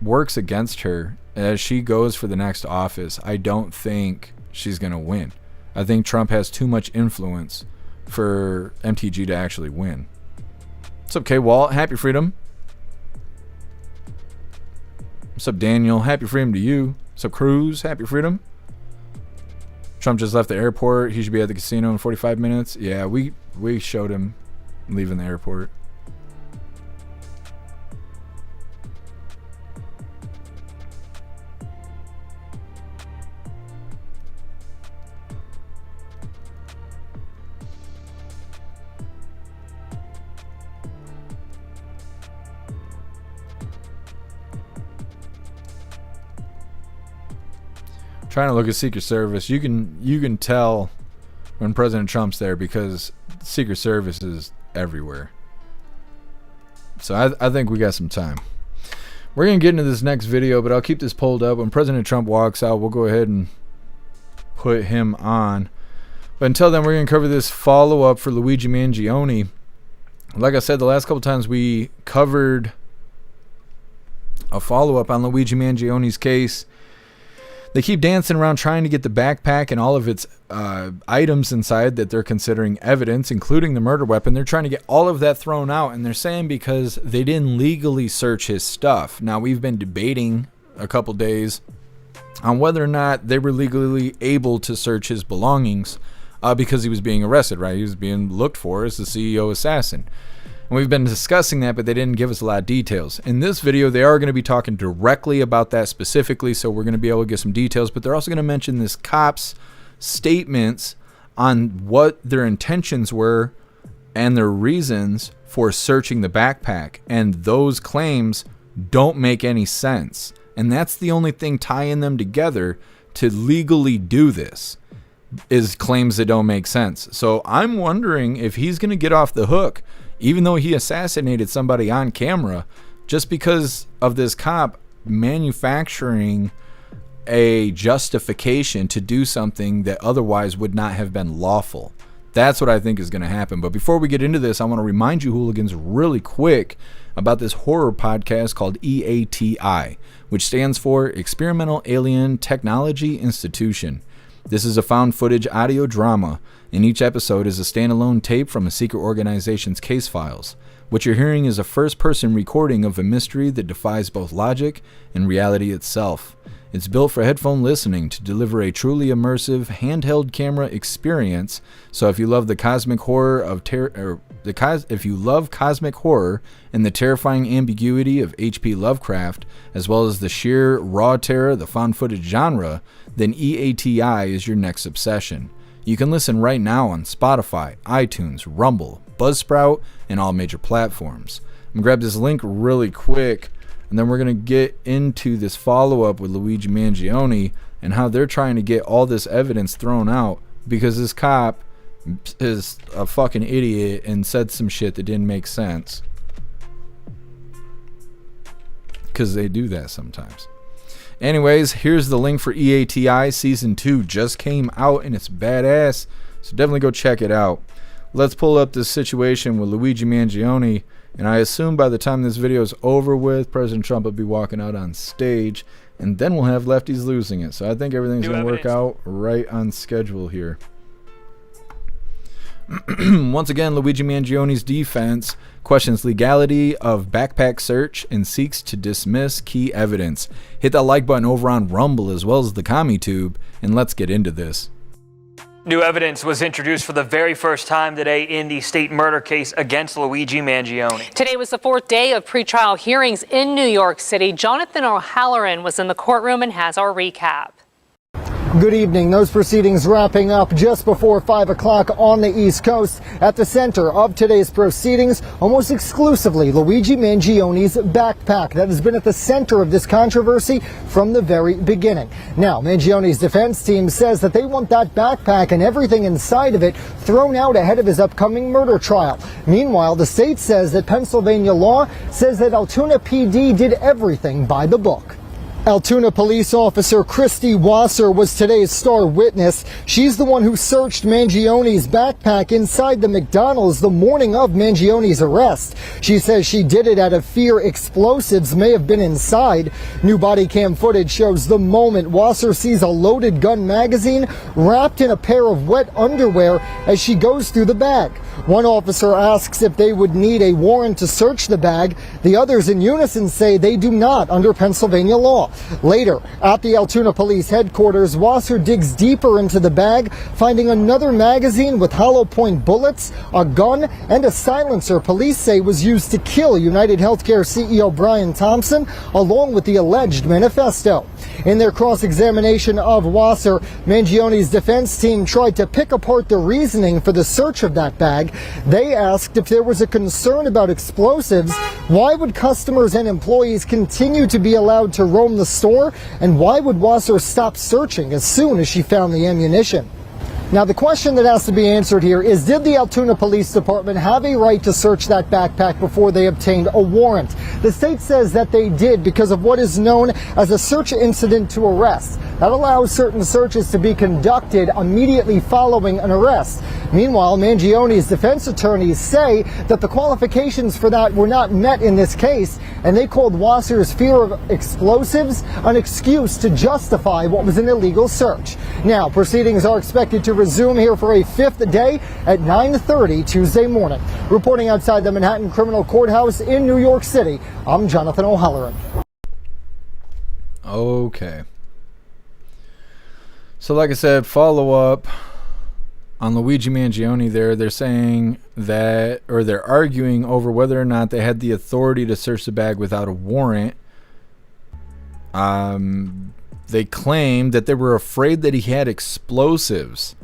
works against her as she goes for the next office, I don't think she's going to win. I think Trump has too much influence for MTG to actually win. What's up, K-Walt? Happy freedom. What's up, Daniel? Happy freedom to you. What's up, Cruz? Happy freedom. Trump just left the airport. He should be at the casino in 45 minutes. Yeah, we showed him leaving the airport. Trying to look at Secret Service. You can tell when President Trump's there because Secret Service is everywhere. So I think we got some time. We're going to get into this next video, but I'll keep this pulled up. When President Trump walks out, we'll go ahead and put him on. But until then, we're going to cover this follow-up for Luigi Mangione. Like I said, the last couple times we covered a follow-up on Luigi Mangione's case. They keep dancing around trying to get the backpack and all of its items inside that they're considering evidence, including the murder weapon. They're trying to get all of that thrown out, and they're saying because they didn't legally search his stuff. Now, we've been debating a couple days on whether or not they were legally able to search his belongings because he was being arrested, right? He was being looked for as the CEO assassin. And we've been discussing that, but they didn't give us a lot of details. In this video, they are going to be talking directly about that specifically, so we're going to be able to get some details, but they're also going to mention this cop's statements on what their intentions were and their reasons for searching the backpack. And those claims don't make any sense. And that's the only thing tying them together to legally do this, is claims that don't make sense. So I'm wondering if he's going to get off the hook, even though he assassinated somebody on camera, just because of this cop manufacturing a justification to do something that otherwise would not have been lawful. That's what I think is going to happen. But before we get into this, I want to remind you, hooligans, really quick about this horror podcast called EATI, which stands for Experimental Alien Technology Institution. This is a found footage audio drama, and each episode is a standalone tape from a secret organization's case files. What you're hearing is a first-person recording of a mystery that defies both logic and reality itself. It's built for headphone listening to deliver a truly immersive handheld camera experience. So if you love the cosmic horror of if you love cosmic horror and the terrifying ambiguity of H.P. Lovecraft, as well as the sheer raw terror of the found footage genre, then EATI is your next obsession. You can listen right now on Spotify, iTunes, Rumble, Buzzsprout, and all major platforms. I'm gonna grab this link really quick, and then we're going to get into this follow-up with Luigi Mangione and how they're trying to get all this evidence thrown out because this cop is a fucking idiot and said some shit that didn't make sense. Because they do that sometimes. Anyways, here's the link for EATI. Season 2 just came out and it's badass, so definitely go check it out. Let's pull up this situation with Luigi Mangione. And I assume by the time this video is over with, President Trump will be walking out on stage, and then we'll have lefties losing it. So I think everything's going to work out right on schedule here. Once again, Luigi Mangione's defense questions legality of backpack search and seeks to dismiss key evidence. Hit that like button over on Rumble as well as the CommiTube, and let's get into this. New evidence was introduced for the very first time today in the state murder case against Luigi Mangione. Today was the fourth day of pretrial hearings in New York City. Jonathan O'Halloran was in the courtroom and has our recap. Good evening. Those proceedings wrapping up just before 5 o'clock on the East Coast. At the center of today's proceedings, almost exclusively Luigi Mangione's backpack that has been at the center of this controversy from the very beginning. Now, Mangione's defense team says that they want that backpack and everything inside of it thrown out ahead of his upcoming murder trial. Meanwhile, the state says that Pennsylvania law says that Altoona PD did everything by the book. Altoona police officer Christy Wasser was today's star witness. She's the one who searched Mangione's backpack inside the McDonald's the morning of Mangione's arrest. She says she did it out of fear explosives may have been inside. New body cam footage shows the moment Wasser sees a loaded gun magazine wrapped in a pair of wet underwear as she goes through the bag. One officer asks if they would need a warrant to search the bag. The others in unison say they do not under Pennsylvania law. Later, at the Altoona Police headquarters, Wasser digs deeper into the bag, finding another magazine with hollow point bullets, a gun, and a silencer police say was used to kill United Healthcare CEO Brian Thompson, along with the alleged manifesto. In their cross-examination of Wasser, Mangione's defense team tried to pick apart the reasoning for the search of that bag. They asked if there was a concern about explosives, why would customers and employees continue to be allowed to roam the store, and why would Wasser stop searching as soon as she found the ammunition? Now, the question that has to be answered here is, did the Altoona Police Department have a right to search that backpack before they obtained a warrant? The state says that they did because of what is known as a search incident to arrest. That allows certain searches to be conducted immediately following an arrest. Meanwhile, Mangione's defense attorneys say that the qualifications for that were not met in this case, and they called Wasser's fear of explosives an excuse to justify what was an illegal search. Now, proceedings are expected to resume here for a fifth day at 9:30 Tuesday morning. Reporting outside the Manhattan Criminal Courthouse in New York City, I'm Jonathan O'Halloran. Okay. So like I said, follow up on Luigi Mangione there. They're saying that, or they're arguing over whether or not they had the authority to search the bag without a warrant. They claimed that they were afraid that he had explosives.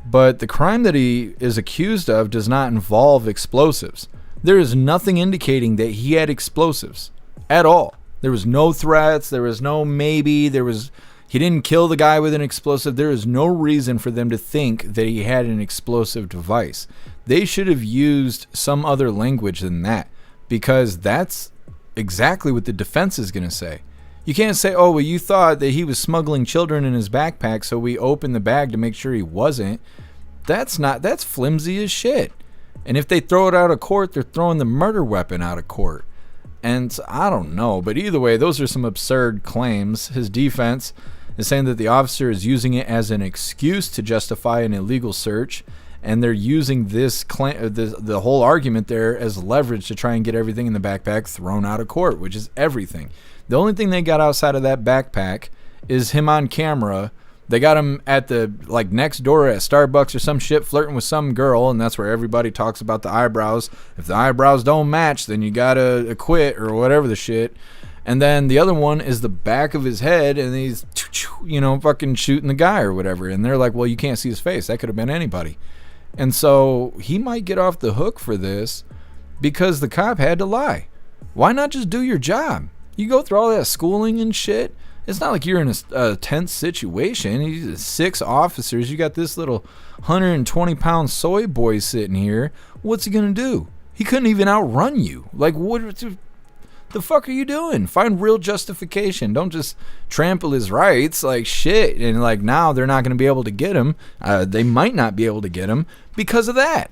But the crime that he is accused of does not involve explosives. There is nothing indicating that he had explosives at all. There was no threats. There was no maybe. He didn't kill the guy with an explosive. There is no reason for them to think that he had an explosive device. They should have used some other language than that, because that's exactly what the defense is going to say. You can't say, oh, well, you thought that he was smuggling children in his backpack, so we opened the bag to make sure he wasn't. That's flimsy as shit. And if they throw it out of court, they're throwing the murder weapon out of court. And so, I don't know, but either way, those are some absurd claims. His defense is saying that the officer is using it as an excuse to justify an illegal search, and they're using this claim, the whole argument there, as leverage to try and get everything in the backpack thrown out of court, which is everything. The only thing they got outside of that backpack is him on camera. They got him at the, like, next door at Starbucks or some shit, flirting with some girl, and that's where everybody talks about the eyebrows. If the eyebrows don't match, then you gotta quit or whatever the shit. And then the other one is the back of his head, and he's, you know, fucking shooting the guy or whatever. And they're like, well, you can't see his face. That could have been anybody. And so he might get off the hook for this because the cop had to lie. Why not just do your job? You go through all that schooling and shit. It's not like you're in a tense situation. He's 6 officers. You got this little 120-pound soy boy sitting here. What's he going to do? He couldn't even outrun you. Like, what the fuck are you doing? Find real justification. Don't just trample his rights like shit. And like now they're not going to be able to get him. They might not be able to get him because of that.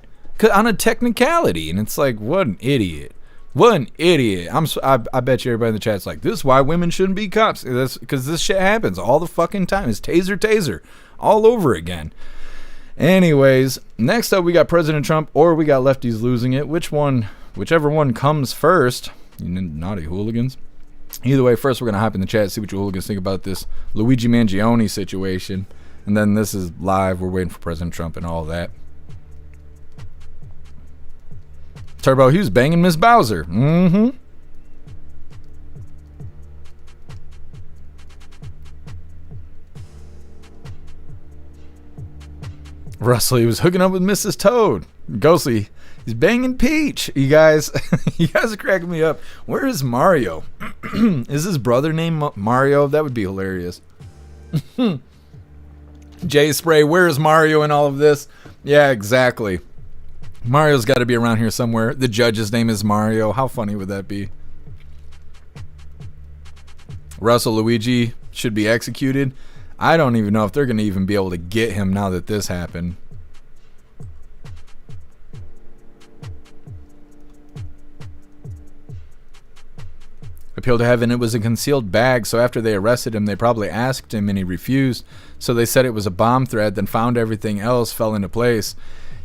On a technicality. And it's like, what an idiot. What an idiot. I bet you everybody in the chat's like, this is why women shouldn't be cops. Because this shit happens all the fucking time. It's taser all over again. Anyways, next up we got President Trump or we got lefties losing it. Whichever one comes first. You naughty hooligans. Either way, first we're going to hop in the chat, see what you hooligans think about this Luigi Mangione situation. And then this is live. We're waiting for President Trump and all that. Turbo, he was banging Miss Bowser. Mm-hmm. Russell, he was hooking up with Mrs. Toad. Ghostly, he's banging Peach. You guys are cracking me up. Where is Mario? Is his brother named Mario? That would be hilarious. Jay Spray, where is Mario in all of this? Yeah, exactly. Mario's got to be around here somewhere. The judge's name is Mario. How funny would that be? Russell, Luigi should be executed. I don't even know if they're going to even be able to get him now that this happened. Appeal to heaven, it was a concealed bag, so after they arrested him, they probably asked him and he refused. So they said it was a bomb threat, then found everything else fell into place.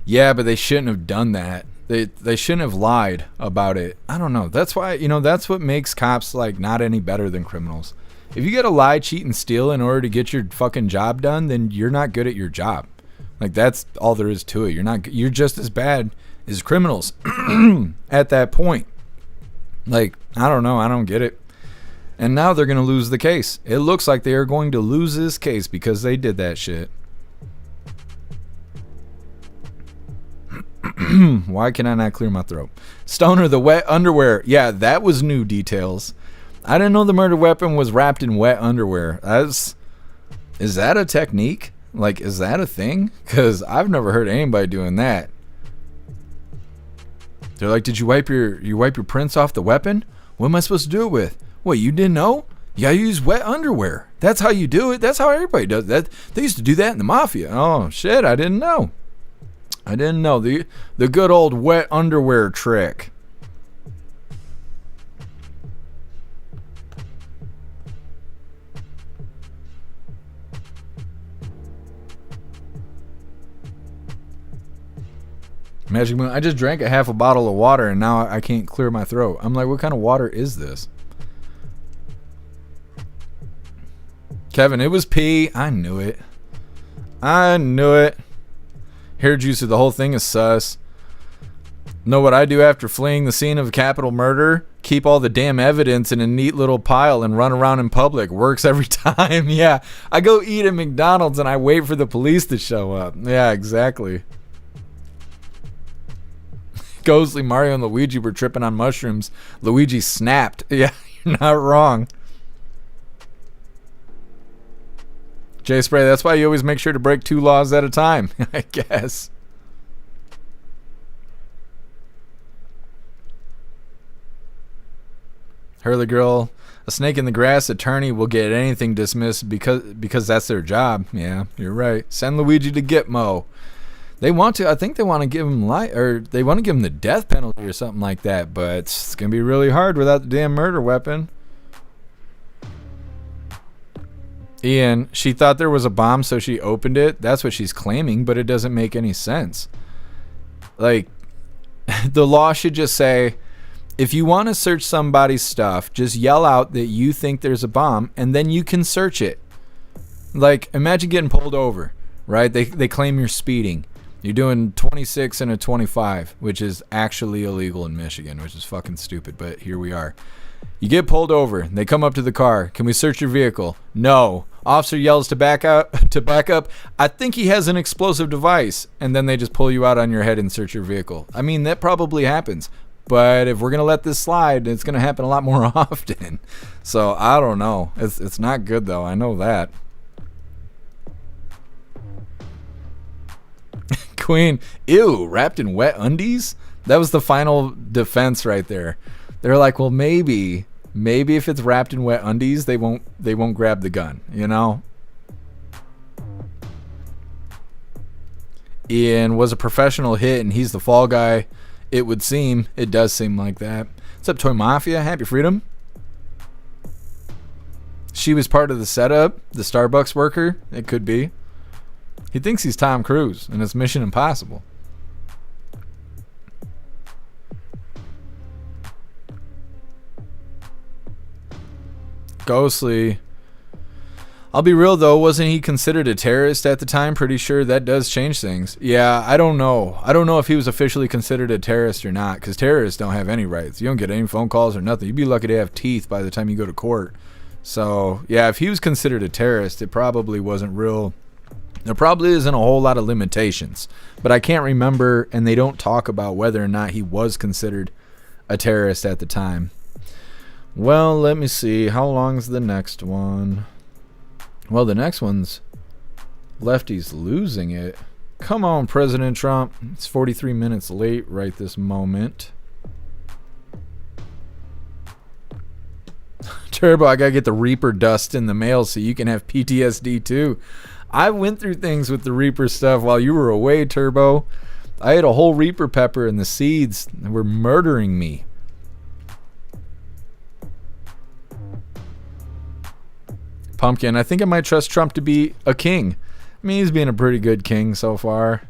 Yeah, but they shouldn't have done that. They shouldn't have lied about it. I don't know. That's why, that's what makes cops like not any better than criminals. If you gotta lie, cheat, and steal in order to get your fucking job done, then you're not good at your job. Like, that's all there is to it. You're just as bad as criminals at that point. Like, I don't know. I don't get it. And now they're gonna lose the case. It looks like they are going to lose this case because they did that shit. Why can I not clear my throat? Stoner, the wet underwear. Yeah, that was new details. I didn't know the murder weapon was wrapped in wet underwear. Is that a technique? Like, is that a thing? Because I've never heard anybody doing that. They're like, did you wipe your prints off the weapon? What am I supposed to do it with? What, you didn't know? You gotta use wet underwear. That's how you do it. That's how everybody does that. They used to do that in the mafia. Oh shit, I didn't know. The good old wet underwear trick. Magic Moon, I just drank a half a bottle of water and now I can't clear my throat. I'm like, what kind of water is this? Kevin, it was pee. I knew it. Hair juicer, the whole thing is sus. Know what I do after fleeing the scene of a capital murder? Keep all the damn evidence in a neat little pile and run around in public. Works every time. Yeah, I go eat at McDonald's and I wait for the police to show up. Yeah, exactly. Ghostly, Mario and Luigi were tripping on mushrooms. Luigi snapped. Yeah, you're not wrong. Jay Spray, that's why you always make sure to break 2 laws at a time, I guess. Hurley girl, a snake in the grass attorney will get anything dismissed because that's their job. Yeah, you're right. Send Luigi to Gitmo. They want to. I think they want to give him they want to give him the death penalty or something like that. But it's gonna be really hard without the damn murder weapon. Ian, she thought there was a bomb, so she opened it. That's what she's claiming, but it doesn't make any sense. Like, the law should just say, if you want to search somebody's stuff, just yell out that you think there's a bomb, and then you can search it. Like, imagine getting pulled over, right? They claim you're speeding. You're doing 26 and a 25, which is actually illegal in Michigan, which is fucking stupid, but here we are. You get pulled over. They come up to the car. Can we search your vehicle? No. Officer yells to back up. I think he has an explosive device. And then they just pull you out on your head and search your vehicle. I mean, that probably happens. But if we're going to let this slide, it's going to happen a lot more often. So, I don't know. It's not good, though. I know that. Queen, ew, wrapped in wet undies? That was the final defense right there. They're like, well, maybe if it's wrapped in wet undies, they won't grab the gun, you know? Ian was a professional hit, and he's the fall guy. It would seem. It does seem like that. What's up, Toy Mafia? Happy Freedom. She was part of the setup, the Starbucks worker. It could be. He thinks he's Tom Cruise, and it's Mission Impossible. Ghostly. I'll be real though, wasn't he considered a terrorist at the time? Pretty sure that does change things. Yeah, I don't know. I don't know if he was officially considered a terrorist or not, because terrorists don't have any rights. You don't get any phone calls or nothing. You'd be lucky to have teeth by the time you go to court. So, yeah, if he was considered a terrorist, it probably wasn't real. There probably isn't a whole lot of limitations. But I can't remember, and they don't talk about whether or not he was considered a terrorist at the time. Well, let me see. How long's the next one? Well, the next one's Lefty's losing it. Come on, President Trump. It's 43 minutes late right this moment. Turbo, I gotta get the Reaper dust in the mail so you can have PTSD too. I went through things with the Reaper stuff while you were away, Turbo. I had a whole Reaper pepper and the seeds were murdering me. Pumpkin, I think I might trust Trump to be a king. I mean, he's been a pretty good king so far.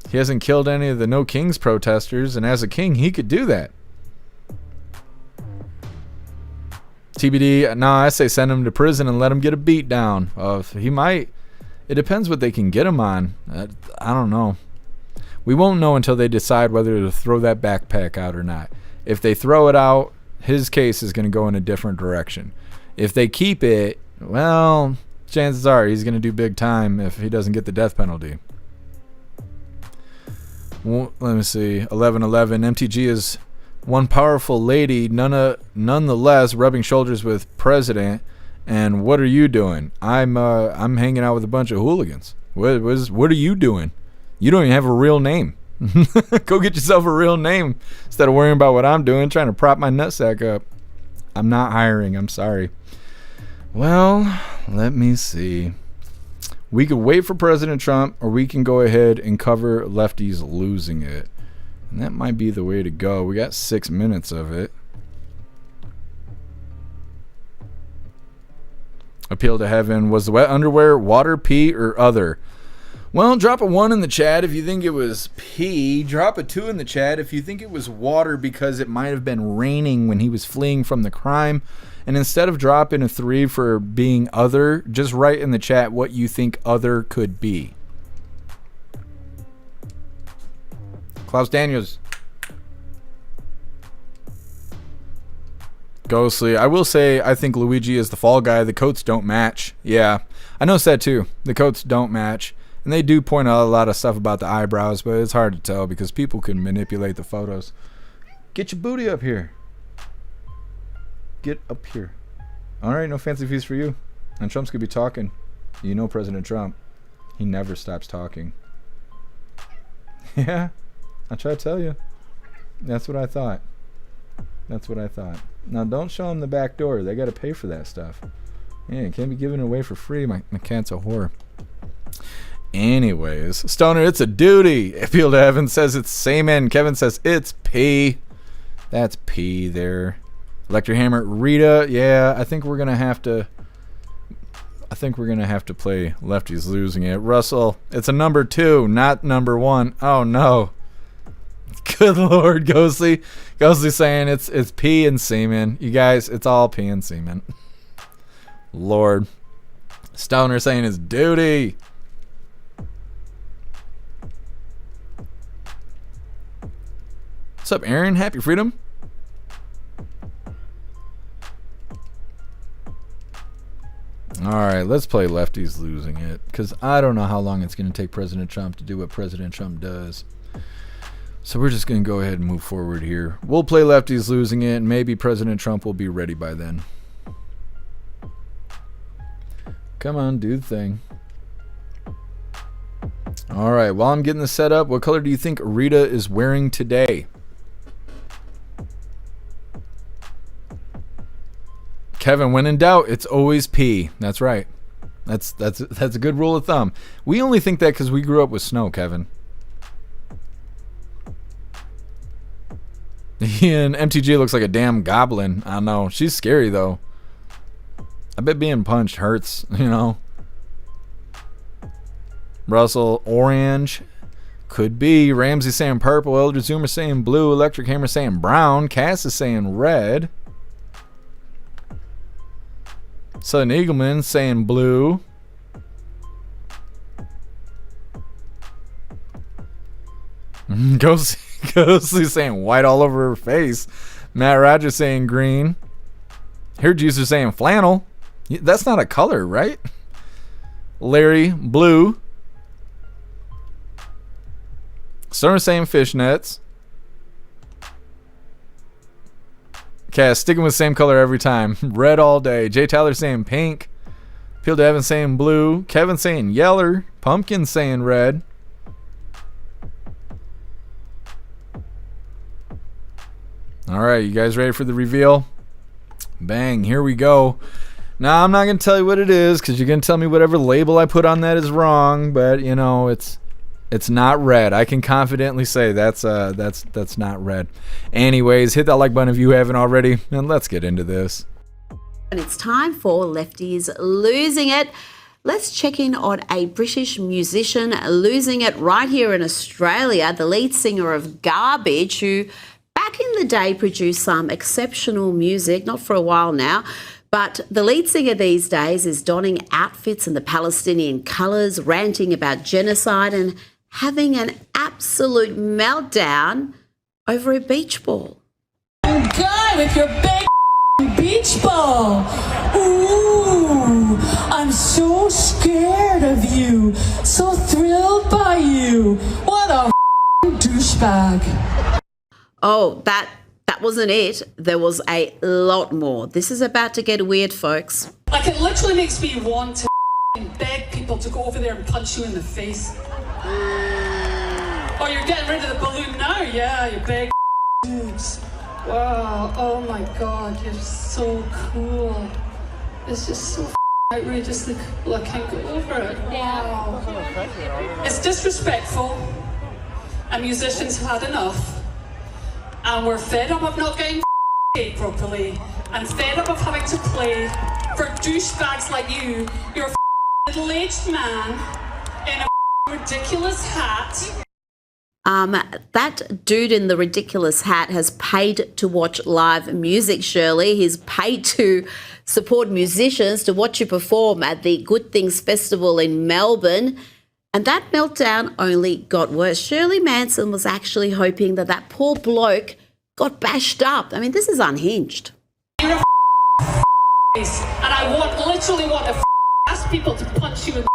He hasn't killed any of the No Kings protesters, and as a king, he could do that. TBD, no, I say send him to prison and let him get a beat down. He might. It depends what they can get him on. I don't know. We won't know until they decide whether to throw that backpack out or not. If they throw it out, his case is going to go in a different direction. If they keep it, well, chances are he's going to do big time if he doesn't get the death penalty. Well, let me see. 1111. MTG is one powerful lady, nonetheless rubbing shoulders with president. And what are you doing? I'm hanging out with a bunch of hooligans. What are you doing? You don't even have a real name. Go get yourself a real name instead of worrying about what I'm doing, trying to prop my nutsack up. I'm not hiring. I'm sorry. Well, let me see. We could wait for President Trump, or we can go ahead and cover Lefty's losing it. And that might be the way to go. We got 6 minutes of it. Appeal to heaven. Was the wet underwear water, pee, or other? Well, drop a 1 in the chat if you think it was pee. Drop a 2 in the chat if you think it was water because it might have been raining when he was fleeing from the crime. And instead of dropping a 3 for being other, just write in the chat what you think other could be. Klaus Daniels. Ghostly. I will say I think Luigi is the fall guy. The coats don't match. Yeah, I noticed that too. The coats don't match. And they do point out a lot of stuff about the eyebrows, but it's hard to tell because people can manipulate the photos. Get your booty up here. Get up here. Alright, no fancy fees for you. And Trump's gonna be talking. You know President Trump. He never stops talking. Yeah, I try to tell you. That's what I thought. That's what I thought. Now, don't show them the back door. They got to pay for that stuff. Yeah, it can't be given away for free. My cat's a whore. Anyways, Stoner, it's a duty. Appeal to Heaven says it's Seaman. Kevin says it's P. That's P there. Electric Hammer, Rita. Yeah, I think we're gonna have to play Lefty's Losing It. Russell, it's a number 2, not number 1. Oh no. Good Lord, Ghostly. Ghostly saying it's P and Seaman. You guys, it's all P and Seaman. Lord. Stoner saying it's duty. What's up, Aaron? Happy Freedom. Alright, let's play Lefty's Losing It, because I don't know how long it's going to take President Trump to do what President Trump does. So we're just going to go ahead and move forward here. We'll play Lefty's Losing It, and maybe President Trump will be ready by then. Come on, do the thing. Alright, while I'm getting this set up, what color do you think Rita is wearing today? Kevin, when in doubt, it's always P. That's right. That's a good rule of thumb. We only think that because we grew up with snow, Kevin. And MTG looks like a damn goblin. I don't know. She's scary, though. I bet being punched hurts, you know. Russell, orange. Could be. Ramsey saying purple. Elder Zoomer saying blue. Electric Hammer saying brown. Cass is saying red. Southern Eagleman saying blue. Ghostly saying white all over her face. Matt Rogers saying green. Here Jesus saying flannel. That's not a color, right? Larry, blue. Storm saying fishnets. Cass sticking with the same color every time. Red all day. Jay Tyler saying pink. Peel to Evan saying blue. Kevin saying yeller. Pumpkin saying red. Alright, you guys ready for the reveal? Bang, here we go. Now, I'm not going to tell you what it is, because you're going to tell me whatever label I put on that is wrong, but, you know, it's not red. I can confidently say that's not red. Anyways, hit that like button if you haven't already, and let's get into this. And it's time for Lefty's Losing It. Let's check in on a British musician losing it right here in Australia, the lead singer of Garbage, who back in the day produced some exceptional music, not for a while now, but the lead singer these days is donning outfits in the Palestinian colours, ranting about genocide and having an absolute meltdown over a beach ball. Guy with your big beach ball. Ooh, I'm so scared of you, so thrilled by you. What a douchebag. Oh, that wasn't it. There was a lot more. This is about to get weird, folks. Like, it literally makes me want to beg people to go over there and punch you in the face. Oh, you're getting rid of the balloon now? Yeah, you big dudes. Wow, oh my God, you're so cool. It's just so outrageously cool. I can't get over it. Wow. It's disrespectful, and musicians have had enough. And we're fed up of not getting paid properly, and fed up of having to play for douchebags like you. You're a middle-aged man in a ridiculous hat. That dude in the ridiculous hat has paid to watch live music, Shirley. He's paid to support musicians, to watch you perform at the Good Things Festival in Melbourne. And that meltdown only got worse. Shirley Manson was actually hoping that that poor bloke got bashed up. I mean, this is unhinged. You're a face, and I literally want to ask people to punch you in the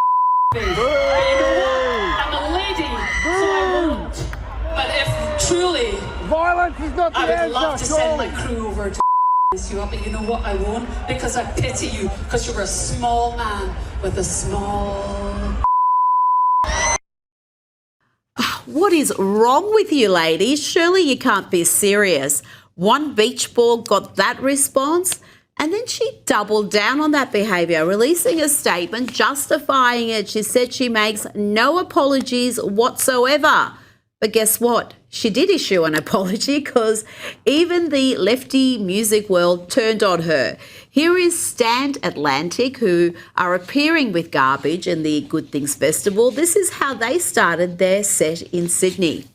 face. You know what? I'm a lady, so I won't. But if truly, violence is not the I would love to send my crew over to you up, but you know what? I won't, because I pity you, because you're a small man with a small. What is wrong with you, ladies? Surely you can't be serious. One beach ball got that response, and then she doubled down on that behaviour, releasing a statement justifying it. She said she makes no apologies whatsoever. But guess what? She did issue an apology because even the lefty music world turned on her. Here is Stand Atlantic, who are appearing with Garbage in the Good Things Festival. This is how they started their set in Sydney.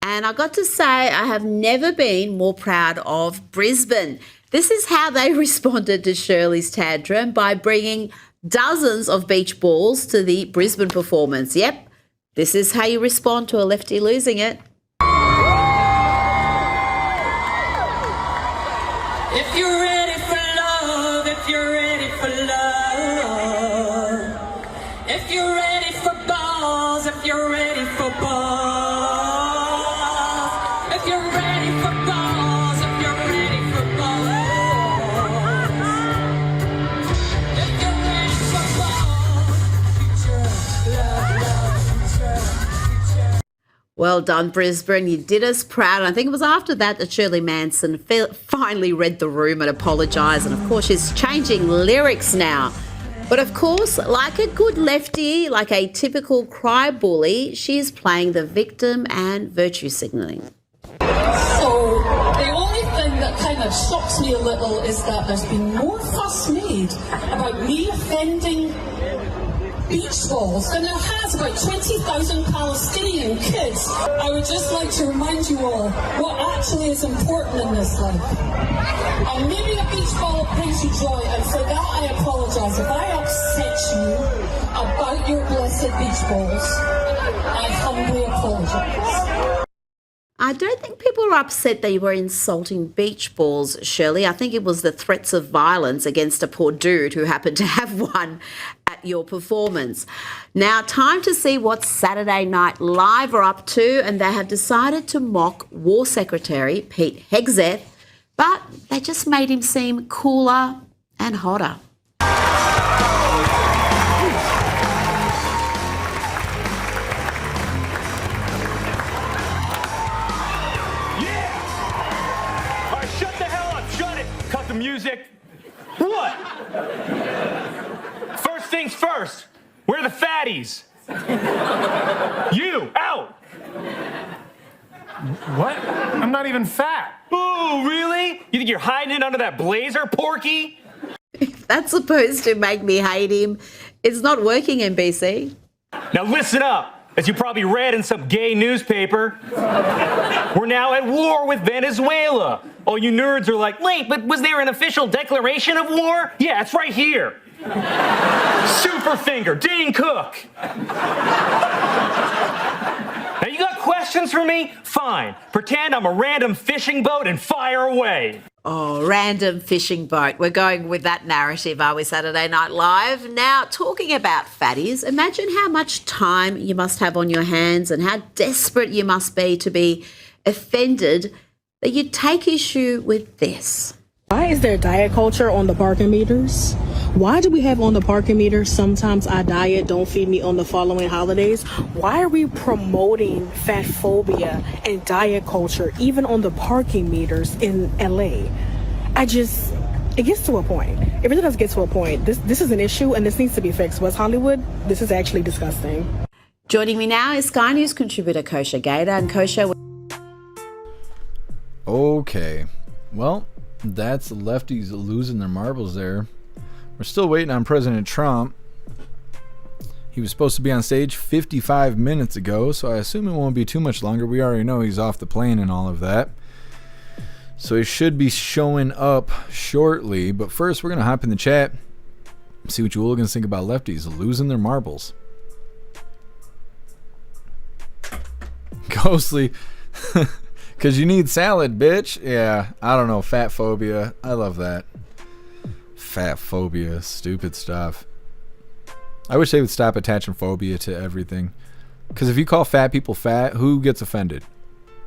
And I got to say, I have never been more proud of Brisbane. This is how they responded to Shirley's tantrum, by bringing dozens of beach balls to the Brisbane performance. Yep, this is how you respond to a lefty losing it. If you're ready for love, if you're ready for love, if you're ready for balls, if you're ready for balls. Well done, Brisbane. You did us proud. I think it was after that Shirley Manson finally read the room and apologised. And, of course, she's changing lyrics now. But, of course, like a good lefty, like a typical cry bully, she is playing the victim and virtue signalling. So the only thing that kind of shocks me a little is that there's been more fuss made about me offending beach balls than there has about 20,000 Palestinian kids. I would just like to remind you all what actually is important in this life. And maybe a beach ball brings you joy, and for that I apologise. If I upset you about your blessed beach balls, I humbly apologise. I don't think people were upset that you were insulting beach balls, Shirley. I think it was the threats of violence against a poor dude who happened to have one at your performance. Now, time to see what Saturday Night Live are up to, and they have decided to mock War Secretary Pete Hegseth, but they just made him seem cooler and hotter. Music. What? First things first. Where are the fatties? You, out. What? I'm not even fat. Ooh, really? You think you're hiding it under that blazer, Porky? If that's supposed to make me hate him, it's not working, NBC. Now listen up. As you probably read in some gay newspaper, we're now at war with Venezuela. All you nerds are like, wait, but was there an official declaration of war? Yeah, it's right here. Super finger, Dane Cook. Now you got questions for me? Fine. Pretend I'm a random fishing boat and fire away. Oh, random fishing boat. We're going with that narrative, are we, Saturday Night Live? Now, talking about fatties, imagine how much time you must have on your hands and how desperate you must be to be offended that you take issue with this. Why is there diet culture on the parking meters? Why do we have on the parking meters, sometimes I diet, don't feed me on the following holidays? Why are we promoting fat phobia and diet culture even on the parking meters in LA? It gets to a point. It really does get to a point. This is an issue and this needs to be fixed. West Hollywood, this is actually disgusting. Joining me now is Sky News contributor Kosha Gator. And Kosha... Okay, well, that's lefties losing their marbles there. We're still waiting on President Trump. He was supposed to be on stage 55 minutes ago, so I assume it won't be too much longer. We already know he's off the plane and all of that. So he should be showing up shortly. But first, we're going to hop in the chat and see what you hooligans think about lefties losing their marbles. Ghostly. Because you need salad, bitch. Yeah, I don't know. Fat phobia. I love that. Fat phobia. Stupid stuff. I wish they would stop attaching phobia to everything. Because if you call fat people fat, who gets offended?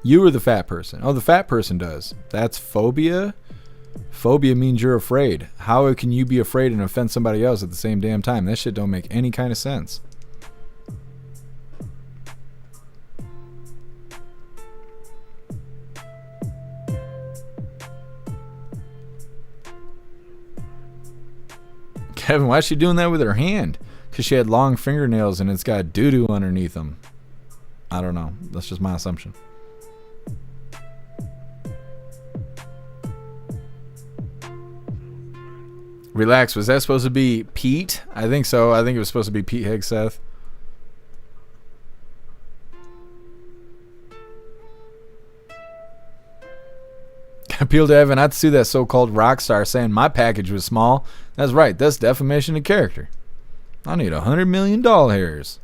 You or the fat person? Oh, the fat person does. That's phobia? Phobia means you're afraid. How can you be afraid and offend somebody else at the same damn time? That shit don't make any kind of sense. Kevin, why is she doing that with her hand? Because she had long fingernails and it's got doo-doo underneath them. I don't know. That's just my assumption. Relax. Was that supposed to be Pete? I think so. I think it was supposed to be Pete Hegseth. Appeal to heaven not to see that so-called rock star saying my package was small. That's right. That's defamation of character. I need $100 million hairs.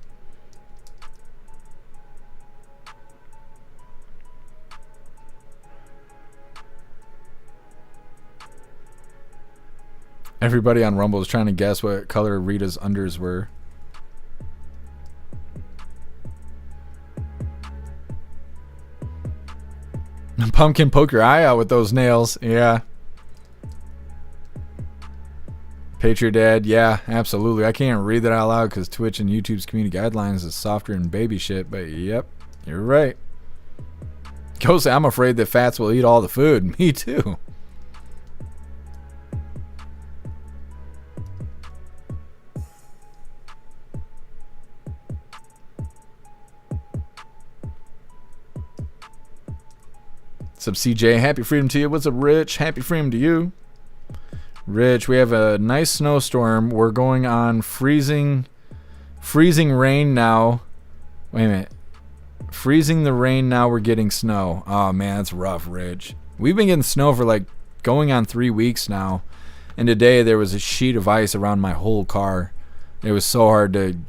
Everybody on Rumble is trying to guess what color Rita's unders were. Pumpkin, poke your eye out with those nails. Yeah. Patriot Dad, yeah, absolutely. I can't read that out loud because Twitch and YouTube's community guidelines is softer than baby shit, but yep, you're right. Ghostly, I'm afraid that fats will eat all the food. Me too. What's up, CJ? Happy freedom to you. What's up, Rich? Happy freedom to you. Rich, we have a nice snowstorm. We're going on freezing rain now. Wait a minute. Freezing the rain now, we're getting snow. Oh, man, that's rough, Rich. We've been getting snow for like going on 3 weeks now. And today there was a sheet of ice around my whole car. It was so hard to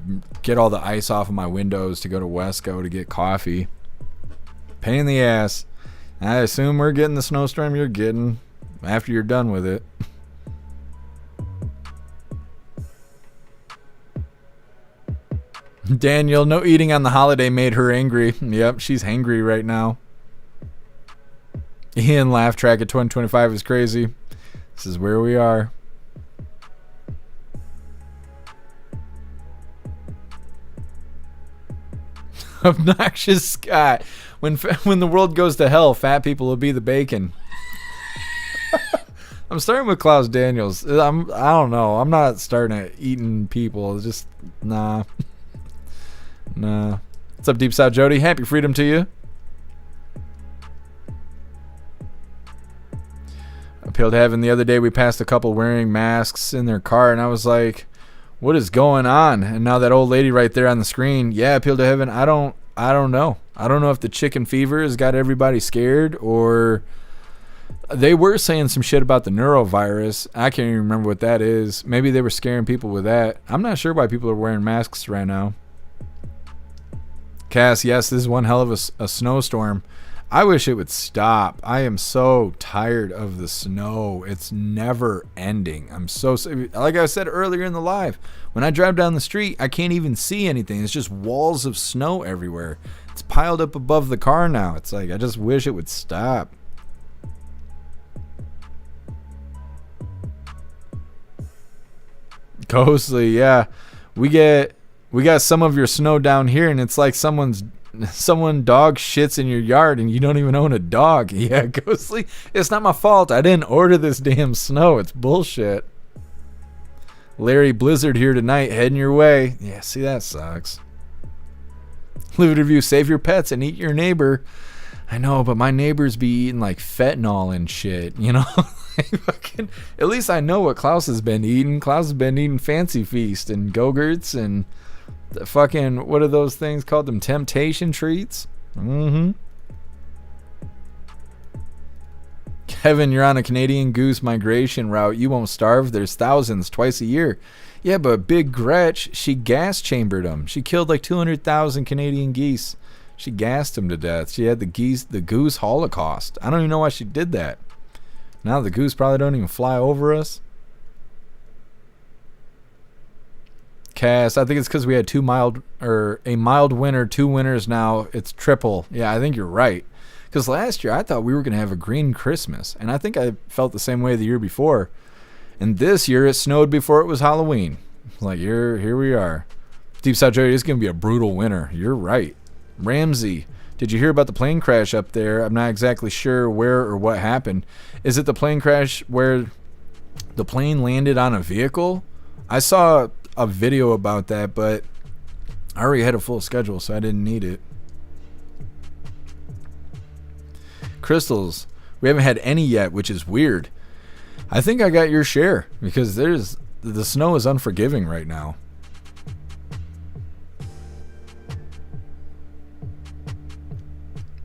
get all the ice off of my windows to go to Wesco to get coffee. Pain in the ass. I assume we're getting the snowstorm you're getting after you're done with it. Daniel, no eating on the holiday made her angry. Yep, she's hangry right now. Ian, laugh track at 2025 is crazy. This is where we are. Obnoxious Scott. When the world goes to hell, fat people will be the bacon. I'm starting with Klaus Daniels. I don't know. I'm not starting at eating people. It's just nah. Nah. What's up, Deep South Jody? Happy freedom to you. Appeal to heaven. The other day we passed a couple wearing masks in their car, and I was like, what is going on? And now that old lady right there on the screen, yeah, appeal to heaven. I don't know. I don't know if the chicken fever has got everybody scared, or they were saying some shit about the neurovirus. I can't even remember what that is. Maybe they were scaring people with that. I'm not sure why people are wearing masks right now. Cass, yes, this is one hell of a snowstorm. I wish it would stop. I am so tired of the snow. It's never ending. I'm so, like I said earlier in the live, when I drive down the street, I can't even see anything. It's just walls of snow everywhere. It's piled up above the car now. It's like, I just wish it would stop. Ghostly, yeah. We got some of your snow down here, and it's like someone dog shits in your yard and you don't even own a dog. Yeah, Ghostly, it's not my fault. I didn't order this damn snow. It's bullshit. Larry Blizzard here tonight, heading your way. Yeah, see, that sucks. Live review, save your pets and eat your neighbor. I know, but my neighbors be eating like fentanyl and shit, you know? At least I know what Klaus has been eating. Klaus has been eating Fancy Feast and Go-Gurts and the fucking, what are those things called? Them temptation treats? Mm-hmm. Kevin, you're on a Canadian goose migration route. You won't starve. There's thousands twice a year. Yeah, but Big Gretch, she gas chambered them. She killed like 200,000 Canadian geese. She gassed them to death. She had the goose holocaust. I don't even know why she did that. Now the goose probably don't even fly over us. Cass, I think it's because we had a mild winter, 2 winters now. It's triple. Yeah, I think you're right. Because last year I thought we were going to have a green Christmas, and I think I felt the same way the year before. And this year it snowed before it was Halloween. Like, here we are. Deep South Joey, it's going to be a brutal winter. You're right. Ramsey, did you hear about the plane crash up there? I'm not exactly sure where or what happened. Is it the plane crash where the plane landed on a vehicle? I saw a video about that, but I already had a full schedule, so I didn't need it. Crystals, we haven't had any yet, which is weird. I think I got your share because the snow is unforgiving right now.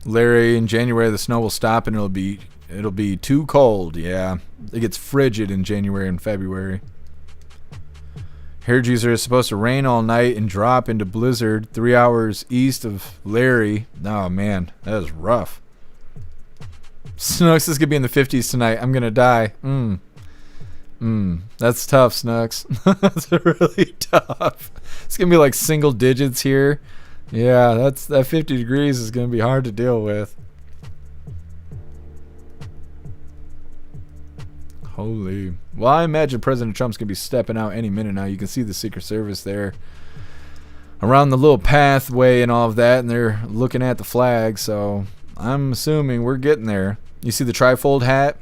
Larry, in January the snow will stop and it'll be too cold. Yeah, it gets frigid in January and February. Hair juicer is supposed to rain all night and drop into blizzard 3 hours east of Larry. Oh man, that is rough. Snooks is gonna be in the 50s tonight. I'm gonna die. That's tough, Snooks. That's really tough. It's gonna be like single digits here. Yeah, that 50 degrees is gonna be hard to deal with. Holy. Well, I imagine President Trump's gonna be stepping out any minute now. You can see the Secret Service there around the little pathway and all of that, and they're looking at the flag, so I'm assuming we're getting there. You see the trifold hat?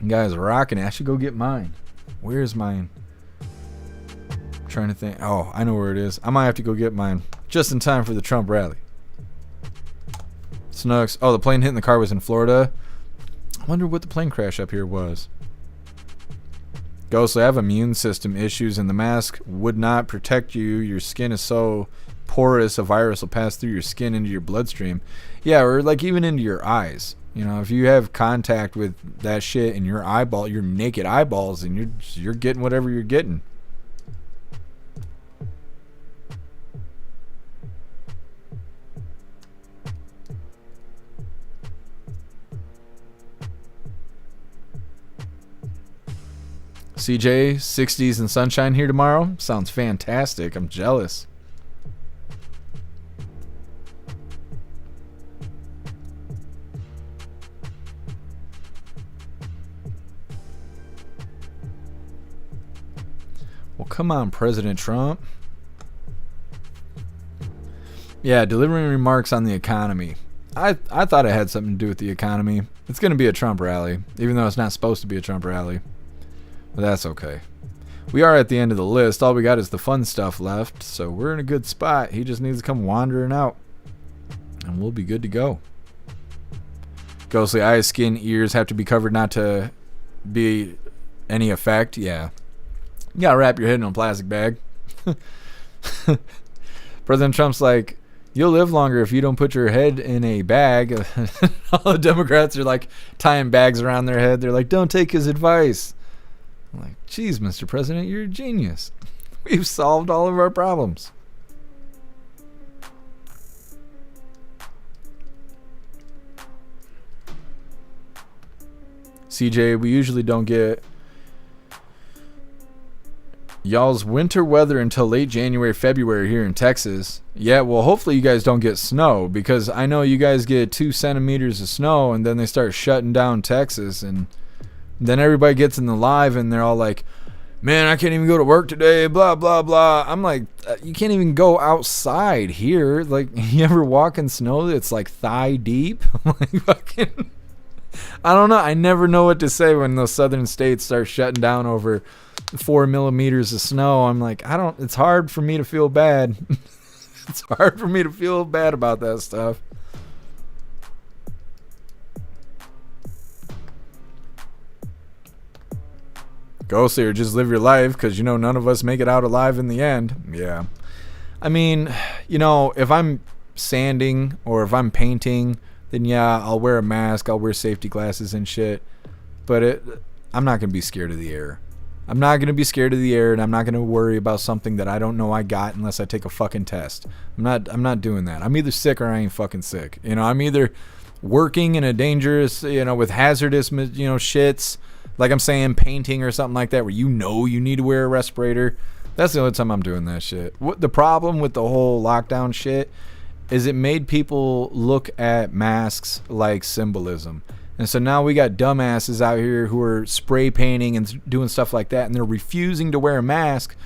You guys are rocking it. I should go get mine. Where's mine? I'm trying to think. Oh, I know where it is. I might have to go get mine just in time for the Trump rally. Snooks. Oh, the plane hitting the car was in Florida. I wonder what the plane crash up here was. Ghostly, I have immune system issues and the mask would not protect you. Your skin is so porous, a virus will pass through your skin into your bloodstream. Yeah, or like even into your eyes. You know, if you have contact with that shit in your eyeball, your naked eyeballs, and you're getting whatever you're getting. CJ, 60s and sunshine here tomorrow. Sounds fantastic. I'm jealous. Well, come on, President Trump. Yeah, delivering remarks on the economy. I thought it had something to do with the economy. It's going to be a Trump rally, even though it's not supposed to be a Trump rally. But that's okay. We are at the end of the list. All we got is the fun stuff left, so we're in a good spot. He just needs to come wandering out, and we'll be good to go. Ghostly eyes, skin, ears have to be covered not to be any effect. Yeah. You gotta wrap your head in a plastic bag. President Trump's like, you'll live longer if you don't put your head in a bag. All the Democrats are like tying bags around their head. They're like, don't take his advice. I'm like, geez, Mr. President, you're a genius. We've solved all of our problems. CJ, we usually don't get y'all's winter weather until late January, February here in Texas. Yeah, well, hopefully you guys don't get snow, because I know you guys get 2 centimeters of snow and then they start shutting down Texas, and then everybody gets in the live and they're all like, man, I can't even go to work today, blah, blah, blah. I'm like, you can't even go outside here. Like, you ever walk in snow that's like thigh deep? I'm like, fucking, I don't know. I never know what to say when those southern states start shutting down over 4 millimeters of snow. I'm like, it's hard for me to feel bad. It's hard for me to feel bad about that stuff. Ghostly, or just live your life, because none of us make it out alive in the end. Yeah. I mean, if I'm sanding or if I'm painting, then yeah, I'll wear a mask, I'll wear safety glasses and shit. But I'm not going to be scared of the air. I'm not going to be scared of the air, and I'm not going to worry about something that I don't know I got unless I take a fucking test. I'm not doing that. I'm either sick or I ain't fucking sick. I'm either working in a dangerous, with hazardous, shits, like I'm saying painting or something like that, where you need to wear a respirator. That's the only time I'm doing that shit. What the problem with the whole lockdown shit is it made people look at masks like symbolism. And so now we got dumbasses out here who are spray painting and doing stuff like that, and they're refusing to wear a mask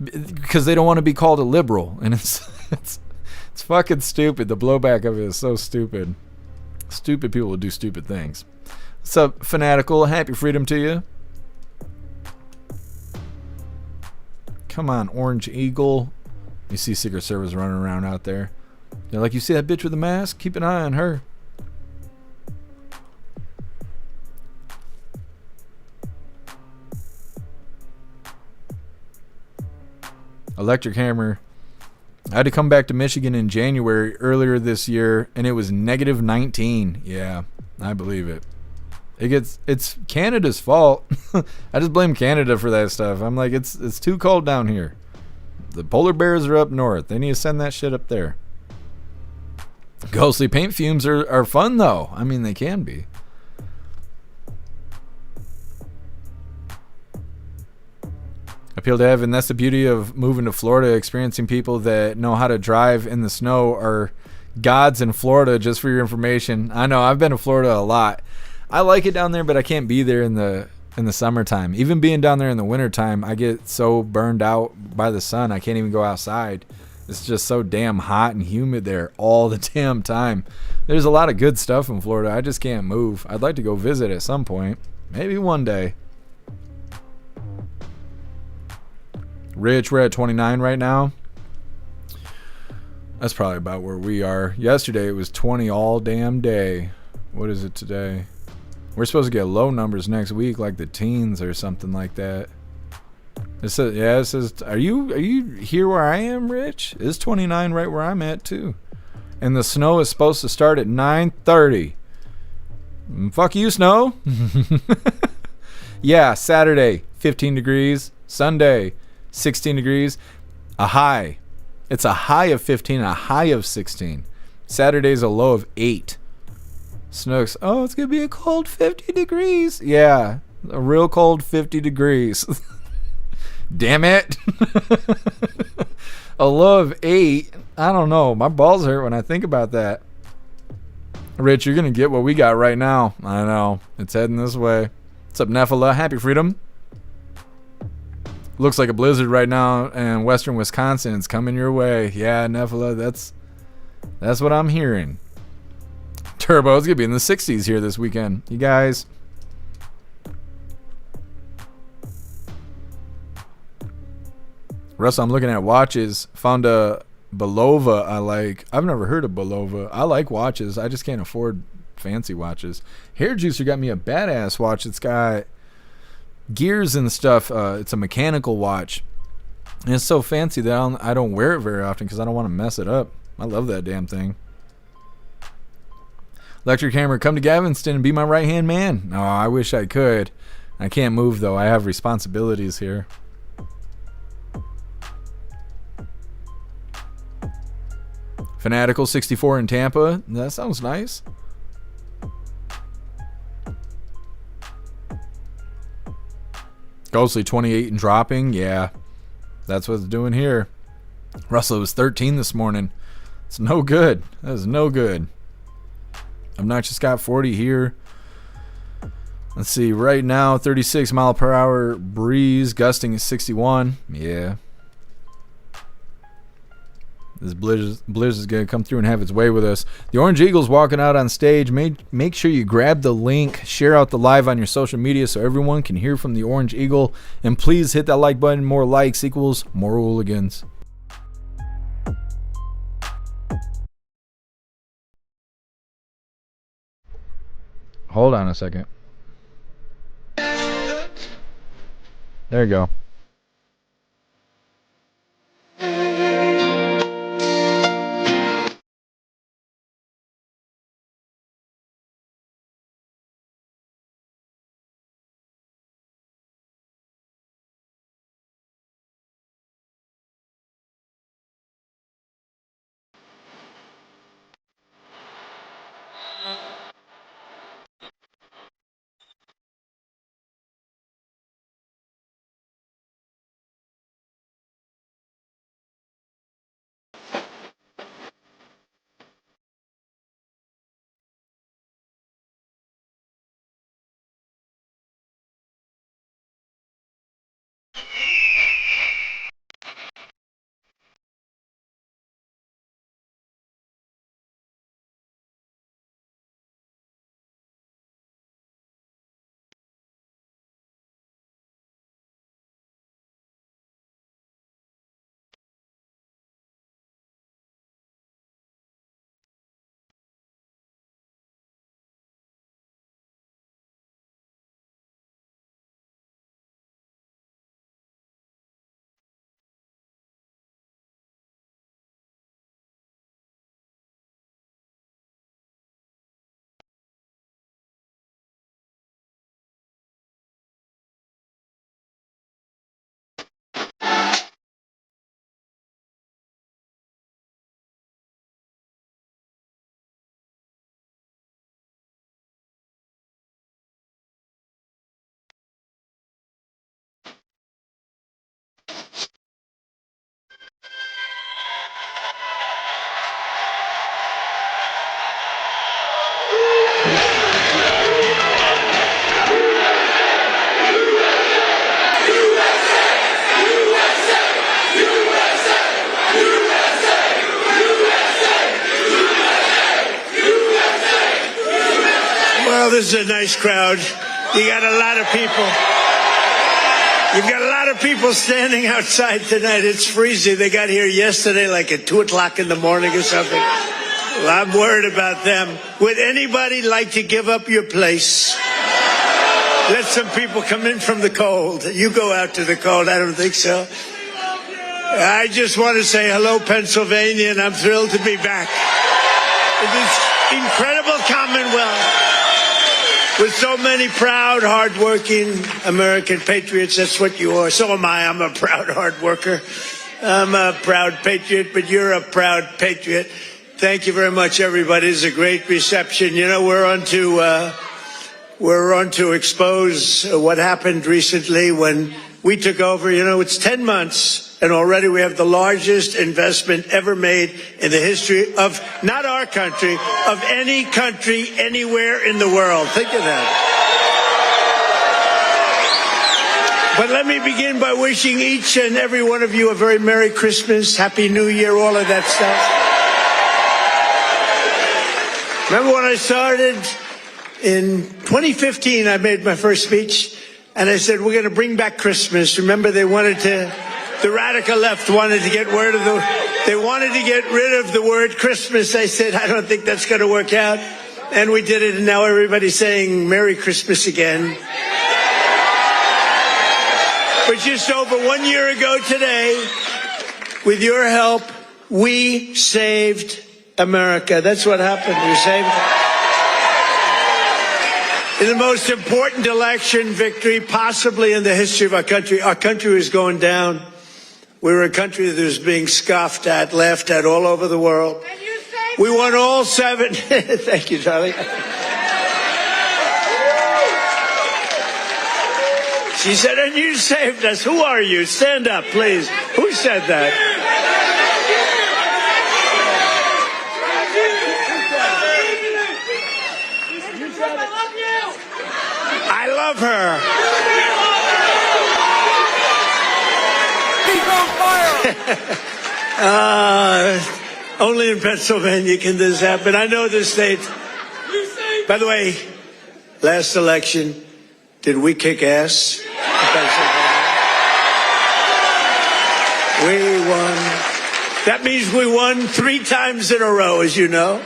because they don't want to be called a liberal. And it's fucking stupid. The blowback of it is so stupid. Stupid people will do stupid things. What's up, Fanatical? Happy freedom to you. Come on, Orange Eagle. You see Secret Service running around out there. They're like, you see that bitch with the mask? Keep an eye on her. Electric Hammer. I had to come back to Michigan in January earlier this year, and it was -19. Yeah, I believe it. It's Canada's fault. I just blame Canada for that stuff. I'm like, it's too cold down here. The polar bears are up north. They need to send that shit up there. Ghostly paint fumes are fun though. I mean, they can be. Appeal to heaven. That's the beauty of moving to Florida. Experiencing people that know how to drive in the snow are gods in Florida. Just for your information, I know I've been to Florida a lot. I like it down there, but I can't be there in the summertime. Even being down there in the wintertime, I get so burned out by the sun, I can't even go outside. It's just so damn hot and humid there all the damn time. There's a lot of good stuff in Florida. I just can't move. I'd like to go visit at some point. Maybe one day. Rich, we're at 29 right now. That's probably about where we are. Yesterday it was 20 all damn day. What is it today? We're supposed to get low numbers next week, like the teens or something like that. It says, yeah, it says, are you here where I am, Rich? It's 29 right where I'm at too. And the snow is supposed to start at 9:30. Fuck you, snow. Yeah, Saturday 15 degrees, Sunday 16 degrees, a high. It's a high of 15 and a high of 16. Saturday's a low of 8. Snooks, oh, it's going to be a cold 50 degrees. Yeah, a real cold 50 degrees. Damn it. A low of 8. I don't know. My balls hurt when I think about that. Rich, you're going to get what we got right now. I know. It's heading this way. What's up, Nephilah? Happy freedom. Looks like a blizzard right now in western Wisconsin. It's coming your way. Yeah, Nephilah, that's what I'm hearing. Turbo, it's going to be in the 60s here this weekend. You guys. Russell, I'm looking at watches. Found a Belova I like. I've never heard of Belova. I like watches. I just can't afford fancy watches. Hair Juicer got me a badass watch. It's got gears and stuff. It's a mechanical watch. And it's so fancy that I don't wear it very often because I don't want to mess it up. I love that damn thing. Electric Hammer, come to Galveston and be my right-hand man. No, I wish I could. I can't move, though. I have responsibilities here. Fanatical 64 in Tampa. That sounds nice. Ghostly 28 and dropping. Yeah, that's what it's doing here. Russell was 13 this morning. It's no good. That is no good. Obnoxious got 40 here. Let's see. Right now, 36 mile per hour breeze. Gusting is 61. Yeah. This blizzard is going to come through and have its way with us. The Orange Eagle's walking out on stage. Make sure you grab the link, share out the live on your social media so everyone can hear from the Orange Eagle. And please hit that like button. More likes equals more hooligans. Hold on a second. There you go. Well, this is a nice crowd. You got a lot of people. You've got a lot of people standing outside tonight. It's freezing. They got here yesterday like at 2 o'clock in the morning or something. Well, I'm worried about them. Would anybody like to give up your place? Let some people come in from the cold. You go out to the cold. I don't think so. I just want to say hello, Pennsylvania, and I'm thrilled to be back. This incredible Commonwealth with so many proud, hardworking American patriots. That's what you are. So am I. I'm a proud hard worker. I'm a proud patriot, but you're a proud patriot. Thank you very much, everybody. It's a great reception. You know, we're on to expose what happened recently when we took over. You know, it's 10 months. And already we have the largest investment ever made in the history of, not our country, of any country anywhere in the world. Think of that. But let me begin by wishing each and every one of you a very Merry Christmas, Happy New Year, all of that stuff. Remember when I started in 2015, I made my first speech, and I said, we're going to bring back Christmas. Remember, the radical left wanted to get rid of the word Christmas. I said, I don't think that's going to work out. And we did it, and now everybody's saying Merry Christmas again. But just over 1 year ago today, with your help, we saved America. That's what happened. We saved in the most important election victory possibly in the history of our country. Our country was going down. We were a country that was being scoffed at, laughed at all over the world. We won all 7. Thank you, Charlie. She said, and you saved us. Who are you? Stand up, please. Who said that? I love her. Only in Pennsylvania can this happen. I know this state. By the way, last election, did we kick ass in Pennsylvania? We won. That means we won 3 times in a row, as you know.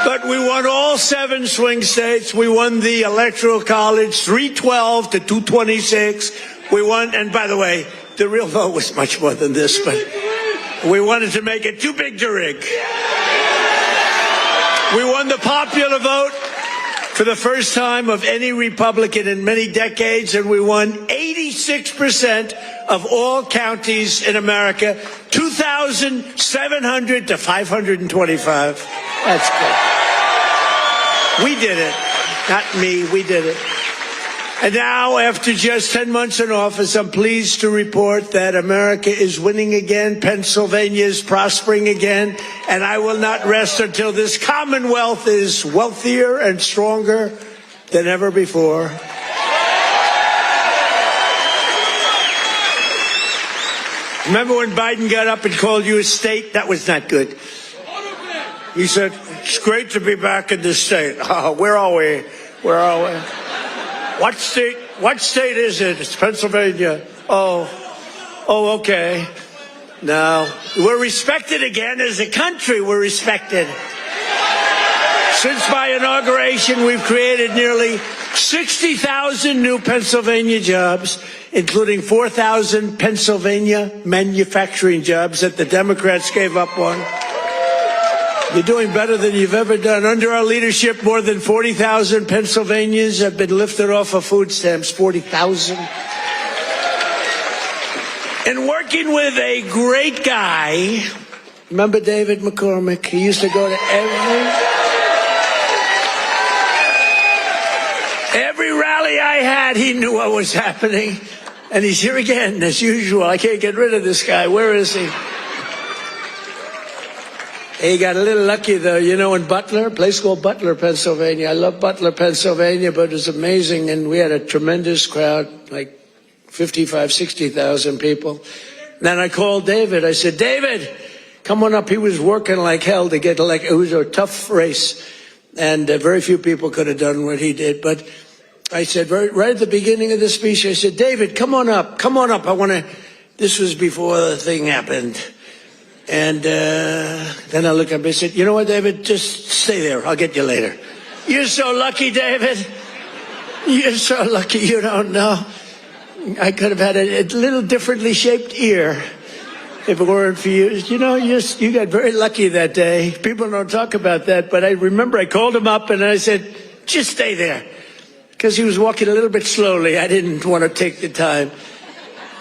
But we won all 7 swing states. We won the Electoral College, 312 to 226. We won, and by the way, the real vote was much more than this, but we wanted to make it too big to rig. We won the popular vote for the first time of any Republican in many decades, and we won 86% of all counties in America, 2,700 to 525. That's good. We did it. Not me, we did it. And now, after just 10 months in office, I'm pleased to report that America is winning again, Pennsylvania is prospering again, and I will not rest until this Commonwealth is wealthier and stronger than ever before. Remember when Biden got up and called you a state? That was not good. He said, it's great to be back in this state. Oh, where are we? Where are we? What state is it? It's Pennsylvania. Oh, okay. Now, we're respected again as a country. We're respected. Since my inauguration, we've created nearly 60,000 new Pennsylvania jobs, including 4,000 Pennsylvania manufacturing jobs that the Democrats gave up on. You're doing better than you've ever done. Under our leadership, more than 40,000 Pennsylvanians have been lifted off of food stamps. 40,000. And working with a great guy, remember David McCormick? He used to go to every rally I had. He knew what was happening. And he's here again, as usual. I can't get rid of this guy. Where is he? He got a little lucky, though, you know, in Butler, a place called Butler, Pennsylvania. I love Butler, Pennsylvania, but it was amazing, and we had a tremendous crowd, like 55, 60,000 people. Then I called David. I said, David, come on up. He was working like hell to get elected. It was a tough race. and very few people could have done what he did. But I said, right at the beginning of the speech, I said, David, come on up. I want to, this was before the thing happened. And then I looked up and said, you know what, David, just stay there. I'll get you later. You're so lucky, David. You're so lucky, you don't know. I could have had a little differently shaped ear if it weren't for you. You know, you got very lucky that day. People don't talk about that, but I remember I called him up and I said, just stay there. Because he was walking a little bit slowly. I didn't want to take the time.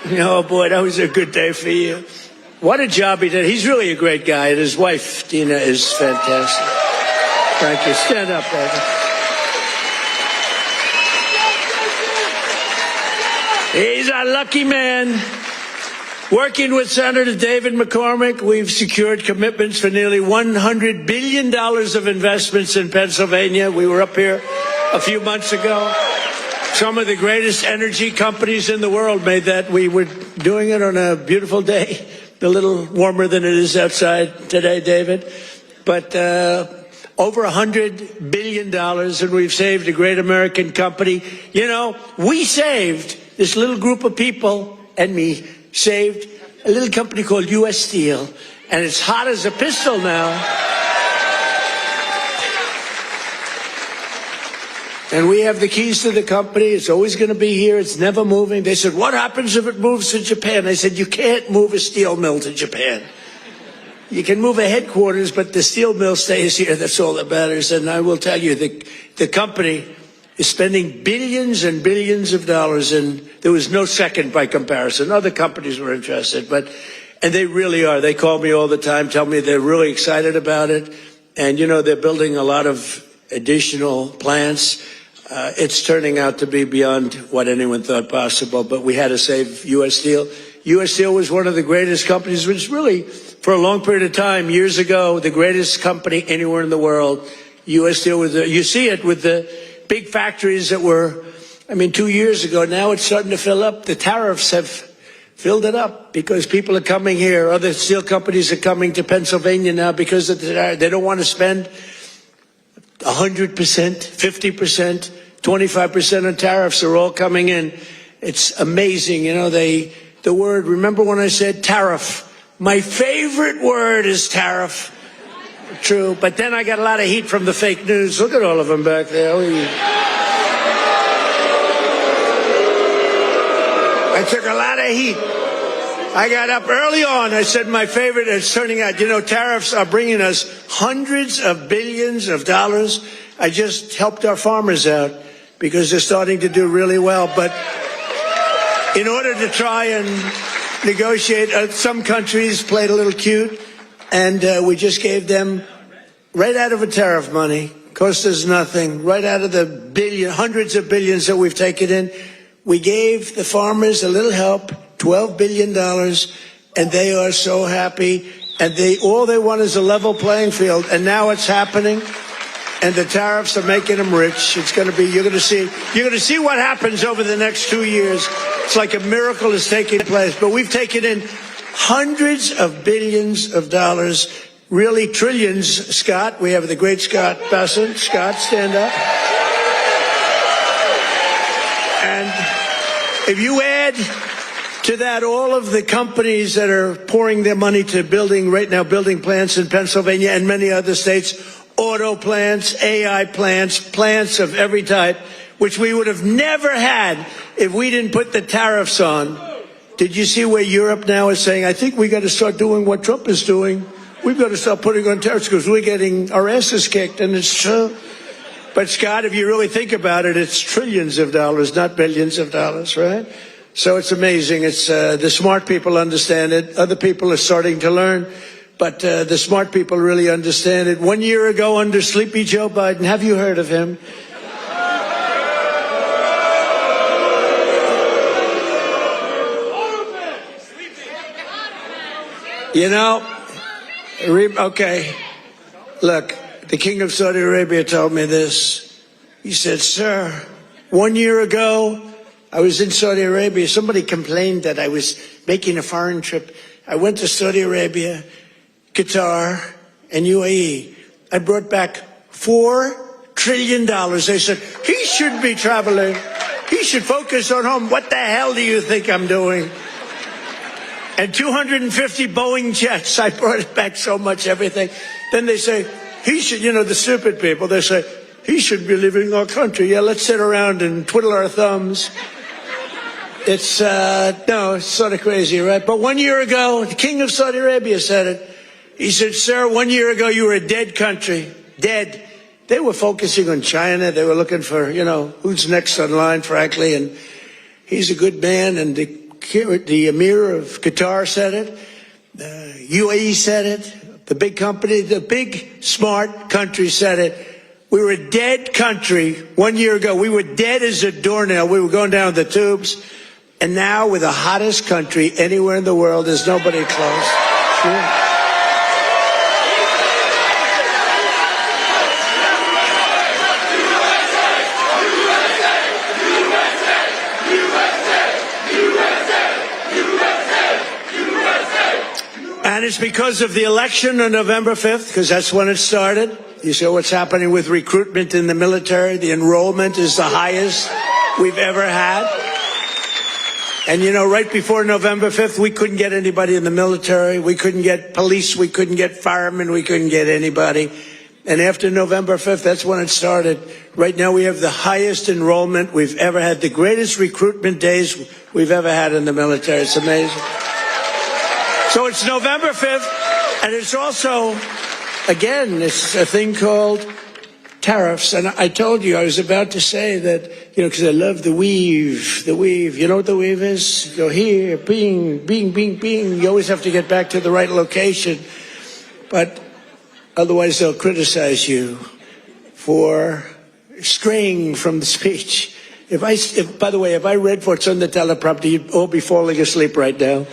Oh, boy, that was a good day for you. What a job he did. He's really a great guy, and his wife, Dina, is fantastic. Thank you. Stand up, baby. He's a lucky man. Working with Senator David McCormick, we've secured commitments for nearly $100 billion of investments in Pennsylvania. We were up here a few months ago. Some of the greatest energy companies in the world made that. We were doing it on a beautiful day, a little warmer than it is outside today, David. But over $100 billion, and we've saved a great American company. You know, we saved, this little group of people and me, saved a little company called U.S. Steel, and it's hot as a pistol now. And we have the keys to the company. It's always going to be here. It's never moving. They said, what happens if it moves to Japan? I said, you can't move a steel mill to Japan. You can move a headquarters, but the steel mill stays here. That's all that matters. And I will tell you, the company is spending billions and billions of dollars, and there was no second by comparison. Other companies were interested, and they really are. They call me all the time, tell me they're really excited about it. And, you know, they're building a lot of additional plants. It's turning out to be beyond what anyone thought possible, but we had to save U.S. Steel. U.S. Steel was one of the greatest companies, which really, for a long period of time, years ago, the greatest company anywhere in the world. U.S. Steel was, you see it with the big factories that were, 2 years ago. Now it's starting to fill up. The tariffs have filled it up because people are coming here. Other steel companies are coming to Pennsylvania now because of they don't want to spend 100%, 50%, 25% on tariffs are all coming in. It's amazing. You know, the word, remember when I said tariff? My favorite word is tariff. True. But then I got a lot of heat from the fake news. Look at all of them back there. I took a lot of heat. I got up early on. I said my favorite is turning out, you know, tariffs are bringing us hundreds of billions of dollars. I just helped our farmers out because they're starting to do really well. But in order to try and negotiate, some countries played a little cute, and we just gave them right out of a tariff money. Cost us nothing. Right out of the hundreds of billions that we've taken in, we gave the farmers a little help. $12 billion, and they are so happy, and all they want is a level playing field, and now it's happening, and the tariffs are making them rich. It's going to be, you're going to see what happens over the next 2 years. It's like a miracle is taking place, but we've taken in hundreds of billions of dollars, really trillions. Scott, we have the great Scott Bessent. Scott, stand up. And if you add to that, all of the companies that are pouring their money to building plants in Pennsylvania and many other states, auto plants, AI plants, plants of every type, which we would have never had if we didn't put the tariffs on. Did you see where Europe now is saying, I think we got to start doing what Trump is doing. We've got to start putting on tariffs because we're getting our asses kicked, and it's true. But Scott, if you really think about it, it's trillions of dollars, not billions of dollars, right? So it's amazing. It's the smart people understand it. Other people are starting to learn, but the smart people really understand it. 1 year ago, under Sleepy Joe Biden, have you heard of him? You know, okay, look, the King of Saudi Arabia told me this. He said, sir, 1 year ago, I was in Saudi Arabia. Somebody complained that I was making a foreign trip. I went to Saudi Arabia, Qatar, and UAE. I brought back $4 trillion. They said, he should be traveling. He should focus on home. What the hell do you think I'm doing? And 250 Boeing jets. I brought it back so much, everything. Then they say, he should, you know, the stupid people, they say, he should be leaving our country. Yeah, let's sit around and twiddle our thumbs. It's, no, it's sort of crazy, right? But 1 year ago, the king of Saudi Arabia said it. He said, sir, 1 year ago, you were a dead country. Dead. They were focusing on China. They were looking for, you know, who's next on line, frankly. And he's a good man. And the Emir of Qatar said it. UAE said it. The big company, the big, smart country said it. We were a dead country 1 year ago. We were dead as a doornail. We were going down the tubes. And now we're the hottest country anywhere in the world. There's nobody close. Sure. And it's because of the election on November 5th, because that's when it started. You see what's happening with recruitment in the military. The enrollment is the highest we've ever had. And, you know, right before November 5th, we couldn't get anybody in the military. We couldn't get police. We couldn't get firemen. We couldn't get anybody. And after November 5th, that's when it started. Right now, we have the highest enrollment we've ever had, the greatest recruitment days we've ever had in the military. It's amazing. So it's November 5th, and it's also, again, it's a thing called tariffs. And I told you, I was about to say that, you know, because I love the weave. The weave. You know what the weave is? You go here, bing, bing, bing, bing. You always have to get back to the right location. But otherwise, they'll criticize you for straying from the speech. By the way, if I read what's on the teleprompter, you'd all be falling asleep right now.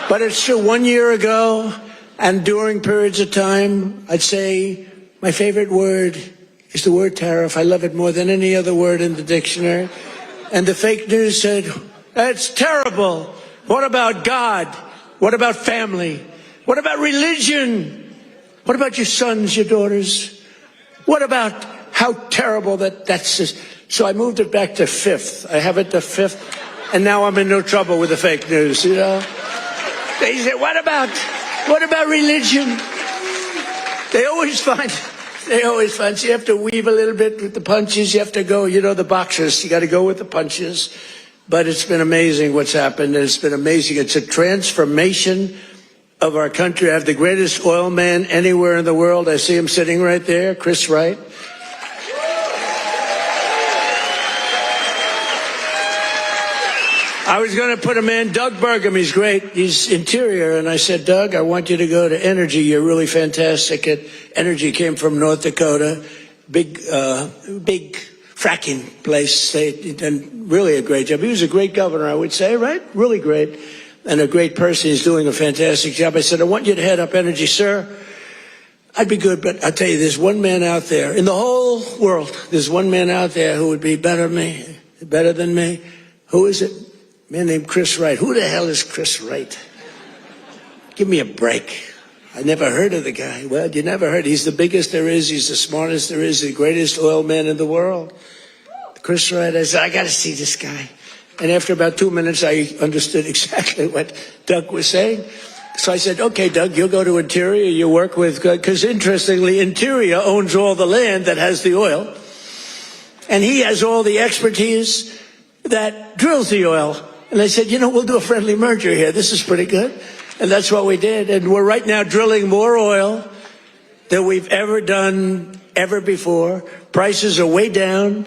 But it's true, 1 year ago and during periods of time, I'd say my favorite word is the word tariff. I love it more than any other word in the dictionary. And the fake news said, that's terrible. What about God? What about family? What about religion? What about your sons, your daughters? What about how terrible that's just. So I moved it back to 5th. I have it to 5th. And now I'm in no trouble with the fake news, you know? They say, what about religion? They always find, so you have to weave a little bit with the punches. You have to go, you know, the boxers, you got to go with the punches. But it's been amazing what's happened. It's been amazing. It's a transformation of our country. I have the greatest oil man anywhere in the world. I see him sitting right there, Chris Wright. I was going to put him in, Doug Burgum. He's great. He's interior. And I said, Doug, I want you to go to Energy. You're really fantastic at Energy. Came from North Dakota. Big fracking place. They done really a great job. He was a great governor, I would say, right? Really great. And a great person. He's doing a fantastic job. I said, I want you to head up Energy, sir. I'd be good, but I'll tell you, there's one man out there in the whole world. There's one man out there who would be better than me. Who is it? A man named Chris Wright. Who the hell is Chris Wright? Give me a break. I never heard of the guy. Well, you never heard. He's the biggest there is. He's the smartest there is. The greatest oil man in the world. Chris Wright. I said, I got to see this guy. And after about 2 minutes, I understood exactly what Doug was saying. So I said, okay, Doug, you'll go to Interior. You work with, because interestingly, Interior owns all the land that has the oil. And he has all the expertise that drills the oil. And I said, you know, we'll do a friendly merger here. This is pretty good. And that's what we did. And we're right now drilling more oil than we've ever done ever before. Prices are way down.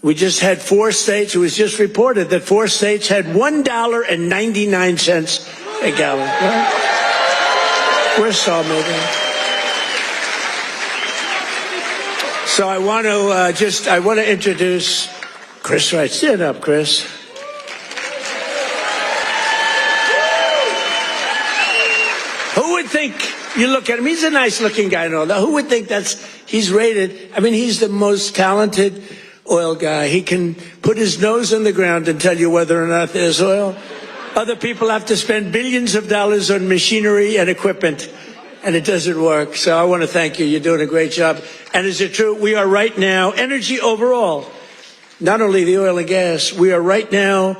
We just had 4 states. It was just reported that 4 states had $1.99 a gallon. Right? We're still moving. So I want to introduce Chris Wright. Stand up, Chris. Who would think, you look at him, he's a nice looking guy and all that. Who would think he's rated, I mean, he's the most talented oil guy. He can put his nose in the ground and tell you whether or not there's oil. Other people have to spend billions of dollars on machinery and equipment. and it doesn't work. So I want to thank you. You're doing a great job. And is it true? We are right now, energy overall, not only the oil and gas, we are right now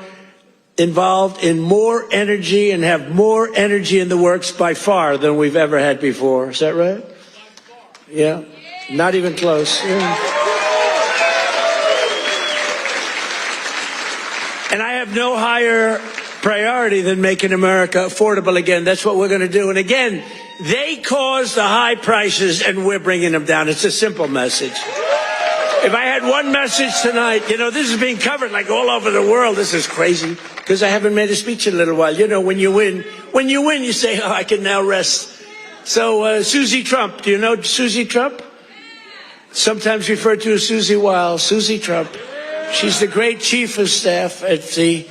involved in more energy and have more energy in the works by far than we've ever had before. Is that right? Yeah. Not even close. Yeah. And I have no higher priority than making America affordable again. That's what we're going to do. And again, they caused the high prices and we're bringing them down. It's a simple message. If I had one message tonight, you know, this is being covered like all over the world. This is crazy because I haven't made a speech in a little while. You know, when you win, you say, oh, I can now rest. So Susie Trump, do you know Susie Trump? Sometimes referred to as Susie Wiles, Susie Trump. She's the great chief of staff at the,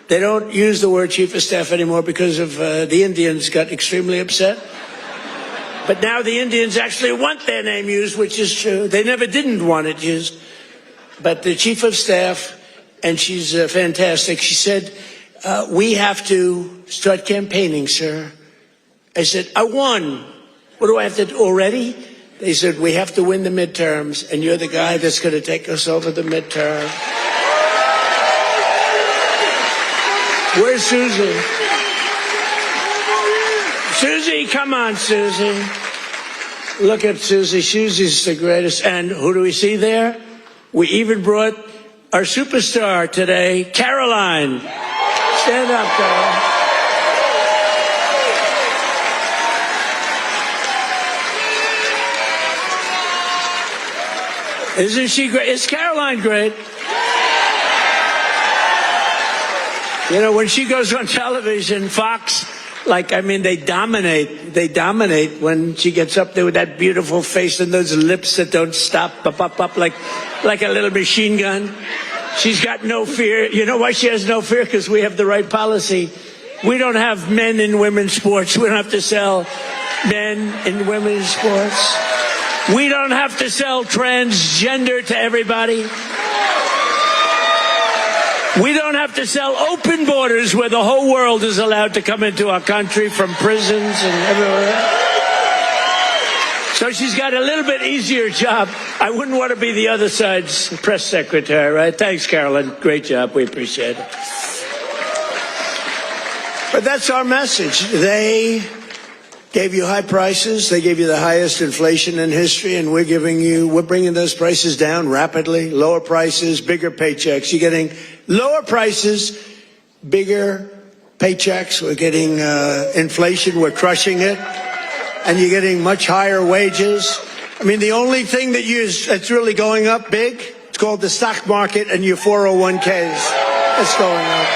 they don't use the word chief of staff anymore because of the Indians got extremely upset. But now the Indians actually want their name used, which is true. They never didn't want it used. But the chief of staff, and she's fantastic, she said, we have to start campaigning, sir. I said, I won. What do I have to do already? They said, we have to win the midterms, and you're the guy that's going to take us over the midterm. Where's Susie? Susie, come on, Susie. Look at Susie. Susie's the greatest. And who do we see there? We even brought our superstar today, Caroline. Stand up, girl. Isn't she great? Is Caroline great? You know, when she goes on television, Fox, they dominate. They dominate when she gets up there with that beautiful face and those lips that don't stop, up, like a little machine gun. She's got no fear. You know why she has no fear? Because we have the right policy. We don't have men in women's sports. We don't have to sell men in women's sports. We don't have to sell transgender to everybody. We don't have to sell open borders where the whole world is allowed to come into our country from prisons and everywhere else. So she's got a little bit easier job. I wouldn't want to be the other side's press secretary, right? Thanks, Carolyn. Great job. We appreciate it. But that's our message. They gave you high prices. They gave you the highest inflation in history, and we're bringing those prices down rapidly. Lower prices, bigger paychecks. You're getting lower prices, bigger paychecks. We're getting inflation. We're crushing it. And you're getting much higher wages. I mean, the only thing that's really going up big, it's called the stock market and your 401ks. It's going up.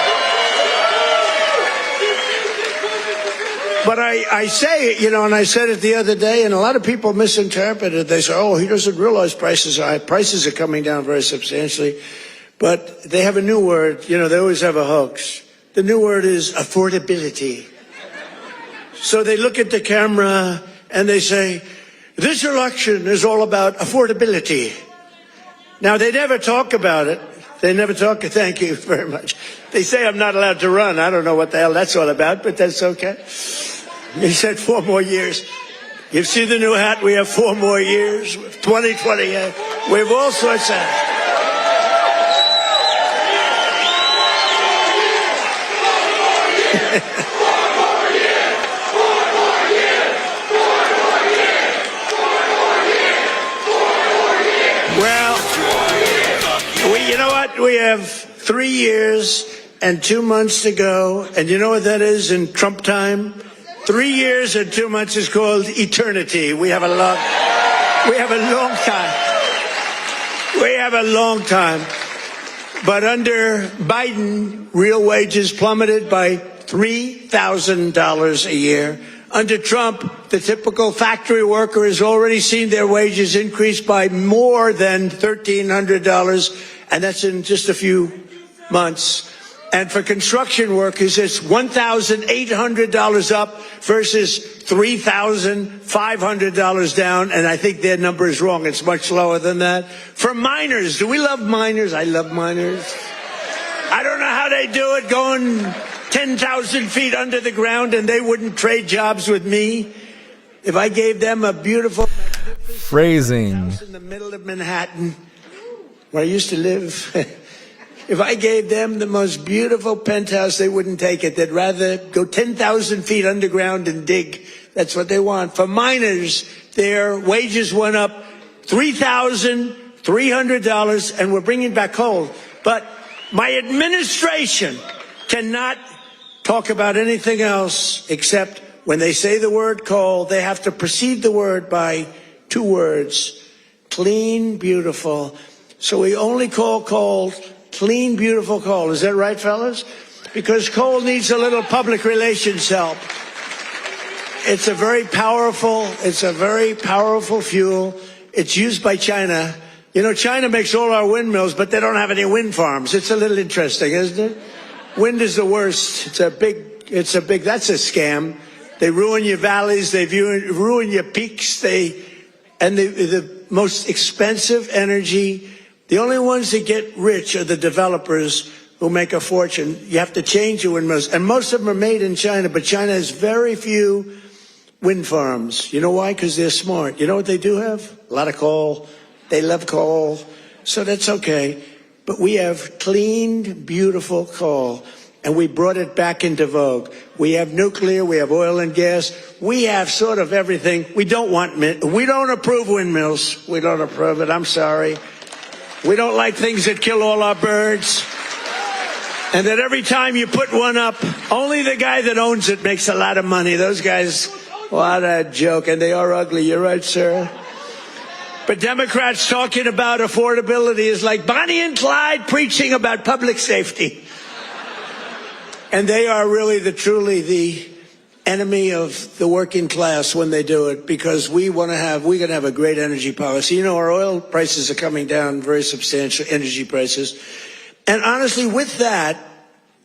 But I say it, and I said it the other day, and a lot of people misinterpret it. They say, oh, he doesn't realize prices are high. Prices are coming down very substantially. But they have a new word. They always have a hoax. The new word is affordability. So they look at the camera and they say, this election is all about affordability. Now, they never talk about it. They never talk. Thank you very much. They say I'm not allowed to run. I don't know what the hell that's all about, but that's okay. He said 4 more years. You see the new hat? We have 4 more years. 2020. We have all sorts of. Well, you know what? We have 3 years and 2 months to go. And you know what that is in Trump time? 3 years and 2 months is called eternity. We have a long time. We have a long time. But under Biden, real wages plummeted by $3,000 a year. Under Trump, the typical factory worker has already seen their wages increase by more than $1,300, and that's in just a few months. And for construction workers, it's $1,800 up versus $3,500 down, and I think their number is wrong. It's much lower than that. For miners, do we love miners? I love miners. I don't know how they do it, going 10,000 feet under the ground, and they wouldn't trade jobs with me. If I gave them a beautiful Phrasing. house in the middle of Manhattan, where I used to live, if I gave them the most beautiful penthouse, they wouldn't take it. They'd rather go 10,000 feet underground and dig. That's what they want. For miners, their wages went up $3,300, and we're bringing back coal. But my administration cannot talk about anything else except when they say the word coal, they have to precede the word by 2 words: clean, beautiful. So we only call coal clean, beautiful coal. Is that right, fellas? Because coal needs a little public relations help. It's a very powerful fuel. It's used by China. You know, China makes all our windmills, but they don't have any wind farms. It's a little interesting, isn't it? Wind is the worst. That's a scam. They ruin your valleys. They ruin your peaks. The most expensive energy, the only ones that get rich are the developers who make a fortune. You have to change your windmills. And most of them are made in China, but China has very few wind farms. You know why? Because they're smart. You know what they do have? A lot of coal. They love coal. So that's okay. But we have clean, beautiful coal. And we brought it back into vogue. We have nuclear, we have oil and gas, we have sort of everything. We don't approve windmills. We don't approve it, I'm sorry. We don't like things that kill all our birds. And that every time you put one up, only the guy that owns it makes a lot of money. Those guys, what a joke. And they are ugly, you're right, sir. But Democrats talking about affordability is like Bonnie and Clyde preaching about public safety. And they are really truly the enemy of the working class when they do it, because we're going to have a great energy policy. You know, our oil prices are coming down, very substantial energy prices. And honestly, with that,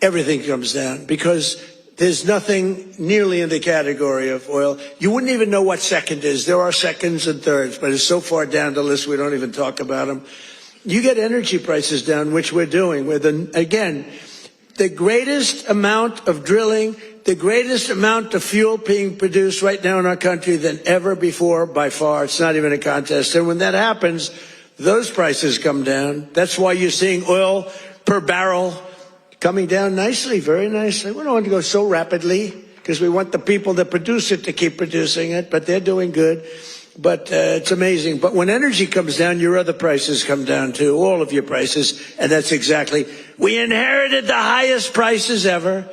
everything comes down, because there's nothing nearly in the category of oil. You wouldn't even know what second is. There are seconds and thirds, but it's so far down the list we don't even talk about them. You get energy prices down, which we're doing. Again, the greatest amount of drilling, the greatest amount of fuel being produced right now in our country than ever before, by far. It's not even a contest. And when that happens, those prices come down. That's why you're seeing oil per barrel coming down nicely, very nicely. We don't want to go so rapidly because we want the people that produce it to keep producing it, but they're doing good. But it's amazing. But when energy comes down, your other prices come down too, all of your prices. And that's exactly, we inherited the highest prices ever,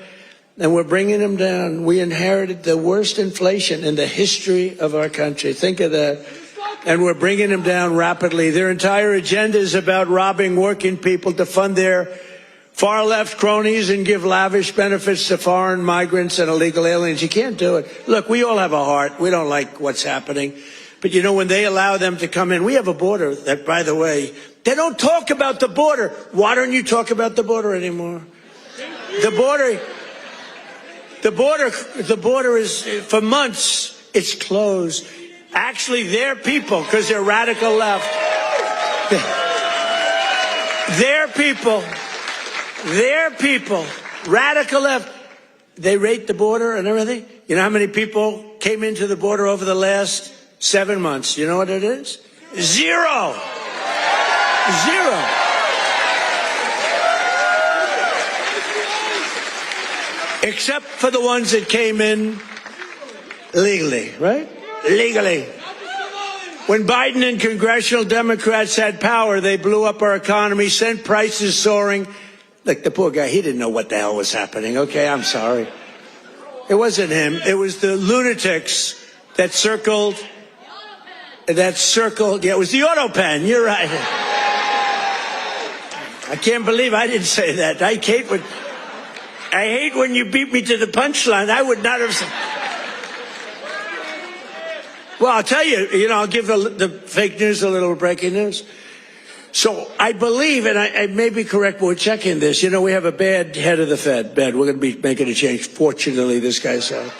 and we're bringing them down. We inherited the worst inflation in the history of our country. Think of that. And we're bringing them down rapidly. Their entire agenda is about robbing working people to fund their far-left cronies and give lavish benefits to foreign migrants and illegal aliens. You can't do it. Look, we all have a heart. We don't like what's happening. But, you know, when they allow them to come in, we have a border that, by the way, they don't talk about the border. Why don't you talk about the border anymore? The border is, for months, it's closed. Actually, their people, because they're radical left, their people, radical left, they rate the border and everything. You know how many people came into the border over the last 7 months? You know what it is? Zero. Except for the ones that came in legally, right? Legally. When Biden and congressional Democrats had power, they blew up our economy, sent prices soaring. Look, the poor guy, he didn't know what the hell was happening. Okay, I'm sorry. It wasn't him. It was the lunatics that circled. Yeah, it was the auto pen. You're right. I can't believe I didn't say that. I hate when you beat me to the punchline. I would not have said. Well, I'll tell you, I'll give the fake news a little breaking news. So I believe, and I may be correct, but we're checking this. We have a bad head of the Fed. We're going to be making a change. Fortunately, this guy's out.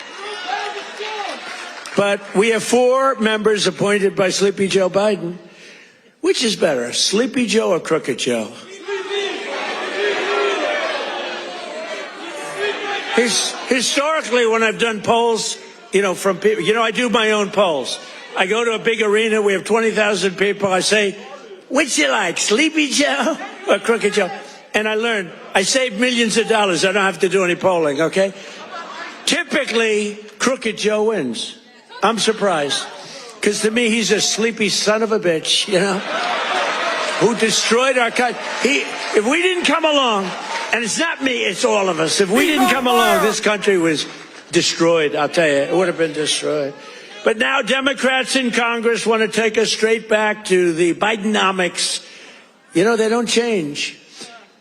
But we have 4 members appointed by Sleepy Joe Biden. Which is better, Sleepy Joe or Crooked Joe? Historically, when I've done polls, from people. I do my own polls. I go to a big arena. We have 20,000 people. I say, which you like, Sleepy Joe or Crooked Joe? And I learned I save millions of dollars. I don't have to do any polling, okay? Typically, Crooked Joe wins. I'm surprised. Because to me, he's a sleepy son of a bitch, who destroyed our country. If we didn't come along, and it's not me, it's all of us. If we didn't come along, this country was destroyed, I'll tell you. It would have been destroyed. But now Democrats in Congress want to take us straight back to the Bidenomics. They don't change.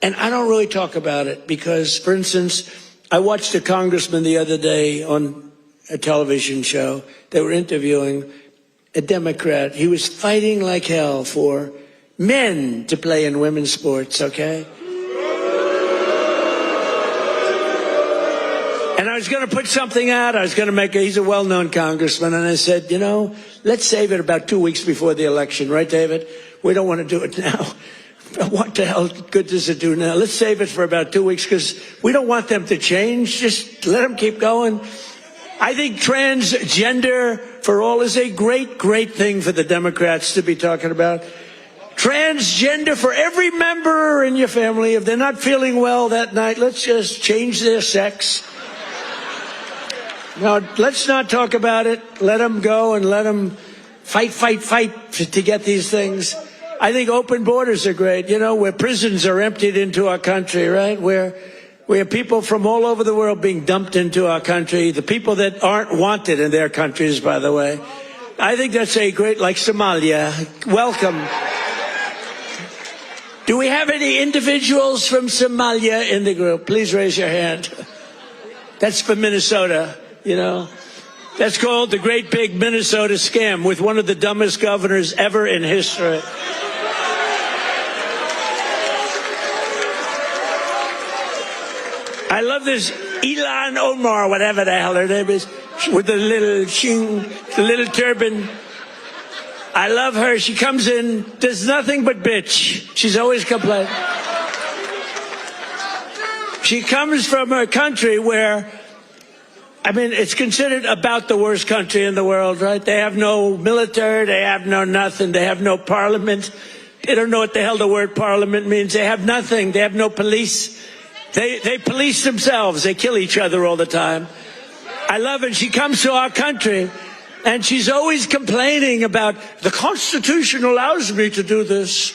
And I don't really talk about it because, for instance, I watched a congressman the other day on a television show. They were interviewing a Democrat. He was fighting like hell for men to play in women's sports, okay? And I was going to put something out. I was going to he's a well-known congressman. And I said, let's save it about 2 weeks before the election. Right, David? We don't want to do it now. What the hell good does it do now? Let's save it for about 2 weeks because we don't want them to change. Just let them keep going. I think transgender for all is a great, great thing for the Democrats to be talking about. Transgender for every member in your family. If they're not feeling well that night, let's just change their sex. Now, let's not talk about it. Let them go and let them fight to get these things. I think open borders are great. Where prisons are emptied into our country, right? Where we have people from all over the world being dumped into our country. The people that aren't wanted in their countries, by the way. I think that's a great, like Somalia. Welcome. Do we have any individuals from Somalia in the group? Please raise your hand. That's for Minnesota. That's called the Great Big Minnesota Scam with one of the dumbest governors ever in history. I love this Ilan Omar, whatever the hell her name is, with the little turban. I love her. She comes in, does nothing but bitch. She's always complaining. She comes from a country where, it's considered about the worst country in the world, right? They have no military, they have no nothing, they have no parliament. They don't know what the hell the word parliament means. They have nothing, they have no police. They police themselves, they kill each other all the time. I love it. She comes to our country and she's always complaining about the Constitution allows me to do this.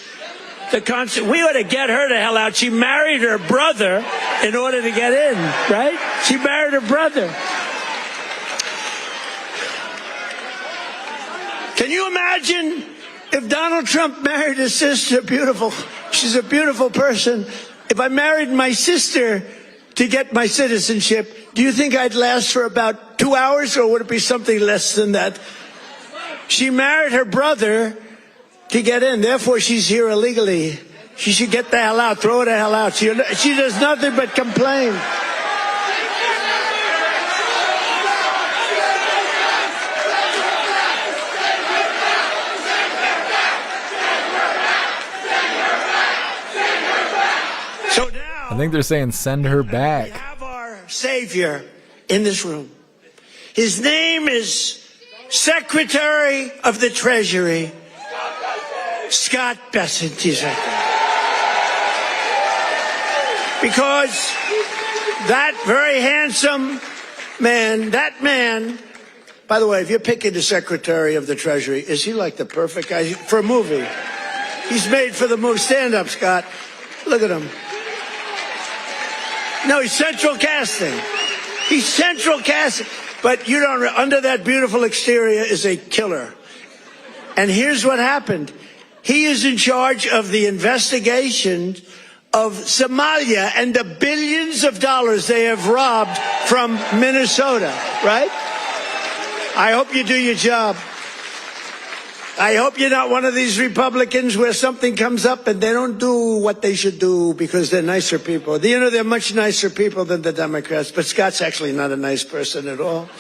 We ought to get her the hell out. She married her brother in order to get in, right? She married her brother. Can you imagine if Donald Trump married his sister? Beautiful. She's a beautiful person. If I married my sister to get my citizenship, do you think I'd last for about 2 hours or would it be something less than that? She married her brother to get in. Therefore, she's here illegally. She should get the hell out. Throw her the hell out. She does nothing but complain. So now, I think they're saying send her back. We have our savior in this room. His name is Secretary of the Treasury, Scott Bessent. He's right there. Because that very handsome man, by the way, if you're picking the Secretary of the Treasury, is he like the perfect guy for a movie? He's made for the movie. Stand up, Scott. Look at him. No, he's central casting. He's central casting. But you don't, under that beautiful exterior is a killer. And here's what happened. He is in charge of the investigation of Somalia and the billions of dollars they have robbed from Minnesota, right? I hope you do your job. I hope you're not one of these Republicans where something comes up and they don't do what they should do because they're nicer people. You know, they're much nicer people than the Democrats, but Scott's actually not a nice person at all.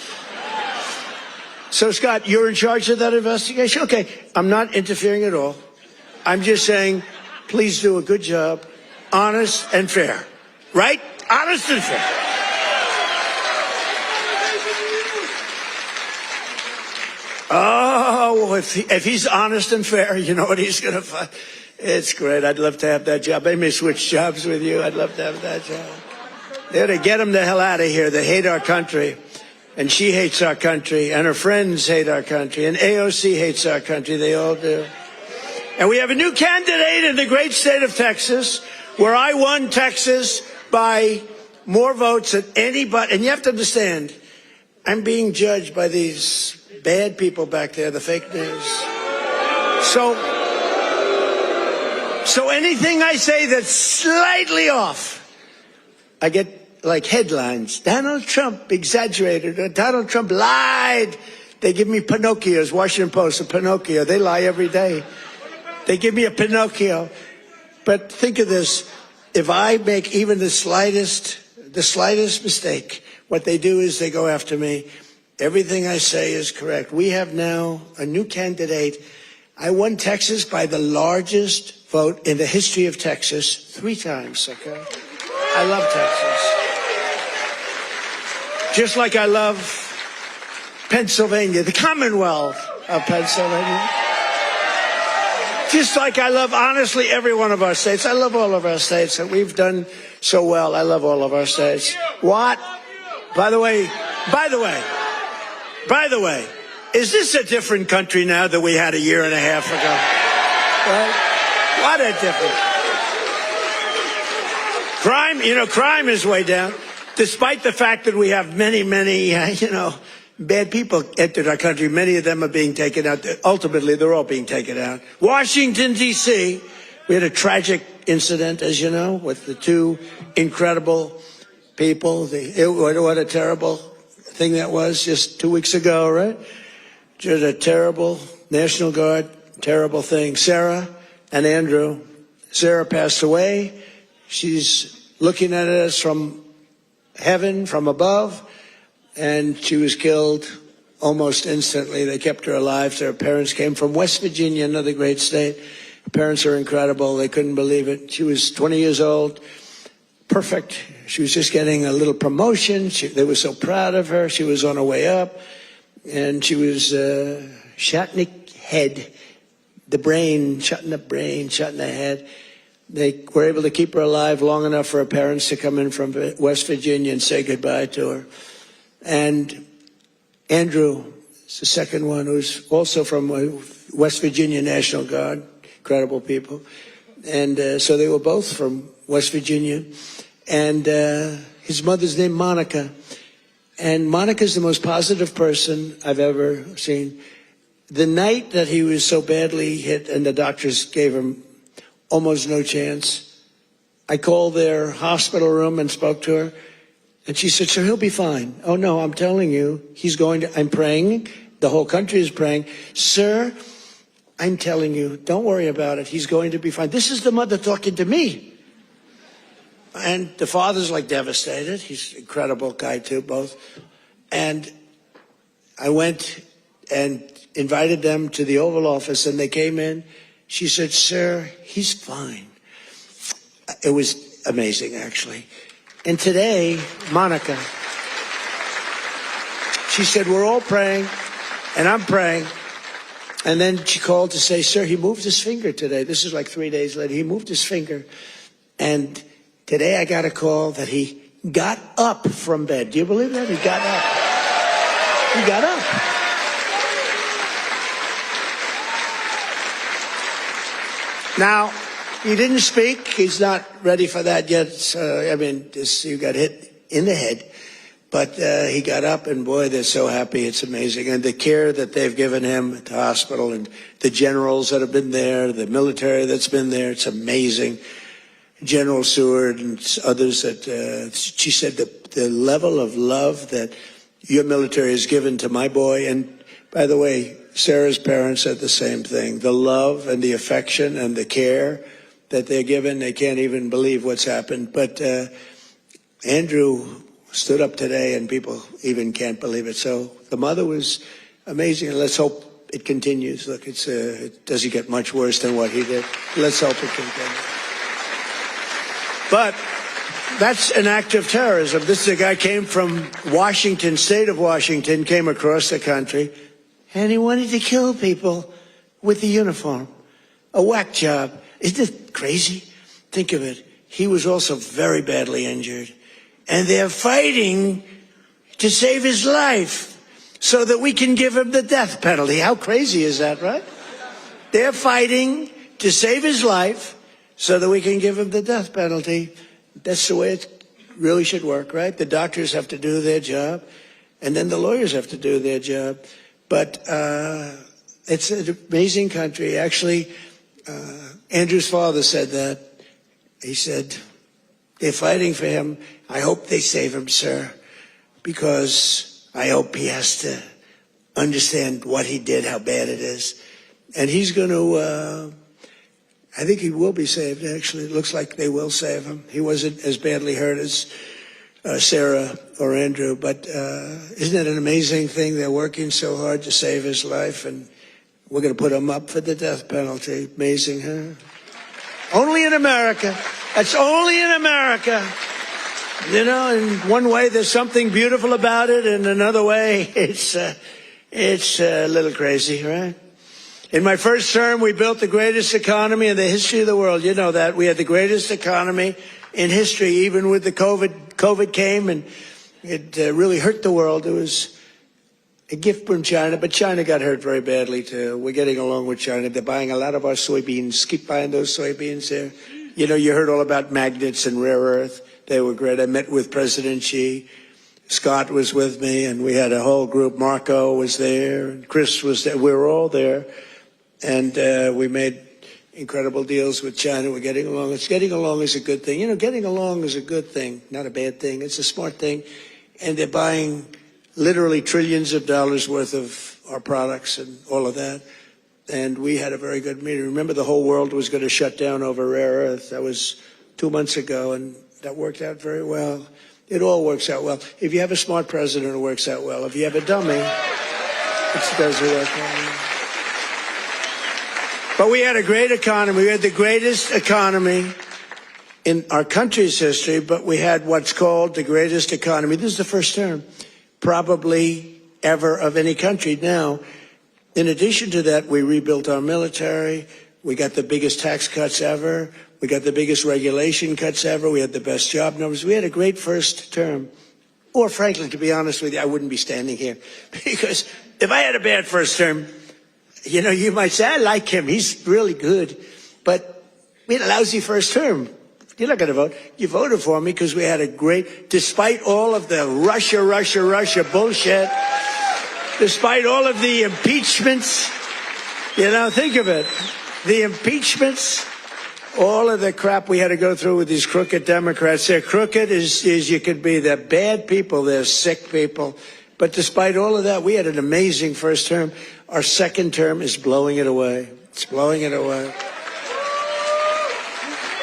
So, Scott, you're in charge of that investigation? Okay, I'm not interfering at all. I'm just saying, please do a good job, honest and fair. Right? Honest and fair. Oh, if he's honest and fair, you know what he's going to find? It's great. I'd love to have that job. They may switch jobs with you. I'd love to have that job. They're to get him the hell out of here. They hate our country. And she hates our country. And her friends hate our country. And AOC hates our country. They all do. And we have a new candidate in the great state of Texas, where I won Texas by more votes than anybody. And you have to understand, I'm being judged by these bad people back there, the fake news. So anything I say that's slightly off, I get like headlines. Donald Trump exaggerated, or Donald Trump lied. They give me Pinocchios, Washington Post, a Pinocchio. They lie every day. They give me a Pinocchio. But think of this. If I make even the slightest mistake, what they do is they go after me. Everything I say is correct. We have now a new candidate. I won Texas by the largest vote in the history of Texas 3 times, okay? I love Texas. Just like I love Pennsylvania, the Commonwealth of Pennsylvania. Just like I love, honestly, every one of our states. I love all of our states, and we've done so well. I love all of our states. What? By the way, is this a different country now than we had a year and a half ago? Right? What a difference. Crime is way down, despite the fact that we have many, bad people entered our country. Many of them are being taken out. Ultimately, they're all being taken out. Washington, D.C., we had a tragic incident, as you know, with the 2 incredible people. What a terrible thing that was just 2 weeks ago, right? Just a terrible National Guard, terrible thing. Sarah and Andrew. Sarah passed away. She's looking at us from heaven, from above, and she was killed almost instantly. They kept her alive. Her parents came from West Virginia, another great state. Her parents are incredible. They couldn't believe it. She was 20 years old. Perfect. She was just getting a little promotion. They were so proud of her. She was on her way up. And she was shot in the head. The brain, shot in the brain, shot in the head. They were able to keep her alive long enough for her parents to come in from West Virginia and say goodbye to her. And Andrew is the second one, who's also from West Virginia National Guard. Incredible people. And so they were both from West Virginia. And his mother's named Monica. And Monica's the most positive person I've ever seen. The night that he was so badly hit and the doctors gave him almost no chance, I called their hospital room and spoke to her. And she said, sir, he'll be fine. Oh, no, I'm telling you, I'm praying. The whole country is praying. Sir, I'm telling you, don't worry about it. He's going to be fine. This is the mother talking to me. And the father's like devastated. He's an incredible guy too, both. And I went and invited them to the Oval Office, and they came in. She said, sir, he's fine. It was amazing, actually. And today, Monica, she said, we're all praying, and I'm praying. And then she called to say, sir, he moved his finger today. This is like 3 days later. He moved his finger. And today I got a call that he got up from bed. Do you believe that? He got up. He got up. Now, he didn't speak. He's not ready for that yet. He got hit in the head. But he got up, and boy, they're so happy. It's amazing. And the care that they've given him at the hospital, and the generals that have been there, the military that's been there, it's amazing. General Seward and others that she said the level of love that your military has given to my boy. And by the way, Sarah's parents said the same thing. The love and the affection and the care that they're given, they can't even believe what's happened. But Andrew stood up today, and people even can't believe it. So the mother was amazing, and let's hope it continues. Look, it doesn't get much worse than what he did. Let's hope it continues. But that's an act of terrorism. This is a guy came from Washington, state of Washington, came across the country, and he wanted to kill people with the uniform. A whack job. Isn't it crazy? Think of it. He was also very badly injured. And they're fighting to save his life so that we can give him the death penalty. How crazy is that, right? They're fighting to save his life so that we can give him the death penalty. That's the way it really should work, right? The doctors have to do their job, and then the lawyers have to do their job. But it's an amazing country. Actually, Andrew's father said that. He said, they're fighting for him. I hope they save him, sir, because I hope he has to understand what he did, how bad it is. And he's going to, I think he will be saved, actually. It looks like they will save him. He wasn't as badly hurt as Sarah or Andrew, but isn't it an amazing thing? They're working so hard to save his life, and we're going to put him up for the death penalty. Amazing, huh? Only in America. That's only in America. You know, in one way there's something beautiful about it, and another way it's a little crazy, right? In my first term, we built the greatest economy in the history of the world. You know that. We had the greatest economy in history, even with the COVID came, and it really hurt the world. It was a gift from China, but China got hurt very badly, too. We're getting along with China. They're buying a lot of our soybeans. Keep buying those soybeans there. You know, you heard all about magnets and rare earth. They were great. I met with President Xi. Scott was with me, and we had a whole group. Marco was there, and Chris was there. We were all there, and we made incredible deals with China. We're getting along. Getting along is a good thing. You know, getting along is a good thing, not a bad thing. It's a smart thing. And they're buying literally trillions of dollars worth of our products and all of that. And we had a very good meeting. Remember, the whole world was going to shut down over rare earth. That was 2 months ago, and that worked out very well. It all works out well. If you have a smart president, it works out well. If you have a dummy, it doesn't work well. But we had a great economy. We had the greatest economy in our country's history, but we had what's called the greatest economy. This is the first term, probably ever, of any country. Now, in addition to that, we rebuilt our military. We got the biggest tax cuts ever. We got the biggest regulation cuts ever. We had the best job numbers. We had a great first term. Or frankly, to be honest with you, I wouldn't be standing here. Because if I had a bad first term, you know, you might say, I like him. He's really good. But we had a lousy first term. You're not going to vote. You voted for me because we had a great, despite all of the Russia bullshit, despite all of the impeachments, you know, think of it. The impeachments, all of the crap we had to go through with these crooked Democrats. They're crooked as you could be. They're bad people. They're sick people. But despite all of that, we had an amazing first term. Our second term is blowing it away. It's blowing it away.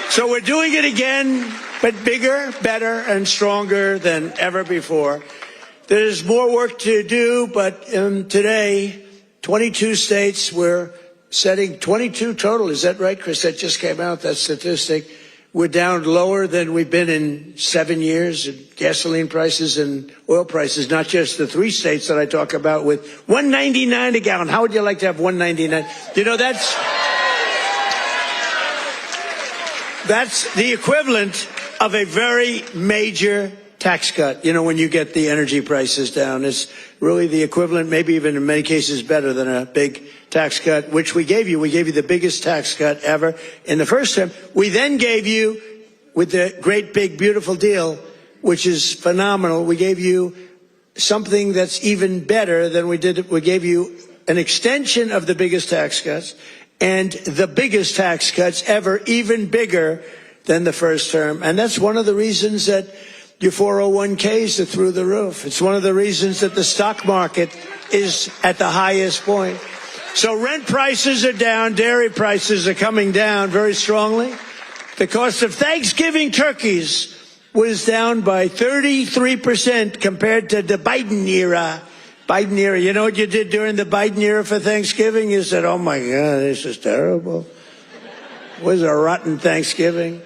So we're doing it again, but bigger, better, and stronger than ever before. There's more work to do, but today, 22 states, we're setting 22 total. Is that right, Chris? That just came out, that statistic. We're down lower than we've been in 7 years in gasoline prices and oil prices, not just the 3 states that I talk about with $1.99 a gallon. How would you like to have $1.99? You know, that's the equivalent of a very major tax cut. You know, when you get the energy prices down, it's really the equivalent, maybe even in many cases better than a big tax cut, which we gave you. We gave you the biggest tax cut ever in the first term. We then gave you, with the great big beautiful deal, which is phenomenal, we gave you something that's even better than we did. We gave you an extension of the biggest tax cuts and the biggest tax cuts ever, even bigger than the first term. And that's one of the reasons that your 401ks are through the roof. It's one of the reasons that the stock market is at the highest point. So rent prices are down, dairy prices are coming down very strongly. The cost of Thanksgiving turkeys was down by 33% compared to the Biden era. You know what you did during the Biden era for Thanksgiving? You said, oh my God, this is terrible. It was a rotten Thanksgiving.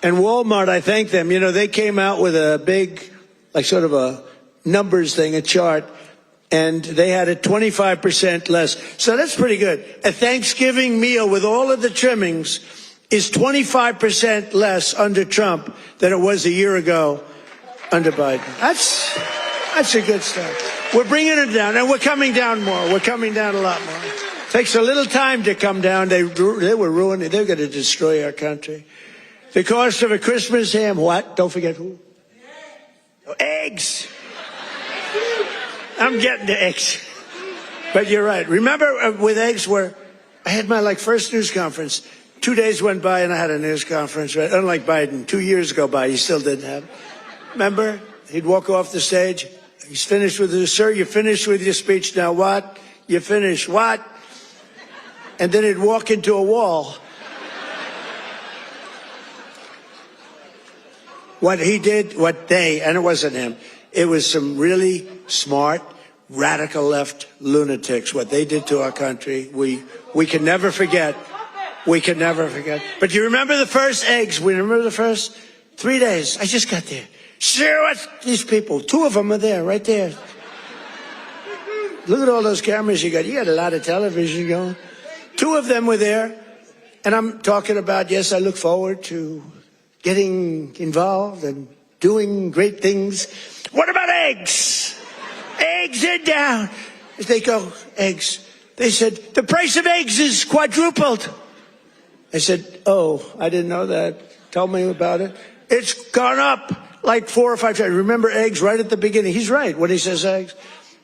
And Walmart, I thank them. You know, they came out with a big, like sort of a numbers thing, a chart. and they had it 25% less. So that's pretty good. A Thanksgiving meal with all of the trimmings is 25% less under Trump than it was a year ago under Biden. That's a good start. We're bringing it down, and we're coming down more. We're coming down a lot more. Takes a little time to come down. They were ruining. They're going to destroy our country. The cost of a Christmas ham, what? Don't forget who? Eggs. I'm getting to eggs. But you're right. Remember with eggs where I had my first news conference. 2 days went by and I had a news conference, right? Unlike Biden, 2 years go by, he still didn't have it. Remember? He'd walk off the stage. He's finished with his, sir, you're finished with your speech. Now what? You finished what? And then he'd walk into a wall. What he did, and it wasn't him, it was some really smart, radical left lunatics. What they did to our country, we can never forget. We can never forget. But you remember the first eggs? We remember the first 3 days. I just got there. Sure, what's these people? 2 of them are there, right there. Look at all those cameras you got. You got a lot of television going. 2 of them were there. And I'm talking about, yes, I look forward to getting involved and doing great things. What about eggs? Eggs are down. They go, eggs. They said, the price of eggs is quadrupled. I said, oh, I didn't know that. Tell me about it. It's gone up like 4 or 5 times. Remember eggs right at the beginning. He's right when he says eggs.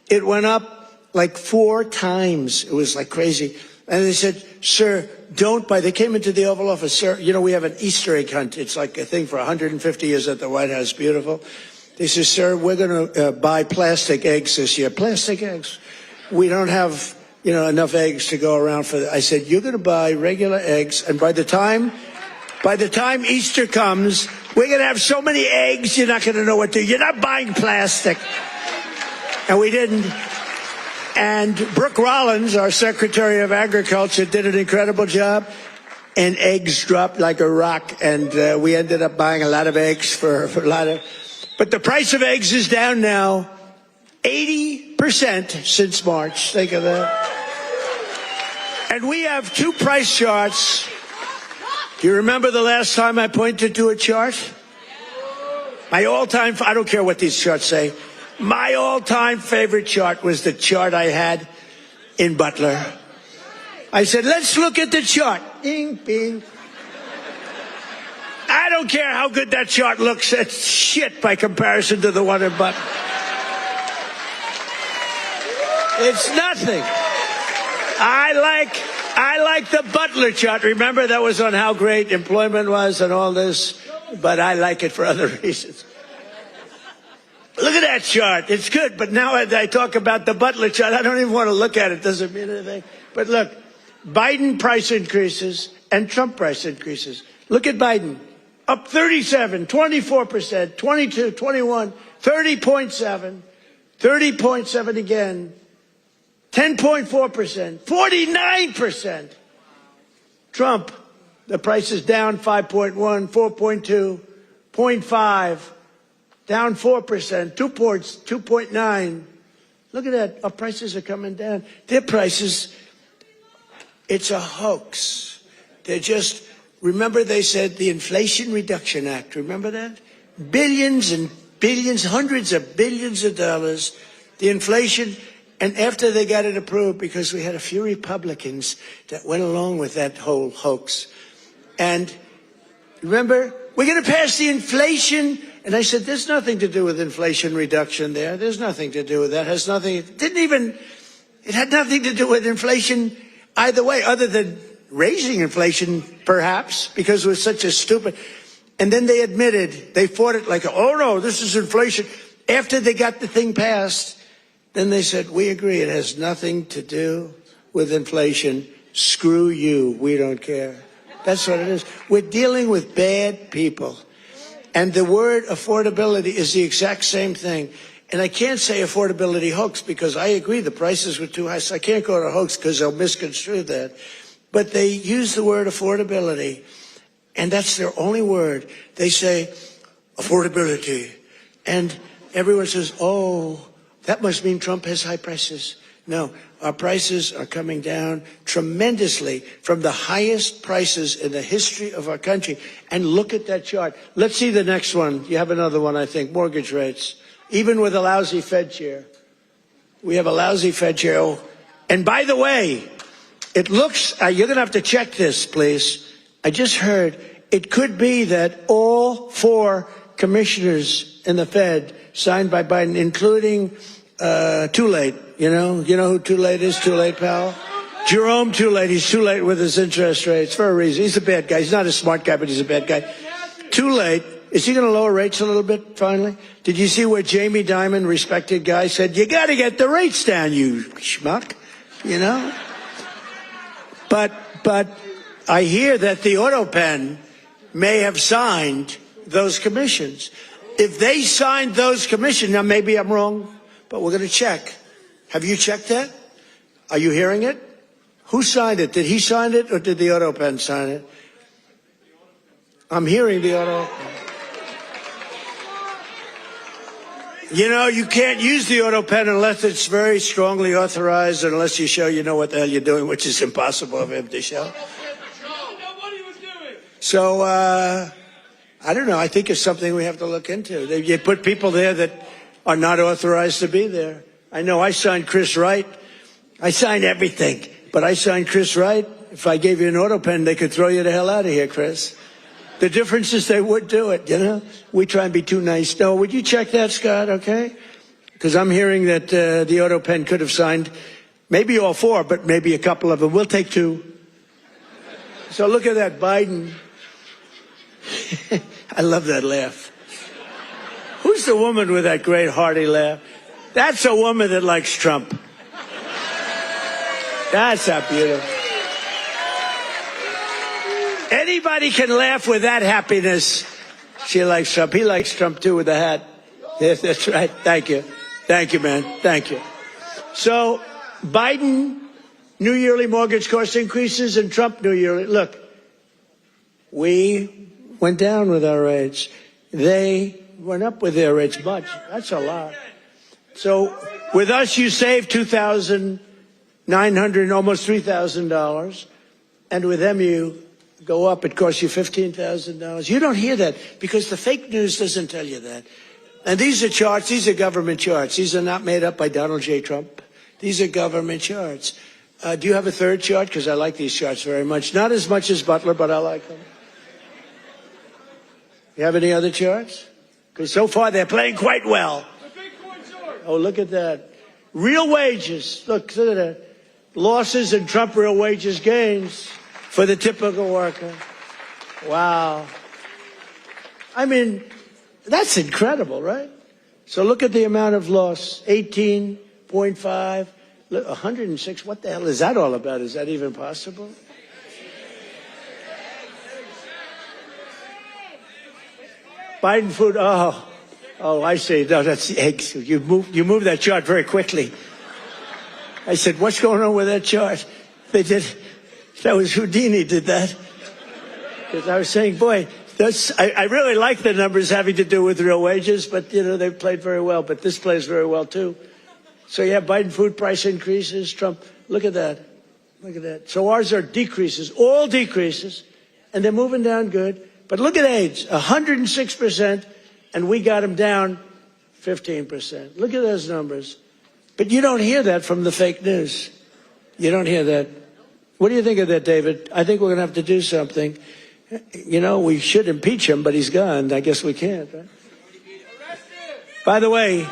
It went up like 4 times. It was like crazy. And they said, sir, don't buy. They came into the Oval Office. Sir, you know, we have an Easter egg hunt. It's like a thing for 150 years at the White House. Beautiful. They said, sir, we're going to buy plastic eggs this year. Plastic eggs. We don't have, enough eggs to go around for that. I said, you're going to buy regular eggs. And by the time Easter comes, we're going to have so many eggs, you're not going to know what to do. You're not buying plastic. And we didn't. And Brooke Rollins, our Secretary of Agriculture, did an incredible job. And eggs dropped like a rock. And we ended up buying a lot of eggs for a lot of... But the price of eggs is down now 80% since March. Think of that. And we have 2 price charts. Do you remember the last time I pointed to a chart? My all-time, I don't care what these charts say. My all-time favorite chart was the chart I had in Butler. I said, let's look at the chart. Bing, bing. I don't care how good that chart looks. It's shit by comparison to the one in Butler. It's nothing. I like the Butler chart. Remember, that was on how great employment was and all this. But I like it for other reasons. Look at that chart. It's good. But now I talk about the Butler chart, I don't even want to look at it. It doesn't mean anything. But look, Biden price increases and Trump price increases. Look at Biden. Up 37, 24%, 22, 21, 30.7, 30.7 again, 10.4%, 49%. Trump, the price is down 5.1, 4.2, 0.5, down 4%, 2 points, 2.9. Look at that. Our prices are coming down. Their prices, it's a hoax. They're just, remember they said the Inflation Reduction Act. Remember that? Billions and billions, hundreds of billions of dollars. The inflation, and after they got it approved, because we had a few Republicans that went along with that whole hoax. And remember, we're going to pass the inflation. And I said, there's nothing to do with inflation reduction there. There's nothing to do with that. It had nothing to do with inflation either way, other than raising inflation, perhaps, because it was such a stupid. And then they admitted, they fought it like, oh no, this is inflation. After they got the thing passed, then they said, we agree, it has nothing to do with inflation. Screw you, we don't care. That's what it is. We're dealing with bad people. And the word affordability is the exact same thing. And I can't say affordability hoax because I agree the prices were too high. So I can't go to hoax because they'll misconstrue that. But they use the word affordability. And that's their only word. They say affordability. And everyone says, oh, That must mean Trump has high prices. No, our prices are coming down tremendously from the highest prices in the history of our country. And look at that chart. Let's see the next one. You have another one, I think, mortgage rates. Even with a lousy Fed chair. We have a lousy Fed chair. Oh, and by the way, it looks, you're going to have to check this, please. I just heard it could be that all 4 commissioners in the Fed signed by Biden, including Too Late. You know who Too Late is? Too Late, pal? Jerome Too Late. He's too late with his interest rates for a reason. He's a bad guy. He's not a smart guy, but he's a bad guy. Too Late. Is he going to lower rates a little bit finally? Did you see where Jamie Dimon, respected guy, said, you got to get the rates down, you schmuck, you know? But I hear that the auto pen may have signed those commissions. If they signed those commissions, now maybe I'm wrong, but we're going to check. Have you checked that? Are you hearing it? Who signed it? Did he sign it or did the auto pen sign it? I'm hearing the auto pen. You know, you can't use the auto pen unless it's very strongly authorized, unless you show you know what the hell you're doing, which is impossible of him to show. So, I don't know. I think it's something we have to look into. You put people there that are not authorized to be there. I know I signed Chris Wright. I signed everything, but I signed Chris Wright. If I gave you an auto pen, they could throw you the hell out of here, Chris. The difference is they would do it, you know? We try and be too nice. No, would you check that, Scott, okay? Because I'm hearing that the auto pen could have signed maybe all 4, but maybe a couple of them. We'll take 2. So look at that, Biden. I love that laugh. Who's the woman with that great hearty laugh? That's a woman that likes Trump. That's not beautiful. Anybody can laugh with that happiness. She likes Trump. He likes Trump too with the hat. Yes, that's right. Thank you. Thank you, man. Thank you. So Biden, new yearly mortgage cost increases, and Trump, new yearly. Look, we went down with our rates. They went up with their rates much. That's a lot. So with us, you save $2,900, almost $3,000. And with them, you go up. It costs you $15,000. You don't hear that because the fake news doesn't tell you that. And these are charts. These are government charts. These are not made up by Donald J. Trump. These are government charts. Do you have a third chart? Because I like these charts very much. Not as much as Butler, but I like them. You have any other charts? Because so far they're playing quite well. Oh, look at that. Real wages. Look at that. Losses and Trump real wages gains for the typical worker. Wow. I mean, that's incredible, right? So look at the amount of loss. 18.5, 106. What the hell is that all about? Is that even possible? Biden food. Oh, I see. No, that's the eggs. You move that chart very quickly. I said, what's going on with that chart? They did. That was Houdini did that. Because I was saying, boy, I really like the numbers having to do with real wages, but, you know, they've played very well. But this plays very well, too. So, yeah, Biden food price increases. Trump, look at that. Look at that. So ours are decreases, all decreases, and they're moving down good. But look at AIDS, 106%, and we got them down 15%. Look at those numbers. But you don't hear that from the fake news. You don't hear that. What do you think of that, David? I think we're going to have to do something. You know, we should impeach him, but he's gone. I guess we can't, right? By the way, if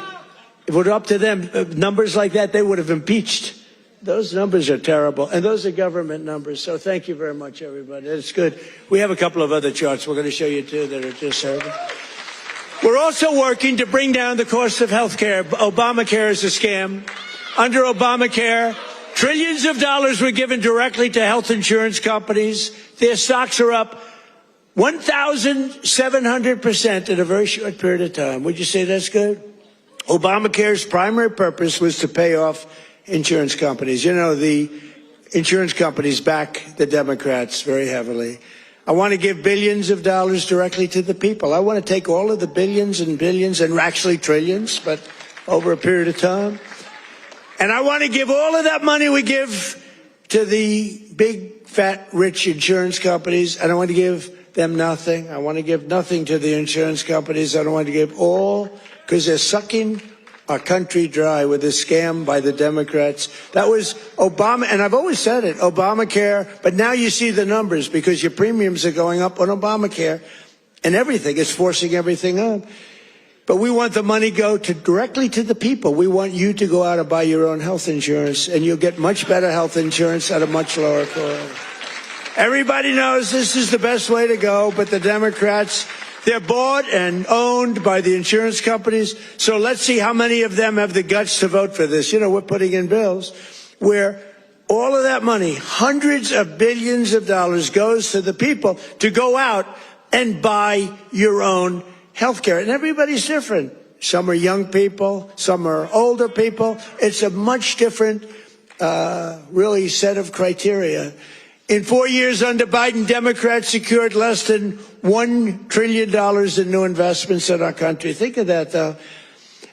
it were up to them, numbers like that, they would have impeached. Those numbers are terrible, and those are government numbers. So thank you very much, everybody. It's good. We have a couple of other charts we're going to show you, too, that are just terrible. We're also working to bring down the cost of health care. Obamacare is a scam. Under Obamacare, trillions of dollars were given directly to health insurance companies. Their stocks are up 1,700% in a very short period of time. Would you say that's good? Obamacare's primary purpose was to pay off insurance companies. You know, the insurance companies back the Democrats very heavily. I want to give billions of dollars directly to the people. I want to take all of the billions and billions and actually trillions, but over a period of time. And I want to give all of that money we give to the big, fat, rich insurance companies. I don't want to give them nothing. I want to give nothing to the insurance companies. I don't want to give all, because they're sucking our country dry with this scam by the Democrats. That was Obama, and I've always said it, Obamacare, but now you see the numbers because your premiums are going up on Obamacare and everything. It's forcing everything up. But we want the money go directly to the people. We want you to go out and buy your own health insurance, and you'll get much better health insurance at a much lower cost. Everybody knows this is the best way to go, but the Democrats, they're bought and owned by the insurance companies. So let's see how many of them have the guts to vote for this. You know, we're putting in bills where all of that money, hundreds of billions of dollars, goes to the people to go out and buy your own health care. And everybody's different. Some are young people, some are older people. It's a much different, really, set of criteria. In 4 years under Biden, Democrats secured less than $1 trillion in new investments in our country. Think of that, though.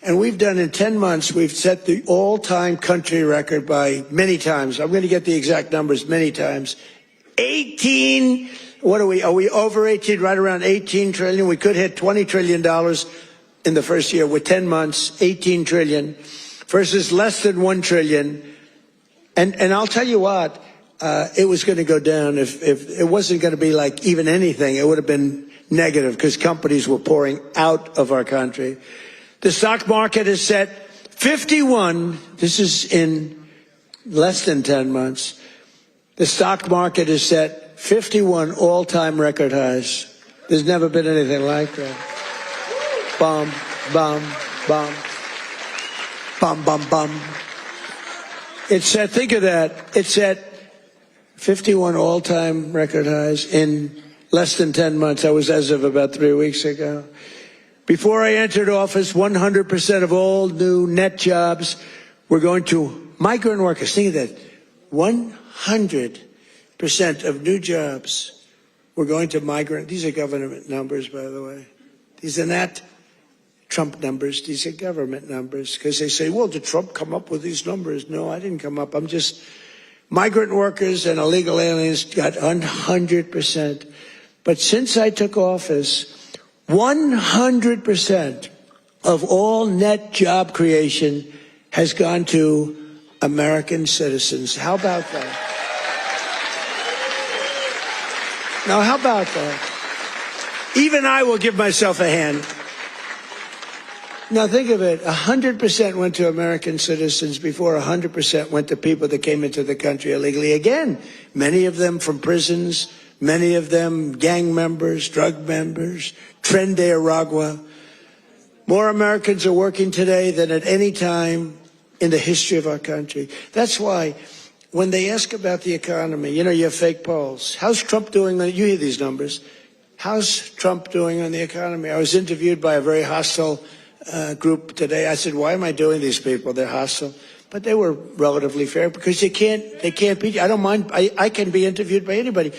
And we've done in 10 months, we've set the all-time country record by many times. I'm going to get the exact numbers many times. 18, what are we over 18, right around 18 trillion? We could hit $20 trillion in the first year with 10 months, 18 trillion versus less than 1 trillion. And I'll tell you what, it was going to go down if it wasn't going to be like even anything. It would have been negative because companies were pouring out of our country. The stock market is set 51. This is in less than 10 months. The stock market is set 51 all-time record highs. There's never been anything like that. Bum, bum, bum. Bum, bum, bum. It's set, think of that. It's set 51 all-time record highs in less than 10 months. That was as of about 3 weeks ago. Before I entered office, 100% of all new net jobs were going to migrant workers. Think of that. 100% of new jobs were going to migrant. These are government numbers, by the way. These are not Trump numbers. These are government numbers. Because they say, well, did Trump come up with these numbers? No, I didn't come up. I'm just... Migrant workers and illegal aliens got 100%. But since I took office, 100% of all net job creation has gone to American citizens. How about that? Now, how about that? Even I will give myself a hand. Now, think of it. 100% went to American citizens before 100% went to people that came into the country illegally. Again, many of them from prisons, many of them gang members, drug members, Tren de Aragua. More Americans are working today than at any time in the history of our country. That's why when they ask about the economy, you know, you have fake polls. How's Trump doing? You hear these numbers. How's Trump doing on the economy? I was interviewed by a very hostile group today. I said, why am I doing these people? They're hostile. But they were relatively fair because they can't beat you. I don't mind. I can be interviewed by anybody.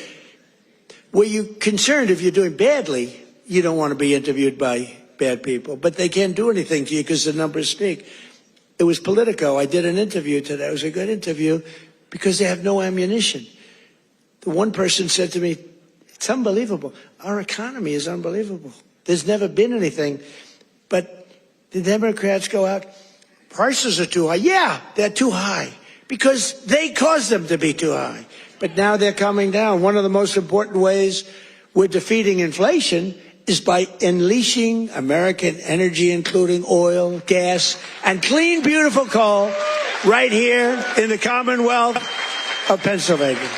Were you concerned if you're doing badly? You don't want to be interviewed by bad people. But they can't do anything to you because the numbers speak. It was Politico. I did an interview today. It was a good interview because they have no ammunition. The one person said to me, it's unbelievable. Our economy is unbelievable. There's never been anything. But the Democrats go out, prices are too high. Yeah, they're too high because they caused them to be too high. But now they're coming down. One of the most important ways we're defeating inflation is by unleashing American energy, including oil, gas, and clean, beautiful coal right here in the Commonwealth of Pennsylvania.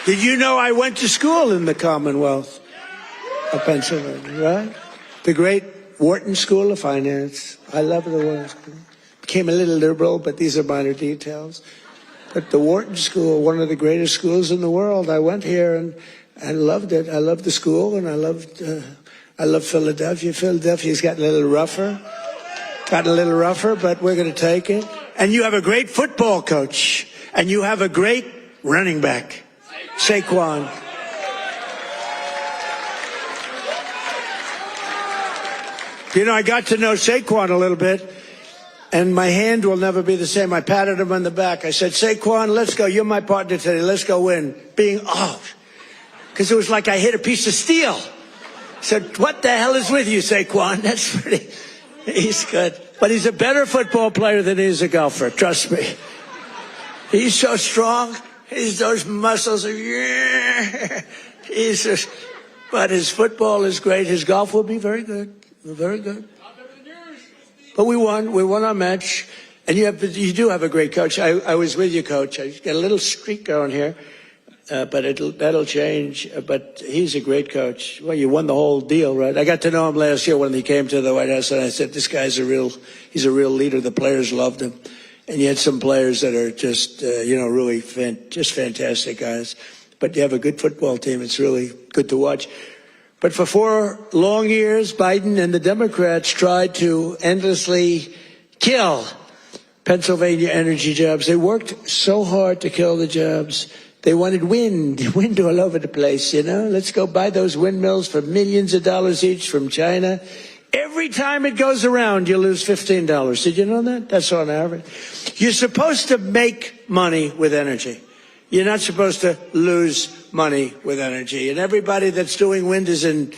Did you know I went to school in the Commonwealth of Pennsylvania, right? The great Wharton School of Finance. I love the Wharton School. Became a little liberal, but these are minor details. But the Wharton School, one of the greatest schools in the world. I went here and I loved it. I loved the school, and I love Philadelphia. Philadelphia's gotten a little rougher, but we're going to take it. And you have a great football coach, and you have a great running back, Saquon. You know, I got to know Saquon a little bit, and my hand will never be the same. I patted him on the back. I said, Saquon, let's go. You're my partner today. Let's go win. Because it was like I hit a piece of steel. I said, what the hell is with you, Saquon? That's pretty. He's good. But he's a better football player than he is a golfer. Trust me. He's so strong. Those muscles are, yeah. But his football is great. His golf will be very good. Very good. But we won. We won our match. And you do have a great coach. I was with you, Coach. I got a little streak going here. But that'll change. But he's a great coach. Well, you won the whole deal, right? I got to know him last year when he came to the White House, and I said, this guy's he's a real leader. The players loved him. And you had some players that are just, really just fantastic guys. But you have a good football team. It's really good to watch. But for 4 long years, Biden and the Democrats tried to endlessly kill Pennsylvania energy jobs. They worked so hard to kill the jobs. They wanted wind all over the place, Let's go buy those windmills for millions of dollars each from China. Every time it goes around, you lose $15. Did you know that? That's on average. You're supposed to make money with energy. You're not supposed to lose money with energy. And everybody that's doing wind is in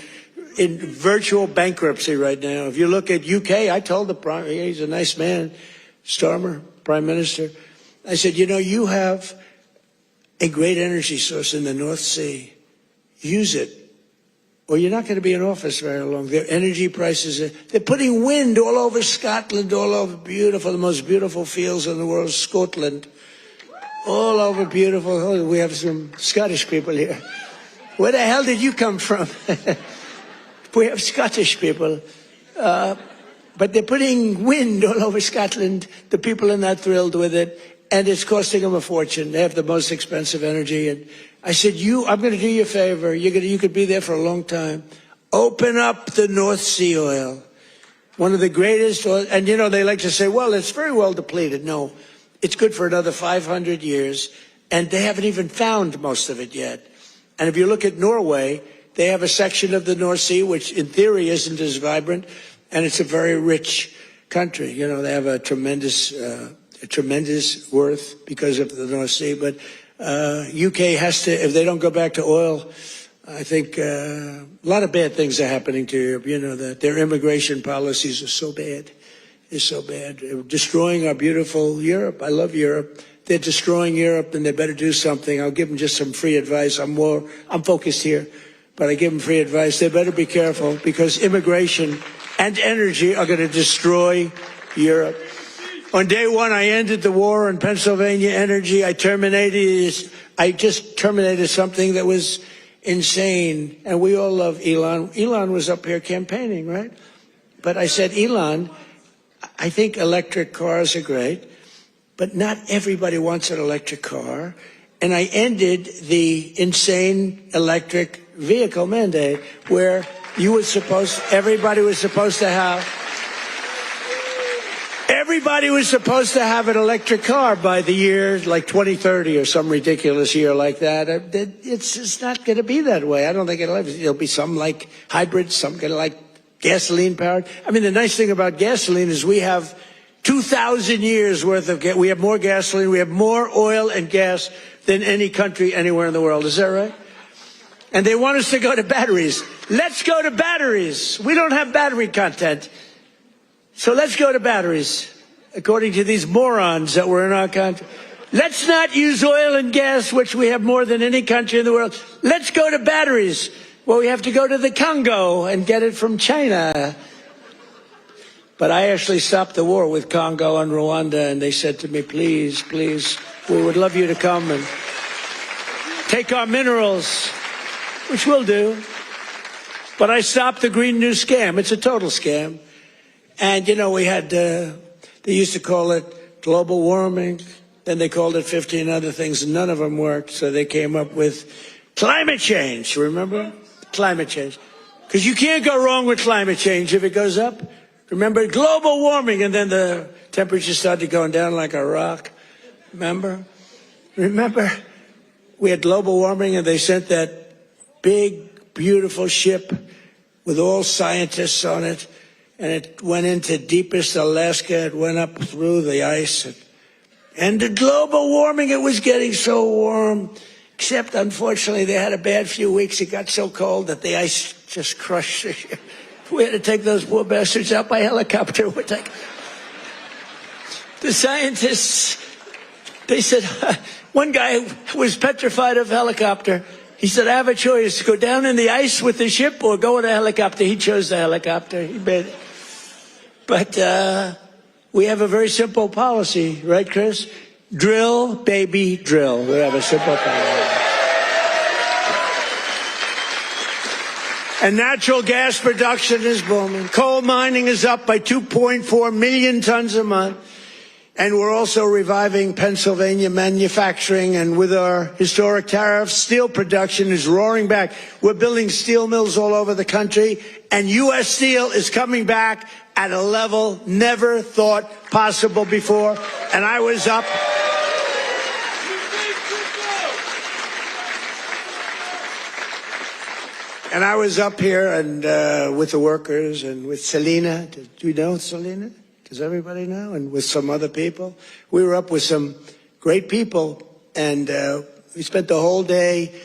virtual bankruptcy right now. If you look at UK, I told he's a nice man, Starmer, Prime Minister. I said, you have a great energy source in the North Sea. Use it, or you're not going to be in office very long. Their energy prices, they're putting wind all over Scotland, all over the most beautiful fields in the world, Scotland. All over beautiful. Oh, we have some Scottish people here. Where the hell did you come from? We have Scottish people. But they're putting wind all over Scotland. The people are not thrilled with it. And it's costing them a fortune. They have the most expensive energy. And I said, I'm going to do you a favor. You could be there for a long time. Open up the North Sea oil. One of the greatest oil. And, they like to say, well, it's very well depleted. No, it's good for another 500 years. And they haven't even found most of it yet. And if you look at Norway, they have a section of the North Sea, which in theory isn't as vibrant. And it's a very rich country. They have a tremendous worth because of the North Sea. But UK has to, if they don't go back to oil, I think a lot of bad things are happening to Europe. That their immigration policies are so bad. It's so bad. They're destroying our beautiful Europe. I love Europe. They're destroying Europe, and they better do something. I'll give them just some free advice. I'm focused here, but I give them free advice. They better be careful because immigration and energy are going to destroy Europe. On day one, I ended the war on Pennsylvania energy. I just terminated something that was insane. And we all love Elon. Elon was up here campaigning, right? But I said, Elon, I think electric cars are great, but not everybody wants an electric car. And I ended the insane electric vehicle mandate where everybody was supposed to have an electric car by the year like 2030 or some ridiculous year like that. It's just not going to be that way. I don't think it'll be some like hybrid, some kind of like gasoline powered. I mean, the nice thing about gasoline is we have 2,000 years worth of we have more gasoline, we have more oil and gas than any country anywhere in the world. Is that right? And they want us to go to batteries. Let's go to batteries. We don't have battery content. So let's go to batteries, according to these morons that were in our country. Let's not use oil and gas, which we have more than any country in the world. Let's go to batteries. Well, we have to go to the Congo and get it from China. But I actually stopped the war with Congo and Rwanda, and they said to me, please, please, we would love you to come and take our minerals, which we'll do. But I stopped the Green New Scam. It's a total scam. And, we had, they used to call it global warming. Then they called it 15 other things, and none of them worked. So they came up with climate change. Remember? Climate change. Because you can't go wrong with climate change if it goes up. Remember, global warming, and then the temperature started going down like a rock. Remember? We had global warming, and they sent that big, beautiful ship with all scientists on it. and it went into deepest Alaska. It went up through the ice. And the global warming, it was getting so warm. Except, unfortunately, they had a bad few weeks. It got so cold that the ice just crushed. We had to take those poor bastards out by helicopter. The scientists, they said, one guy was petrified of helicopter. He said, I have a choice, go down in the ice with the ship or go in a helicopter. He chose the helicopter. He made it. But we have a very simple policy, right, Chris? Drill, baby, drill. We have a simple policy. And natural gas production is booming. Coal mining is up by 2.4 million tons a month. And we're also reviving Pennsylvania manufacturing. And with our historic tariffs, steel production is roaring back. We're building steel mills all over the country. And U.S. Steel is coming back at a level never thought possible before. And I was up. And I was up here and with the workers and with Selena. Do you know Selena? Does everybody know? And with some other people. We were up with some great people, and we spent the whole day,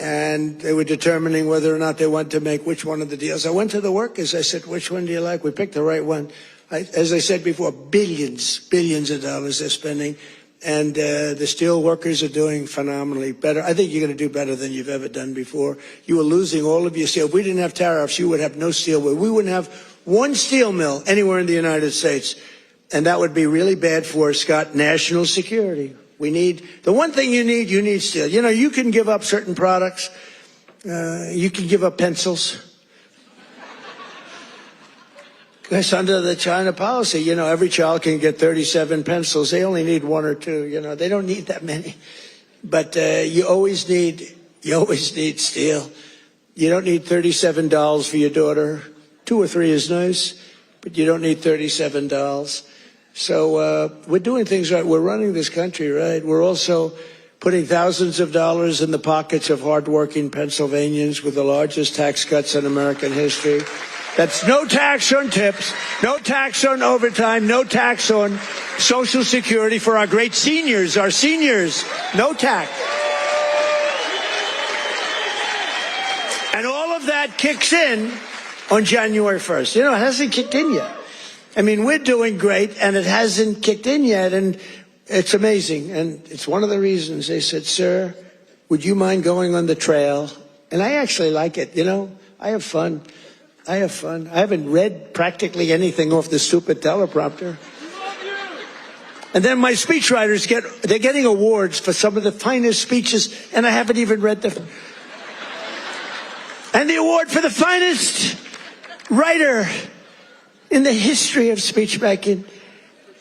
and they were determining whether or not they want to make which one of the deals. I went to the workers. I said, which one do you like? We picked the right one. As I said before, billions of dollars they're spending. And the steel workers are doing phenomenally better. I think you're going to do better than you've ever done before. You were losing all of your steel. If we didn't have tariffs, you would have no steel. We wouldn't have one steel mill anywhere in the United States. And that would be really bad for, Scott, national security. We need, the one thing you need steel. You know, you can give up certain products. You can give up pencils. Because under the China policy, you know, every child can get 37 pencils. They only need one or two, you know. They don't need that many. But you always need steel. You don't need $37 for your daughter. 2 or 3 is nice, but you don't need $37. So we're doing things right. We're running this country right. We're also putting thousands of dollars in the pockets of hardworking Pennsylvanians with the largest tax cuts in American history. That's no tax on tips, no tax on overtime, no tax on Social Security for our great seniors, no tax. And all of that kicks in on January 1st. You know, it hasn't kicked in yet. I mean, we're doing great, and it hasn't kicked in yet, and it's amazing. And it's one of the reasons they said, sir, would you mind going on the trail? And I actually like it, you know. I have fun. I haven't read practically anything off the stupid teleprompter. And then my speechwriters they're getting awards for some of the finest speeches, and I haven't even read them. And the award for the finest writer in the history of speechmaking,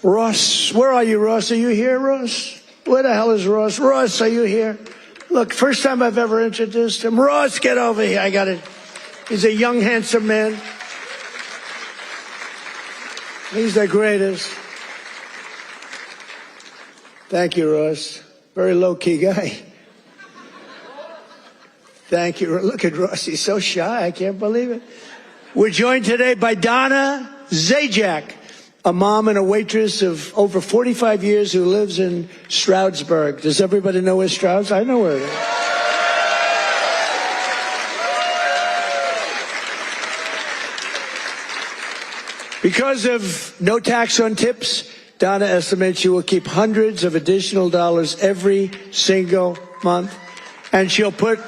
Ross. Where are you, Ross? Are you here, Ross? Where the hell is Ross? Ross, are you here? Look, first time I've ever introduced him. Ross, get over here. I got it. He's a young, handsome man. He's the greatest. Thank you, Ross. Very low-key guy. Thank you. Look at Ross. He's so shy. I can't believe it. We're joined today by Donna Zajac, a mom and a waitress of over 45 years who lives in Stroudsburg. Does everybody know where Strouds? I know where it is. Because of no tax on tips, Donna estimates she will keep hundreds of additional dollars every single month. And she'll put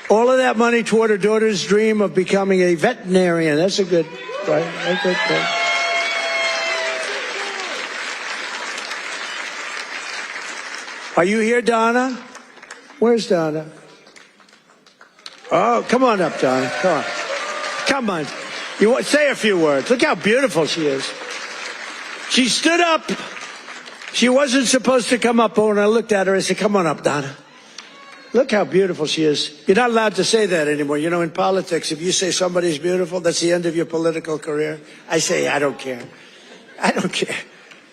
all of that money toward her daughter's dream of becoming a veterinarian. That's a good, right? That's a good thing. Are you here, Donna? Where's Donna? Oh, come on up, Donna. Come on. Come on. You want say a few words. Look how beautiful she is. She stood up. She wasn't supposed to come up, but when I looked at her, I said, come on up, Donna. Look how beautiful she is. You're not allowed to say that anymore. You know, in politics, if you say somebody's beautiful, that's the end of your political career. I say, I don't care. I don't care.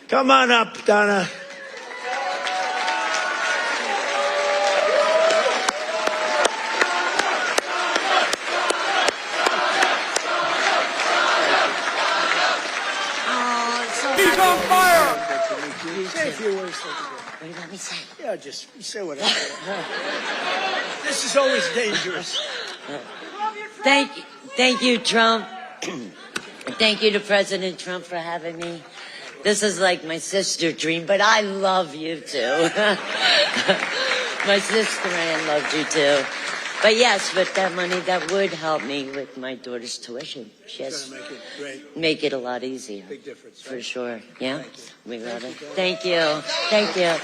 Come on up, Donna. Say a few words. What do you want me to say? Yeah, just say whatever. This is always dangerous. Thank you, Trump. Thank you to President Trump for having me. This is like my sister dream, but I love you too. My sister Ann loved you too. But yes, with that money, that would help me with my daughter's tuition. Yes, make it a lot easier. Big difference. For sure. Yeah, we love it. Thank you. Thank you.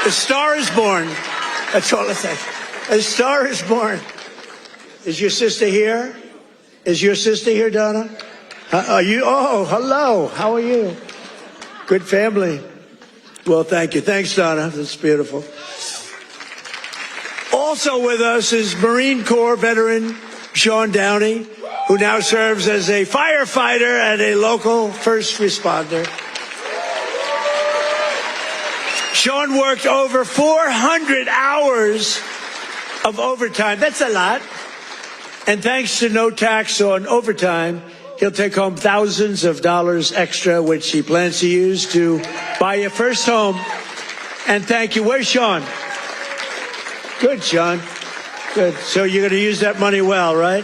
A star is born. That's all I say. A star is born. Is your sister here? Is your sister here, Donna? Are you? Oh, hello. How are you? Good family. Well, thank you. Thanks, Donna. That's beautiful. Also with us is Marine Corps veteran Sean Downey, who now serves as a firefighter and a local first responder. Sean worked over 400 hours of overtime. That's a lot. And thanks to no tax on overtime, he'll take home thousands of dollars extra, which he plans to use to buy a first home. And thank you. Where's Sean? Good, Sean. Good. So you're going to use that money well, right?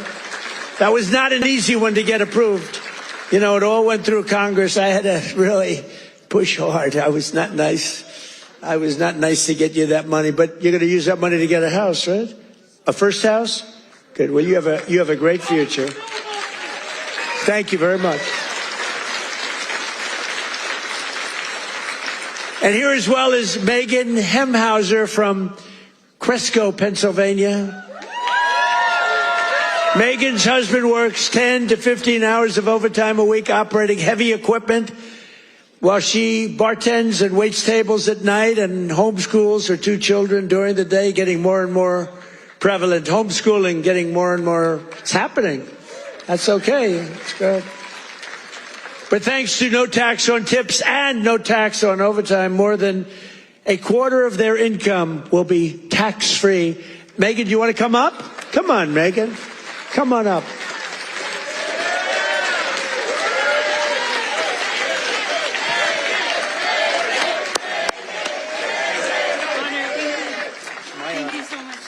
That was not an easy one to get approved. You know, it all went through Congress. I had to really push hard. I was not nice. I was not nice to get you that money, but you're going to use that money to get a house, right? A first house? Good. Well, you have a great future. Thank you very much. And here as well is Megan Hemhauser from Cresco, Pennsylvania. Megan's husband works 10 to 15 hours of overtime a week operating heavy equipment while she bartends and waits tables at night and homeschools her two children during the day, getting more and more prevalent. Homeschooling getting more and more. It's happening. That's okay. It's good. But thanks to no tax on tips and no tax on overtime, more than a quarter of their income will be tax-free. Megan, do you want to come up? Come on, Megan. Come on up. Thank you so much.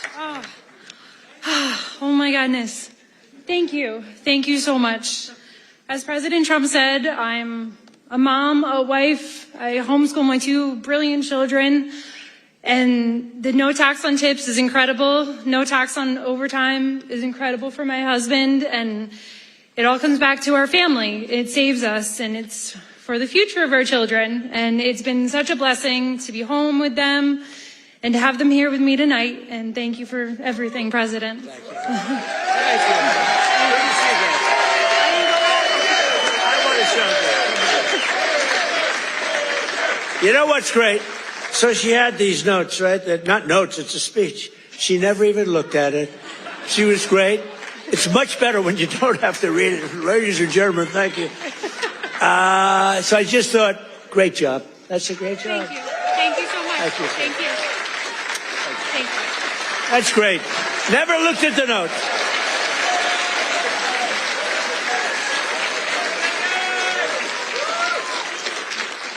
Oh my goodness. Thank you. Thank you so much. As President Trump said, I'm a mom, a wife. I homeschool my two brilliant children. And the no tax on tips is incredible. No tax on overtime is incredible for my husband. And it all comes back to our family. It saves us, and it's for the future of our children. And it's been such a blessing to be home with them and to have them here with me tonight. And thank you for everything, President. Thank you. Thank you. You know what's great? So she had these notes, right? Not notes, it's a speech. She never even looked at it. She was great. It's much better when you don't have to read it. Ladies and gentlemen, thank you. So I just thought, great job. That's a great job. Thank you. Thank you so much. Thank you. Thank you. Thank you. That's great. Never looked at the notes.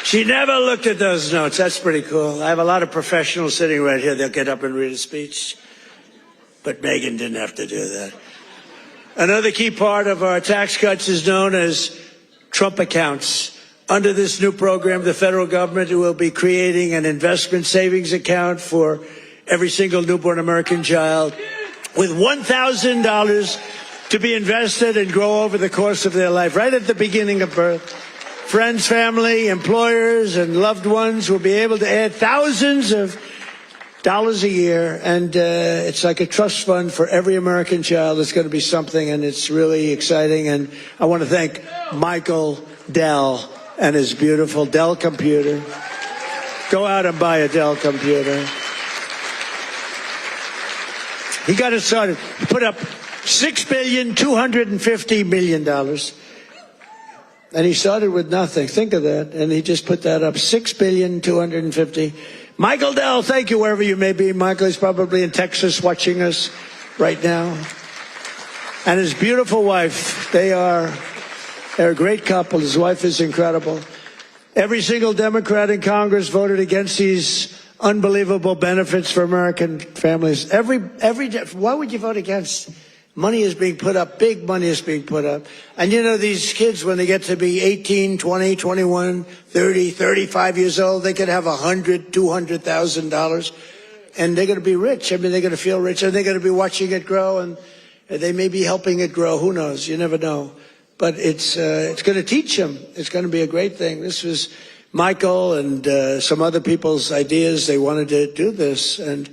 She never looked at those notes. That's pretty cool. I have a lot of professionals sitting right here. They'll get up and read a speech. But Megan didn't have to do that. Another key part of our tax cuts is known as Trump accounts. Under this new program, the federal government will be creating an investment savings account for every single newborn American child with $1,000 to be invested and grow over the course of their life, right at the beginning of birth. Friends, family, employers, and loved ones will be able to add thousands of dollars a year. And it's like a trust fund for every American child. It's going to be something, and it's really exciting. And I want to thank Michael Dell and his beautiful Dell computer. Go out and buy a Dell computer. He got it started. He put up $6.25 billion. And he started with nothing. Think of that. And he just put that up. $6.25 billion. Michael Dell, thank you wherever you may be. Michael is probably in Texas watching us. right now. And his beautiful wife, they're a great couple. His wife is incredible. Every single Democrat in Congress voted against these unbelievable benefits for American families. Why would you vote against? Money is being put up. Big money is being put up. And you know, these kids, when they get to be 18, 20, 21, 30, 35 years old, they could have $100,000, $200,000. And they're going to be rich. I mean, they're going to feel rich, and they're going to be watching it grow, and they may be helping it grow. Who knows? You never know. But it's going to teach them. It's going to be a great thing. This was Michael and some other people's ideas. They wanted to do this, and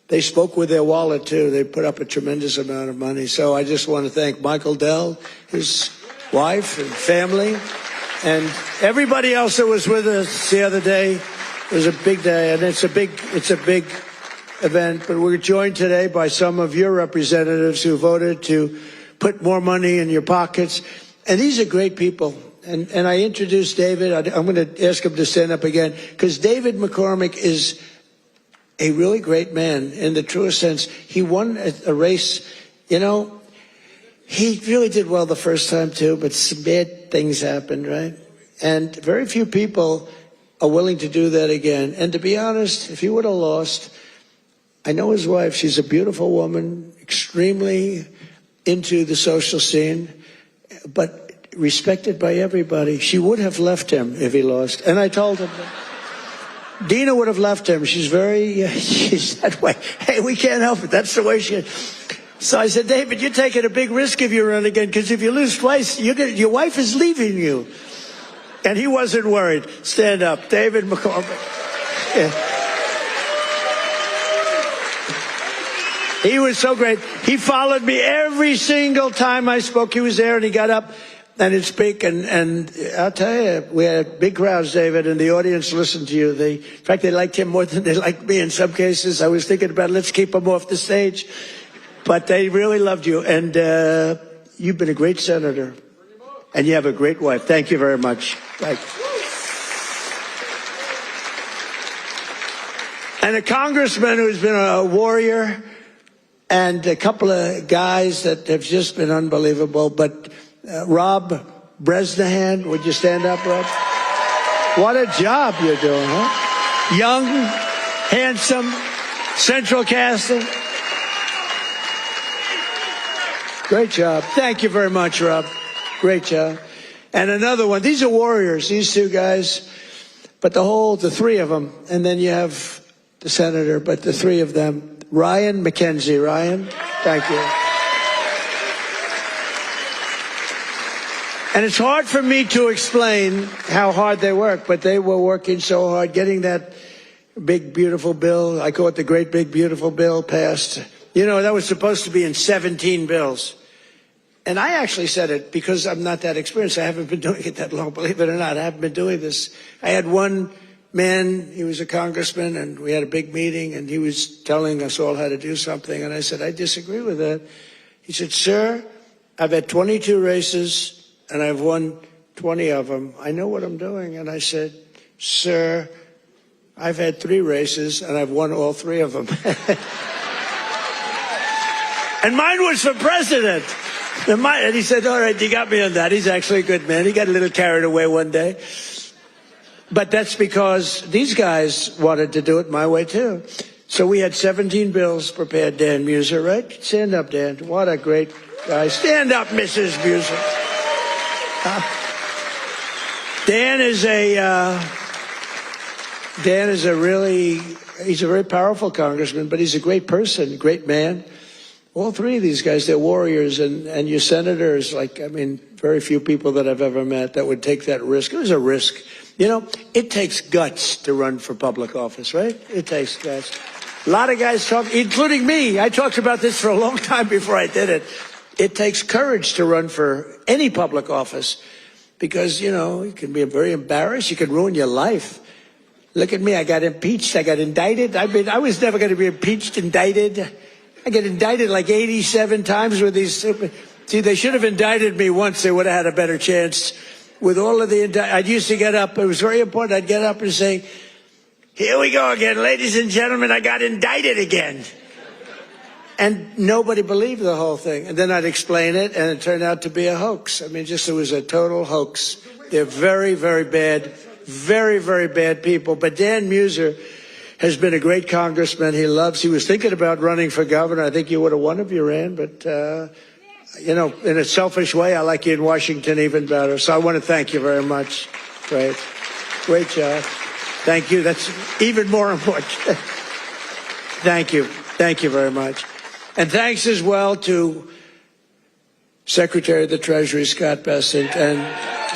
they spoke with their wallet, too. They put up a tremendous amount of money. So I just want to thank Michael Dell, his wife and family, and everybody else that was with us the other day. It was a big day, and it's a big event. But we're joined today by some of your representatives who voted to put more money in your pockets. And these are great people. And I introduced David. I'm going to ask him to stand up again, because David McCormick is a really great man in the truest sense. He won a race. You know, he really did well the first time, too, but some bad things happened, right? And very few people are willing to do that again. And to be honest, if he would have lost, I know his wife. She's a beautiful woman, extremely into the social scene, but respected by everybody. She would have left him if he lost. And I told him that. Dina would have left him. She's that way. Hey, we can't help it. That's the way she is. So I said, David, you're taking a big risk if you run again, because if you lose twice, your wife is leaving you. And he wasn't worried. Stand up. David McCormick. Yeah. He was so great. He followed me every single time I spoke. He was there, and he got up and he'd speak. And I'll tell you, we had big crowds, David, and the audience listened to you. In fact, they liked him more than they liked me in some cases. I was thinking about, let's keep him off the stage. But they really loved you. And you've been a great senator. And you have a great wife. Thank you very much. Thank you. And a congressman who's been a warrior, and a couple of guys that have just been unbelievable. But Rob Bresnahan, would you stand up, Rob? What a job you're doing, huh? Young, handsome, central casting. Great job. Thank you very much, Rob. Great job. And another one. These are warriors, these two guys. But the three of them. And then you have the senator, but the three of them. Ryan McKenzie. Ryan, thank you. And it's hard for me to explain how hard they work, but they were working so hard getting that big, beautiful bill. I call it the great, big, beautiful bill passed. You know, that was supposed to be in 17 bills. And I actually said it because I'm not that experienced. I haven't been doing it that long, believe it or not. I haven't been doing this. I had one man, he was a congressman, and we had a big meeting, and he was telling us all how to do something. And I said, I disagree with that. He said, sir, I've had 22 races, and I've won 20 of them. I know what I'm doing. And I said, sir, I've had 3 races, and I've won all 3 of them. And mine was for president. And he said, all right, you got me on that. He's actually a good man. He got a little carried away one day. But that's because these guys wanted to do it my way, too. So we had 17 bills prepared. Dan Muser, right? Stand up, Dan. What a great guy. Stand up, Mrs. Muser. Dan is he's a very powerful congressman, but he's a great person, great man. All 3 of these guys, they're warriors, and your senators, very few people that I've ever met that would take that risk. It was a risk. You know, it takes guts to run for public office, right? It takes guts. A lot of guys talk, including me. I talked about this for a long time before I did it. It takes courage to run for any public office because, you know, you can be very embarrassed. You can ruin your life. Look at me. I got impeached. I got indicted. I was never going to be impeached, indicted. I get indicted like 87 times with these. See, they should have indicted me once. They would have had a better chance. With all of the I used to get up. It was very important. I'd get up and say, here we go again. Ladies and gentlemen, I got indicted again. And nobody believed the whole thing. And then I'd explain it, and it turned out to be a hoax. I mean, just it was a total hoax. They're very, very bad, very, very bad people. But Dan Muser has been a great congressman. He was thinking about running for governor. I think you would have won if you ran. But, you know, in a selfish way, I like you in Washington even better. So I want to thank you very much. Great. Great job. Thank you. That's even more important. Thank you. Thank you very much. And thanks as well to Secretary of the Treasury, Scott Bessent, and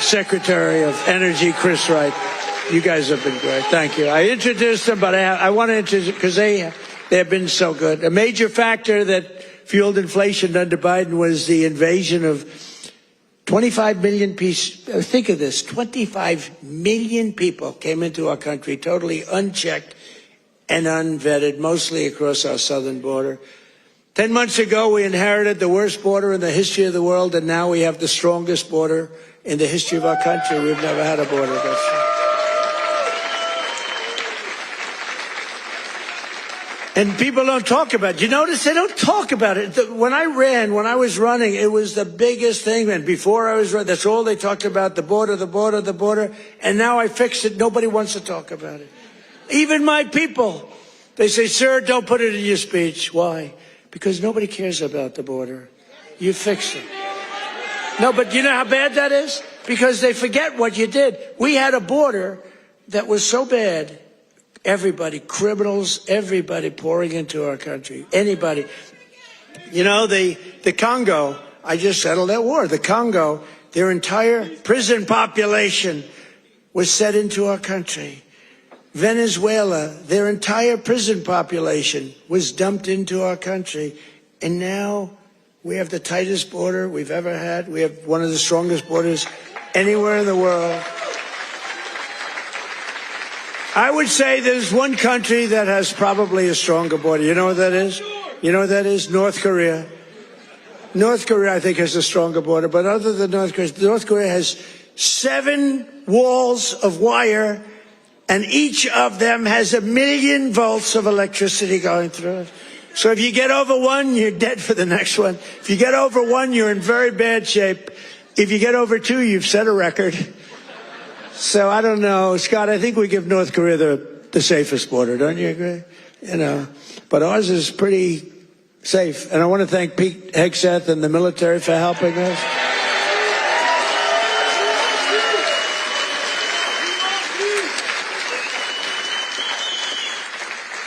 Secretary of Energy, Chris Wright. You guys have been great. Thank you. I introduced them, but I want to introduce because they have been so good. A major factor that fueled inflation under Biden was the invasion of 25 million people. Think of this. 25 million people came into our country totally unchecked and unvetted, mostly across our southern border. 10 months ago, we inherited the worst border in the history of the world, and now we have the strongest border in the history of our country. We've never had a border that's strong. And people don't talk about it. You notice they don't talk about it. When I was running, it was the biggest thing. And before I was running, that's all they talked about, the border, the border, the border. And now I fixed it. Nobody wants to talk about it. Even my people. They say, sir, don't put it in your speech. Why? Because nobody cares about the border. You fix it. No, but you know how bad that is? Because they forget what you did. We had a border that was so bad. Everybody, criminals, everybody pouring into our country. Anybody. You know, the Congo, I just settled that war. The Congo, their entire prison population was set into our country. Venezuela, their entire prison population was dumped into our country. And now we have the tightest border we've ever had. We have one of the strongest borders anywhere in the world. I would say there's one country that has probably a stronger border. You know what that is? You know what that is? North Korea. North Korea, I think, has a stronger border. But other than North Korea has 7 walls of wire, and each of them has 1 million volts of electricity going through it. So if you get over one, you're dead for the next one. If you get over one, you're in very bad shape. If you get over 2, you've set a record. So I don't know, Scott, I think we give North Korea the safest border. Don't you agree? You know, but ours is pretty safe. And I want to thank Pete Hegseth and the military for helping us.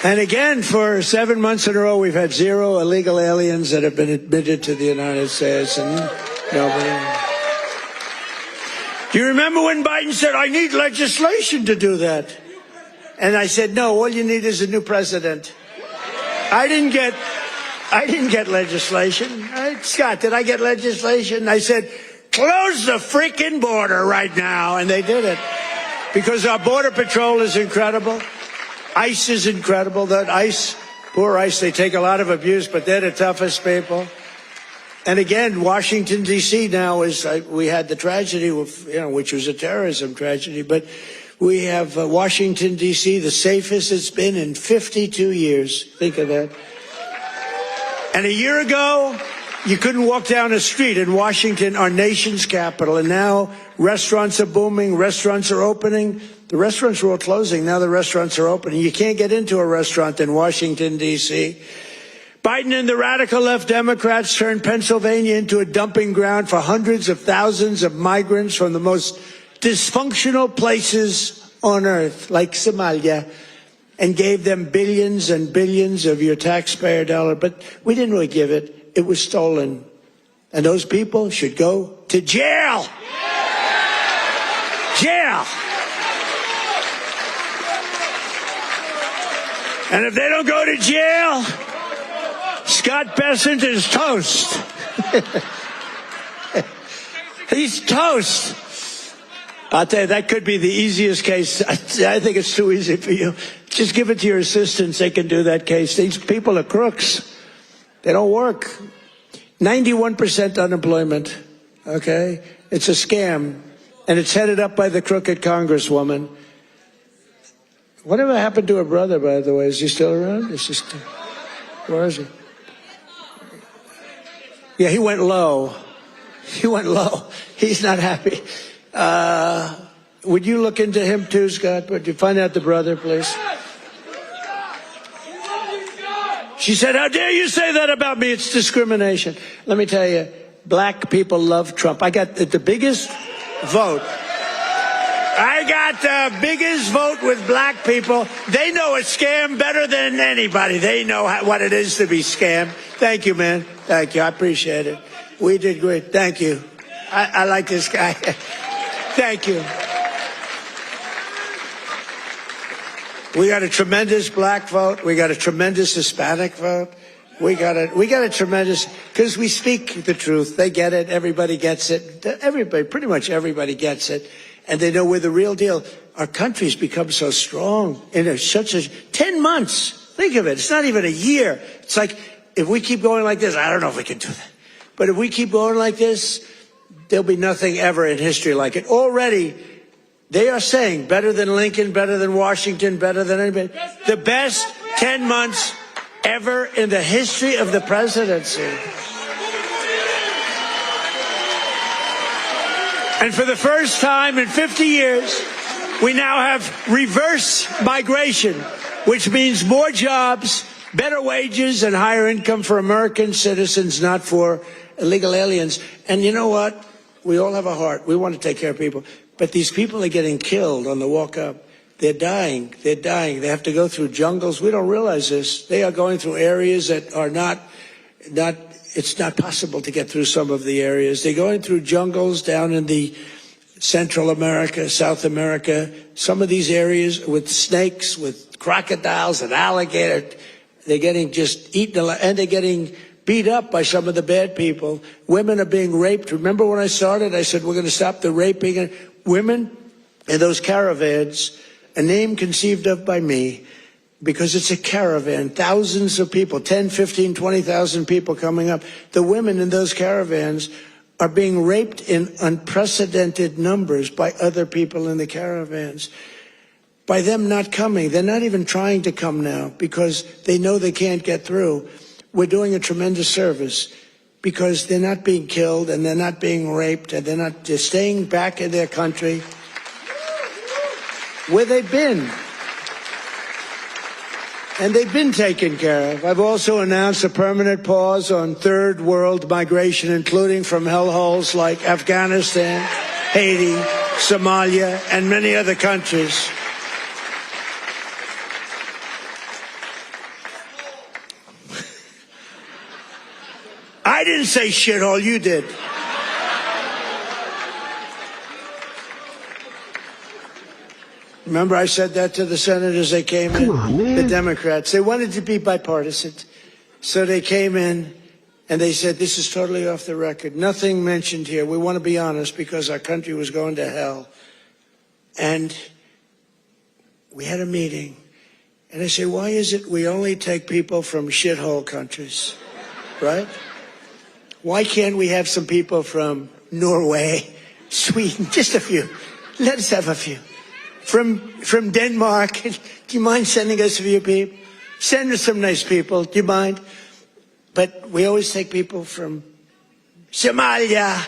And again, for 7 months in a row, we've had 0 illegal aliens that have been admitted to the United States, and nobody. Do you remember when Biden said, I need legislation to do that? And I said, no, all you need is a new president. I didn't get legislation. Right? Scott, did I get legislation? I said, close the freaking border right now. And they did it. Because our border patrol is incredible. ICE is incredible. That ICE, poor ICE, they take a lot of abuse, but they're the toughest people. And again, Washington, D.C. now is, we had the tragedy, which was a terrorism tragedy, but we have Washington, D.C., the safest it's been in 52 years. Think of that. And a year ago, you couldn't walk down a street in Washington, our nation's capital. And now restaurants are booming, restaurants are opening. The restaurants were all closing. Now the restaurants are opening. You can't get into a restaurant in Washington, D.C. Biden and the radical left Democrats turned Pennsylvania into a dumping ground for hundreds of thousands of migrants from the most dysfunctional places on earth, like Somalia, and gave them billions and billions of your taxpayer dollar. But we didn't really give it. It was stolen. And those people should go to jail. Jail. And if they don't go to jail, Scott Bessent is toast. He's toast. I'll tell you, that could be the easiest case. I think it's too easy for you. Just give it to your assistants. They can do that case. These people are crooks. They don't work. 91% unemployment. Okay? It's a scam. And it's headed up by the crooked Congresswoman. Whatever happened to her brother, by the way? Is he still around? Where is he? Yeah, he went low. He went low. He's not happy. Would you look into him too, Scott? Would you find out the brother, please? She said, how dare you say that about me? It's discrimination. Let me tell you, black people love Trump. I got the biggest vote. I got the biggest vote with black people. They know a scam better than anybody. They know what it is to be scammed. Thank you, man. Thank you. I appreciate it. We did great. Thank you. I like this guy. Thank you. We got a tremendous black vote. We got a tremendous Hispanic vote. We got a tremendous, because we speak the truth. They get it. Everybody gets it. Everybody, pretty much everybody gets it. And they know we're the real deal. Our country's become so strong in such a 10 months. Think of it. It's not even a year. It's like, if we keep going like this, I don't know if we can do that. But if we keep going like this, there'll be nothing ever in history like it. Already, they are saying better than Lincoln, better than Washington, better than anybody. The best 10 months ever in the history of the presidency. And for the first time in 50 years, we now have reverse migration, which means more jobs, better wages, and higher income for American citizens, not for illegal aliens. And you know what? We all have a heart. We want to take care of people. But these people are getting killed on the walk up. They're dying. They're dying. They have to go through jungles. We don't realize this. They are going through areas that are not, it's not possible to get through some of the areas. They're going through jungles down in the Central America, South America, some of these areas with snakes, with crocodiles and alligators. They're getting just eaten, and they're getting beat up by some of the bad people. Women are being raped. Remember when I started, I said, we're going to stop the raping. Women in those caravans, a name conceived of by me, because it's a caravan, thousands of people, 10, 15, 20,000 people coming up. The women in those caravans are being raped in unprecedented numbers by other people in the caravans. By them not coming, they're not even trying to come now because they know they can't get through. We're doing a tremendous service because they're not being killed and they're not being raped and they're staying back in their country where they've been. And they've been taken care of. I've also announced a permanent pause on third world migration, including from hellholes like Afghanistan, Haiti, Somalia, and many other countries. I didn't say shithole, you did. Remember I said that to the senators, they came in, the Democrats. They wanted to be bipartisan. So they came in and they said, this is totally off the record. Nothing mentioned here. We want to be honest because our country was going to hell. And we had a meeting. And I said, why is it we only take people from shithole countries, right? Why can't we have some people from Norway, Sweden, just a few? Let us have a few. From Denmark, do you mind sending us a few people? Send us some nice people, do you mind? But we always take people from Somalia,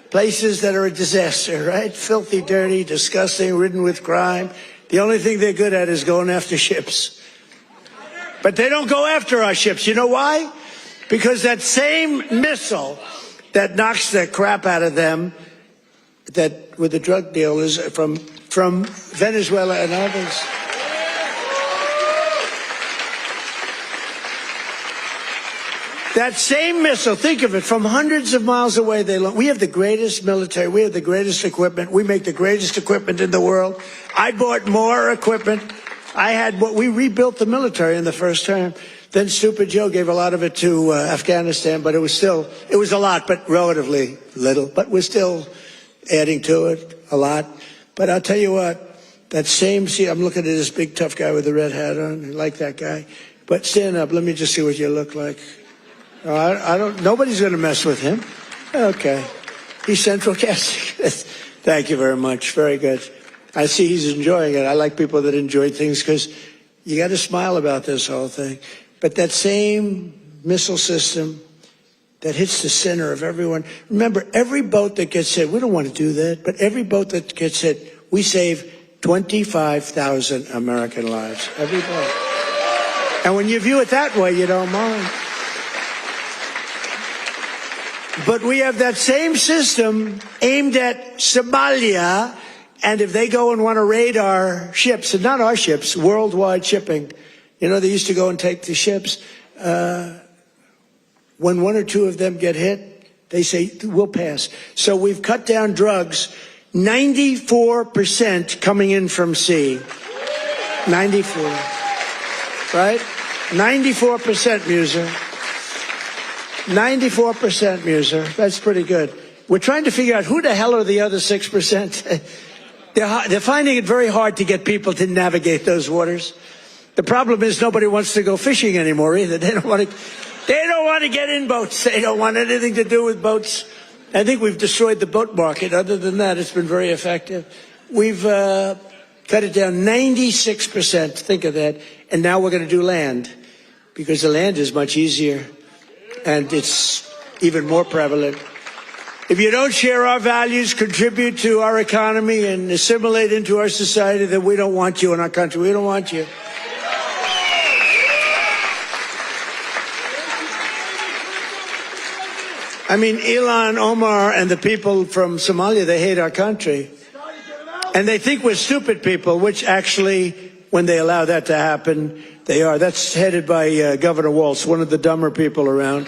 places that are a disaster, right? Filthy, dirty, disgusting, ridden with crime. The only thing they're good at is going after ships. But they don't go after our ships. You know why? Because that same missile that knocks the crap out of them, that with the drug dealers from Venezuela and others. That same missile, think of it, from hundreds of miles away, we have the greatest military, we have the greatest equipment, we make the greatest equipment in the world. I bought more equipment. We rebuilt the military in the first term. Then Stupid Joe gave a lot of it to Afghanistan, but it was a lot, but relatively little. But we're still adding to it a lot. But I'll tell you what, I'm looking at this big tough guy with the red hat on. I like that guy. But stand up, let me just see what you look like. Nobody's going to mess with him. Okay. He's central casting. Thank you very much. Very good. I see he's enjoying it. I like people that enjoy things because you got to smile about this whole thing. But that same missile system that hits the center of everyone. Remember, every boat that gets hit, we don't want to do that, but every boat that gets hit, we save 25,000 American lives. Every boat. And when you view it that way, you don't mind. But we have that same system aimed at Somalia, and if they go and want to raid our ships, and not our ships, worldwide shipping, you know, they used to go and take the ships. When one or two of them get hit, they say, we'll pass. So we've cut down drugs, 94% coming in from sea. 94. Right? 94%, Muser. 94%, Muser. That's pretty good. We're trying to figure out who the hell are the other 6%. They're finding it very hard to get people to navigate those waters. The problem is nobody wants to go fishing anymore either. They don't want to get in boats. They don't want anything to do with boats. I think we've destroyed the boat market. Other than that, it's been very effective. We've cut it down 96%. Think of that. And now we're going to do land, because the land is much easier and it's even more prevalent. If you don't share our values, contribute to our economy, and assimilate into our society, then we don't want you in our country. We don't want you. I mean, Ilhan Omar and the people from Somalia, they hate our country. And they think we're stupid people, which actually, when they allow that to happen, they are. That's headed by Governor Walz, one of the dumber people around.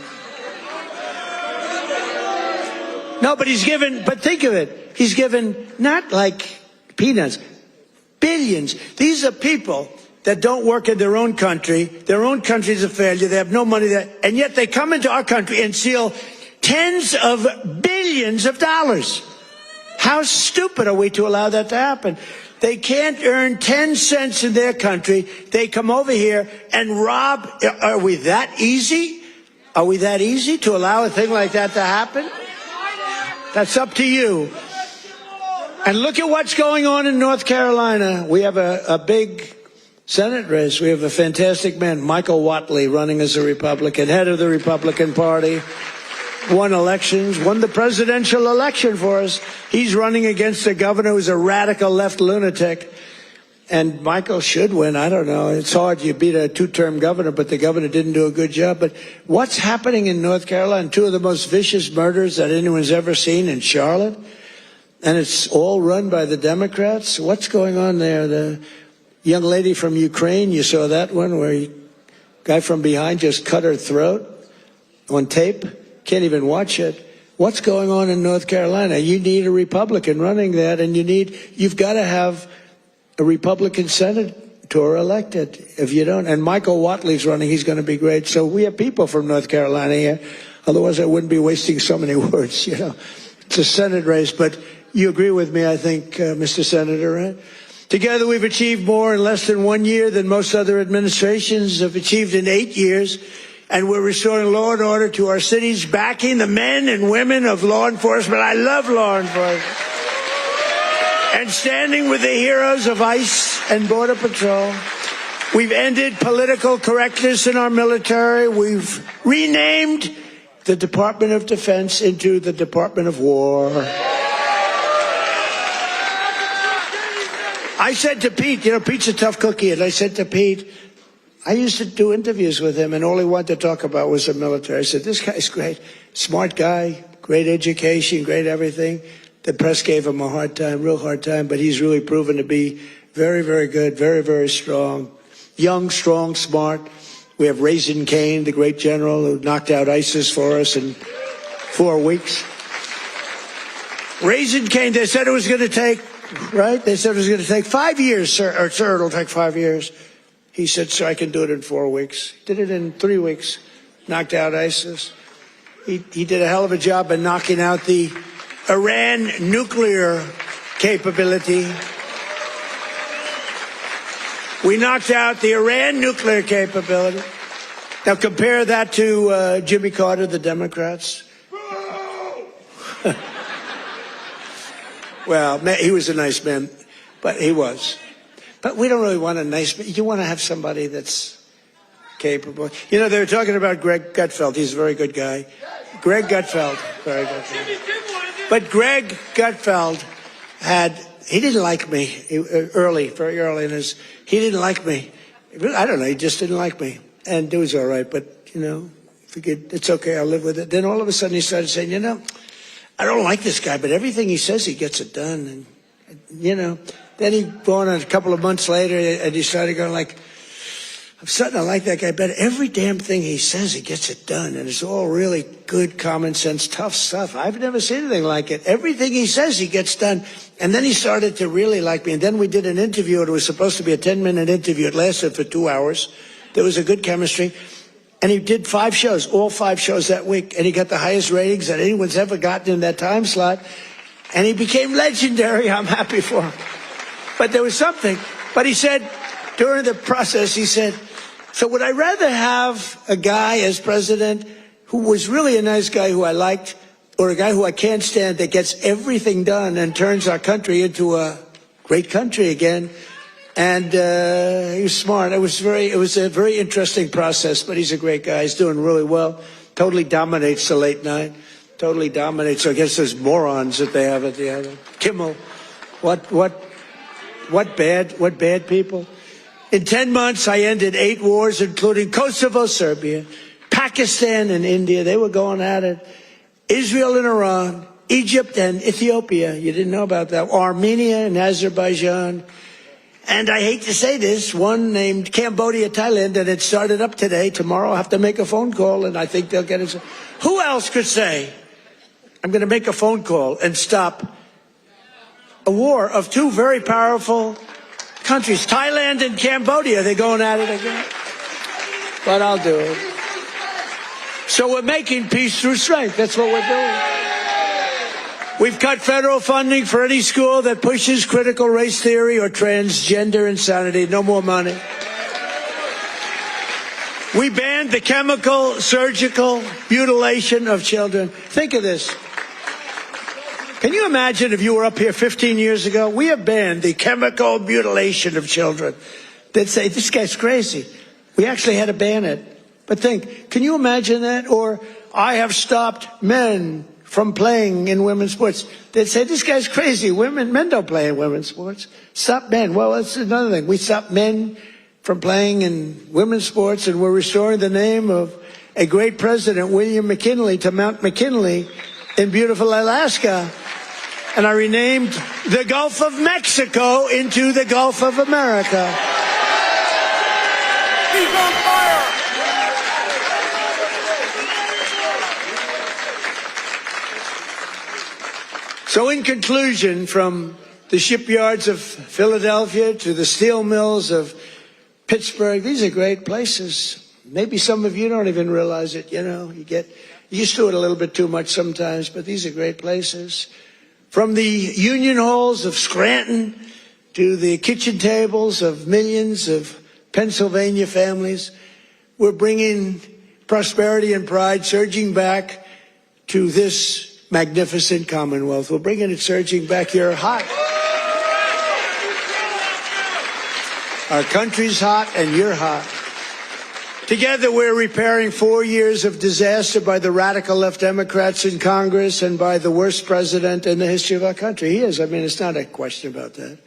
No, but think of it. He's given not like peanuts, billions. These are people that don't work in their own country. Their own country's a failure. They have no money there. And yet they come into our country and steal tens of billions of dollars. How stupid are we to allow that to happen? They can't earn 10 cents in their country. They come over here and rob. Are we that easy? Are we that easy to allow a thing like that to happen? That's up to you. And look at what's going on in North Carolina. We have a big Senate race. We have a fantastic man, Michael Whatley, running as a Republican, head of the Republican Party. Won elections, won the presidential election for us. He's running against a governor who's a radical left lunatic. And Michael should win. I don't know. It's hard. You beat a two-term governor, but the governor didn't do a good job. But what's happening in North Carolina? Two of the most vicious murders that anyone's ever seen in Charlotte. And it's all run by the Democrats. What's going on there? The young lady from Ukraine, you saw that one where a guy from behind just cut her throat on tape. Can't even watch it. What's going on in North Carolina? You need a Republican running that, and you've got to have a Republican senator elected. If you don't, and Michael Whatley's running, he's going to be great. So we have people from North Carolina here. Otherwise, I wouldn't be wasting so many words. You know, it's a Senate race, but you agree with me, I think, Mr. Senator, right? Together, we've achieved more in less than 1 year than most other administrations have achieved in 8 years. And we're restoring law and order to our cities, backing the men and women of law enforcement. I love law enforcement. And standing with the heroes of ICE and Border Patrol. We've ended political correctness in our military. We've renamed the Department of Defense into the Department of War. I said to Pete, you know, Pete's a tough cookie, and I said to Pete, I used to do interviews with him, and all he wanted to talk about was the military. I said, this guy's great, smart guy, great education, great everything. The press gave him a hard time, real hard time, but he's really proven to be very, very good, very, very strong. Young, strong, smart. We have Raisin Cain, the great general who knocked out ISIS for us in 4 weeks. Raisin Cain, they said it was going to take, right? They said it was going to take 5 years, sir. Or, sir, it'll take 5 years. He said, sir, I can do it in 4 weeks. He did it in 3 weeks. Knocked out ISIS. He did a hell of a job in knocking out the Iran nuclear capability. We knocked out the Iran nuclear capability. Now compare that to Jimmy Carter, the Democrats. Well, he was a nice man, but he was. But we don't really want a nice man. You want to have somebody that's capable. You know, they were talking about Greg Gutfeld. He's a very good guy. Greg Gutfeld. Very Gutfeld. But Greg Gutfeld he didn't like me very early in his, he didn't like me. I don't know, he just didn't like me. And it was all right, but, it's okay, I'll live with it. Then all of a sudden he started saying, I don't like this guy, but everything he says, he gets it done. And, then he went on a couple of months later and he started going like, I'm starting to like that guy better. Every damn thing he says, he gets it done. And it's all really good, common sense, tough stuff. I've never seen anything like it. Everything he says, he gets done. And then he started to really like me. And then we did an interview. It was supposed to be a 10-minute interview. It lasted for 2 hours. There was a good chemistry. And he did 5 shows, all 5 shows that week. And he got the highest ratings that anyone's ever gotten in that time slot. And he became legendary. I'm happy for him. But there was something. But he said, during the process, he said, so would I rather have a guy as president who was really a nice guy who I liked, or a guy who I can't stand that gets everything done and turns our country into a great country again? And he was smart. It was a very interesting process, but he's a great guy. He's doing really well. Totally dominates the late night. Totally dominates against those morons that they have at the other. Kimmel. What bad people? In 10 months, I ended 8 wars, including Kosovo, Serbia, Pakistan and India. They were going at it. Israel and Iran, Egypt and Ethiopia. You didn't know about that. Armenia and Azerbaijan. And I hate to say this, one named Cambodia, Thailand, and it started up today. Tomorrow I'll have to make a phone call, and I think they'll get it. Who else could say, I'm going to make a phone call and stop a war of 2 very powerful countries, Thailand and Cambodia? They're going at it again. But I'll do it. So we're making peace through strength. That's what we're doing. We've cut federal funding for any school that pushes critical race theory or transgender insanity. No more money. We banned the chemical, surgical mutilation of children. Think of this. Can you imagine if you were up here 15 years ago? We have banned the chemical mutilation of children. They'd say, this guy's crazy. We actually had to ban it. But think, can you imagine that? Or I have stopped men from playing in women's sports. They'd say, this guy's crazy. Men don't play in women's sports. Stop men. Well, that's another thing. We stopped men from playing in women's sports, and we're restoring the name of a great president, William McKinley, to Mount McKinley in beautiful Alaska. And I renamed the Gulf of Mexico into the Gulf of America. He's on fire! So in conclusion, from the shipyards of Philadelphia to the steel mills of Pittsburgh, these are great places. Maybe some of you don't even realize it, you get used to it a little bit too much sometimes, but these are great places. From the union halls of Scranton to the kitchen tables of millions of Pennsylvania families, we're bringing prosperity and pride surging back to this magnificent Commonwealth. We're bringing it surging back. You're hot. Our country's hot and you're hot. Together we're repairing 4 years of disaster by the radical left Democrats in Congress and by the worst president in the history of our country. He is. I mean, it's not a question about that.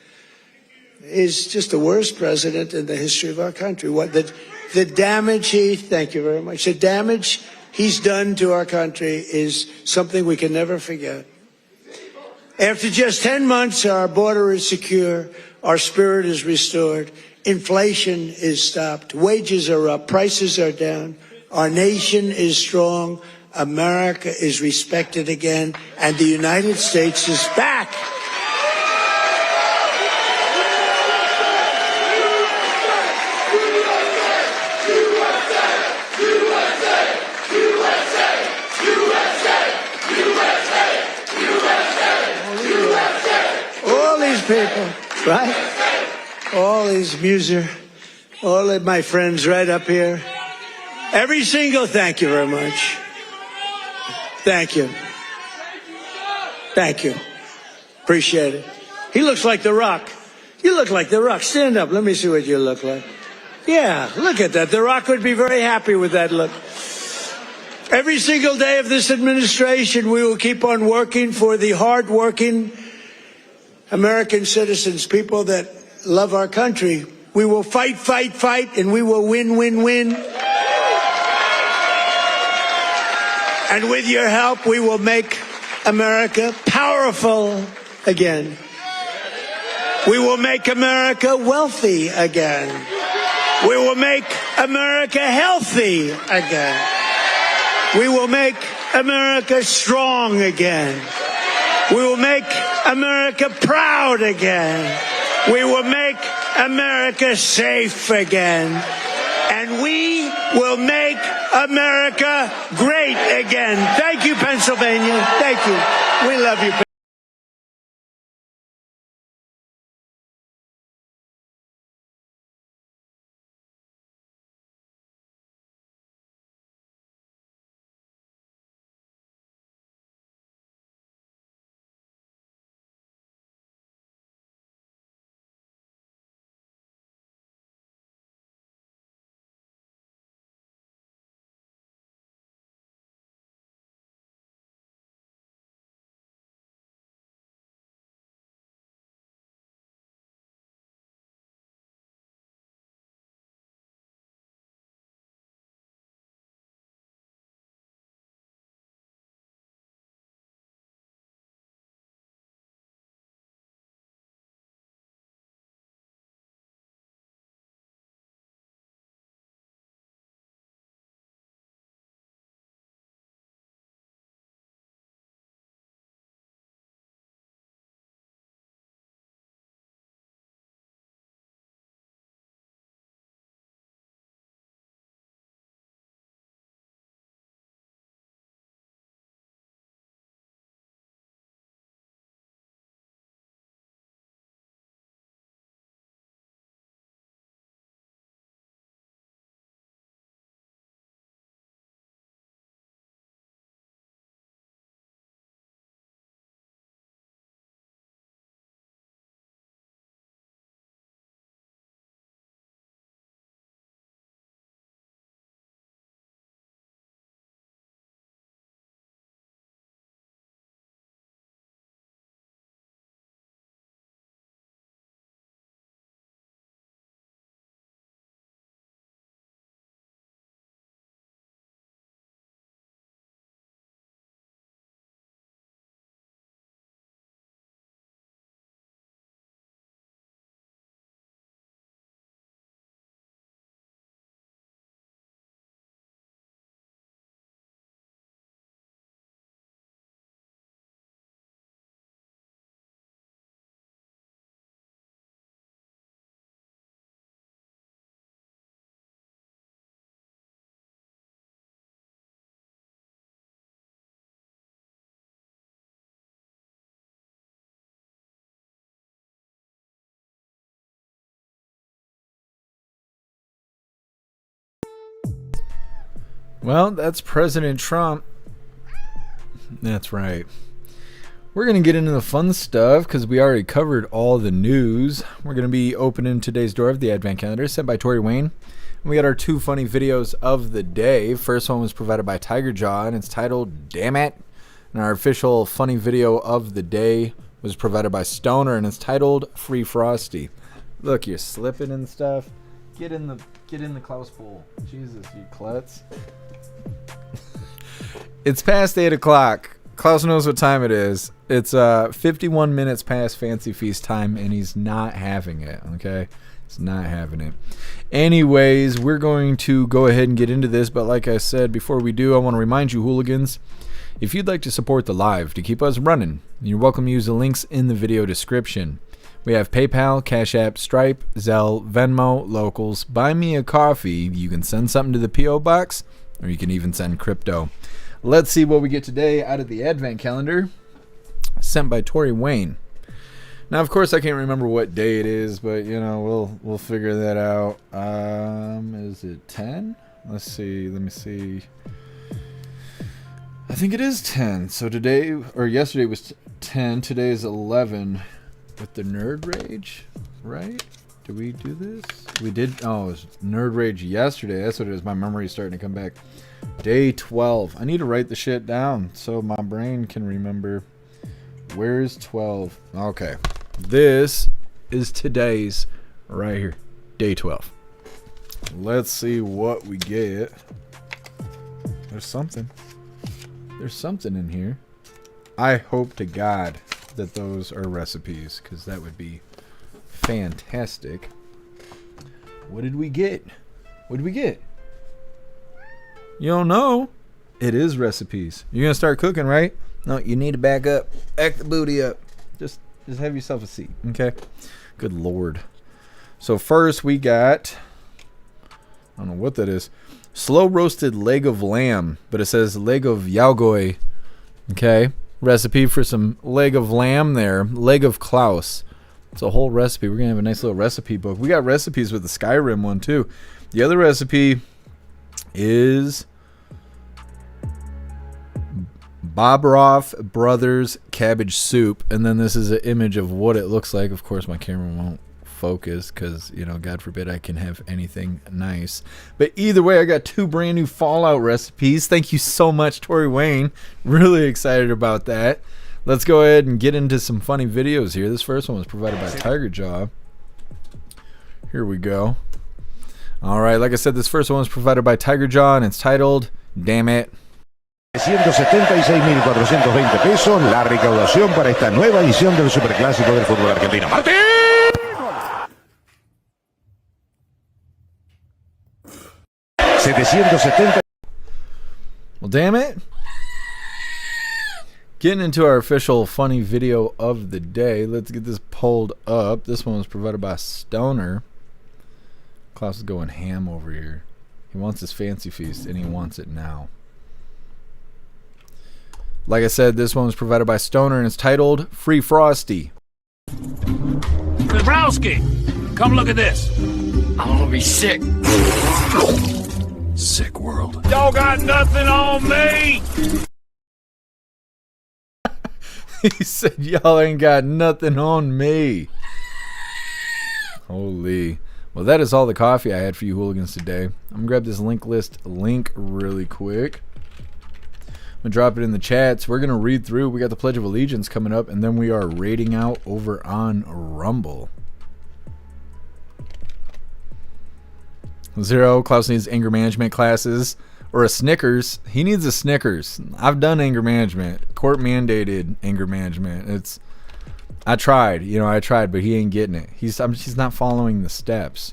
He's just the worst president in the history of our country. The damage thank you very much. The damage he's done to our country is something we can never forget. After just 10 months, our border is secure, our spirit is restored, inflation is stopped, wages are up, prices are down, our nation is strong, America is respected again, and the United States is back. People, right? All these all of my friends right up here. Every single, thank you very much. Thank you. Thank you. Appreciate it. He looks like The Rock. You look like The Rock. Stand up. Let me see what you look like. Yeah, look at that. The Rock would be very happy with that look. Every single day of this administration, we will keep on working for the hard-working American citizens, people that love our country. We will fight, fight, fight, and we will win, win, win. And with your help, we will make America powerful again. We will make America wealthy again. We will make America healthy again. We will make America strong again. We will make America proud again. We will make America safe again. And we will make America great again. Thank you, Pennsylvania. Thank you. We love you. Well, that's President Trump. That's right. We're going to get into the fun stuff because we already covered all the news. We're going to be opening today's door of the Advent Calendar sent by Tori Wayne. And we got our two funny videos of the day. First one was provided by Tiger Jaw, and it's titled Damn It. And our official funny video of the day was provided by Stoner, and it's titled Free Frosty. Look, you're slipping and stuff. Get in the Klaus pool. Jesus, you klutz. It's past 8 o'clock. Klaus knows what time it is. It's 51 minutes past Fancy Feast time, and he's not having it, okay? He's not having it. Anyways, we're going to go ahead and get into this, but like I said, before we do, I want to remind you, hooligans, if you'd like to support the live to keep us running, you're welcome to use the links in the video description. We have PayPal, Cash App, Stripe, Zelle, Venmo, Locals, Buy Me a Coffee. You can send something to the P.O. Box, or you can even send crypto. Let's see what we get today out of the Advent Calendar sent by Tori Wayne. Now, of course, I can't remember what day it is, but, you know, we'll figure that out. Is it 10? Let's see. Let me see. I think it is 10. So today, or yesterday was 10. Today is 11 with the Nerd Rage, right? Did we do this? We did. Oh, it was Nerd Rage yesterday. That's what it is. My memory is starting to come back. Day 12. I need to write the shit down so my brain can remember. Where's 12? Okay. This is today's right here. Day 12. Let's see what we get. There's something. There's something in here. I hope to God that those are recipes, because that would be fantastic. What did we get? What did we get? You don't know? It is recipes. You're gonna start cooking, right? No, you need to back up. Back the booty up. Just have yourself a seat, okay? Good Lord. So first we got, I don't know what that is. Slow roasted leg of lamb, but it says leg of yagoy. Okay, recipe for some leg of lamb there. Leg of Klaus. It's a whole recipe. We're gonna have a nice little recipe book. We got recipes with the Skyrim one too. The other recipe is Bobroff Brothers cabbage soup, and then this is an image of what it looks like. Of course, my camera won't focus because, you know, God forbid I can have anything nice. But either way, I got 2 brand new Fallout recipes. Thank you so much, Tori Wayne. Really excited about that. Let's go ahead and get into some funny videos here. This first one was provided by Tiger Jaw. Here we go. All right, like I said, this first one was provided by Tiger Jaw, and it's titled Damn It. 176.420 pesos la recaudación para esta nueva edición del Superclásico del fútbol argentino. ¡Martín! 770. Well, damn it. Getting into our official funny video of the day. Let's get this pulled up. This one was provided by Stoner. Klaus is going ham over here. He wants his fancy feast, and he wants it now. Like I said, this one was provided by Stoner, and it's titled Free Frosty. Dabrowski, come look at this. I'm gonna be sick. Sick world. Y'all got nothing on me. He said, y'all ain't got nothing on me. Holy. Well, that is all the coffee I had for you hooligans today. I'm going to grab this link really quick. I'm going to drop it in the chats. We're going to read through. We got the Pledge of Allegiance coming up, and then we are rating out over on Rumble. 0, Klaus needs anger management classes. Or a Snickers. He needs a Snickers. I've done anger management. Court mandated anger management. I tried, but he ain't getting it. He's not following the steps.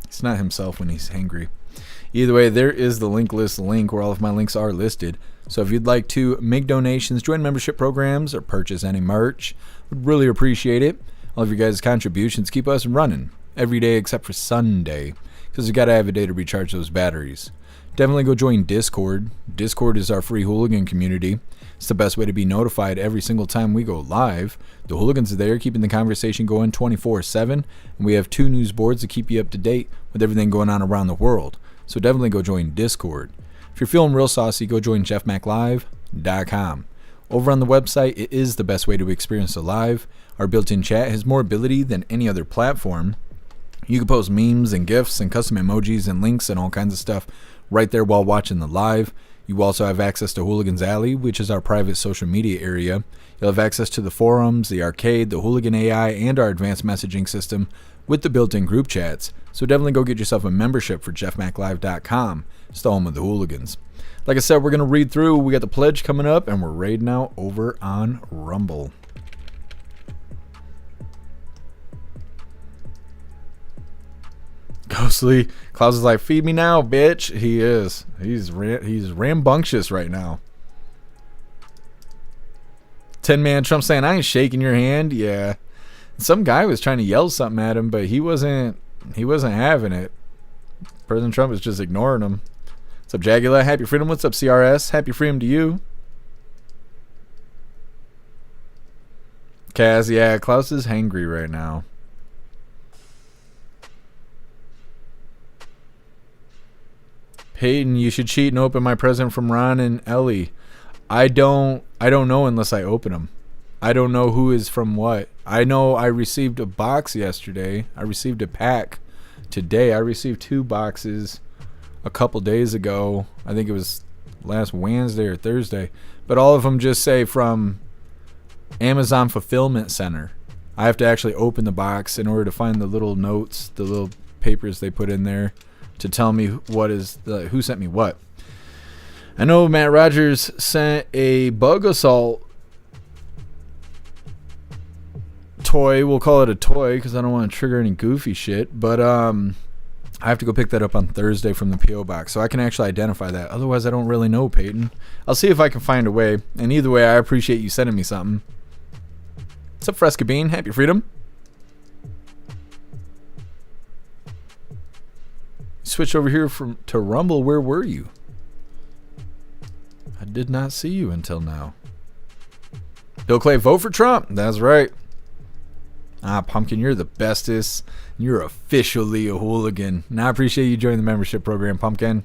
He's not himself when he's angry. Either way, there is the link where all of my links are listed. So if you'd like to make donations, join membership programs, or purchase any merch, would really appreciate it. All of your guys' contributions keep us running every day except for Sunday, because we got to have a day to recharge those batteries. Definitely go join Discord. Discord is our free hooligan community. It's the best way to be notified every single time we go live. The hooligans are there keeping the conversation going 24/7, and we have 2 news boards to keep you up to date with everything going on around the world. So definitely go join Discord. If you're feeling real saucy, go join jeffmaclive.com. Over on the website, it is the best way to experience the live. Our built-in chat has more ability than any other platform. You can post memes and GIFs and custom emojis and links and all kinds of stuff right there while watching the live. You also have access to Hooligans Alley, which is our private social media area. You'll have access to the forums, the arcade, the Hooligan AI, and our advanced messaging system with the built-in group chats. So definitely go get yourself a membership for jeffmaclive.com. It's the home of the hooligans. Like I said, we're going to read through. We got the pledge coming up, and we're raiding out over on Rumble. Ghostly. Klaus is like, feed me now, bitch. He is. He's rambunctious right now. 10-man Trump saying, I ain't shaking your hand. Yeah. Some guy was trying to yell something at him, but he wasn't having it. President Trump was just ignoring him. What's up, Jagula? Happy freedom. What's up, CRS? Happy freedom to you. Kaz, yeah, Klaus is hangry right now. Peyton, you should cheat and open my present from Ron and Ellie. I don't know unless I open them. I don't know who is from what. I know I received a box yesterday. I received a pack today. I received 2 boxes a couple days ago. I think it was last Wednesday or Thursday. But all of them just say from Amazon Fulfillment Center. I have to actually open the box in order to find the little notes, the little papers they put in there to tell me who sent me what. I know Matt Rogers sent a bug assault toy. We'll call it a toy because I don't want to trigger any goofy shit. But I have to go pick that up on Thursday from the P.O. box, so I can actually identify that. Otherwise, I don't really know, Peyton. I'll see if I can find a way. And either way, I appreciate you sending me something. What's up, Fresca Bean? Happy Freedom. Switch over here to Rumble. Where were you? I did not see you until now. Bill Clay, vote for Trump. That's right. Pumpkin, you're the bestest. You're officially a hooligan. And I appreciate you joining the membership program, Pumpkin.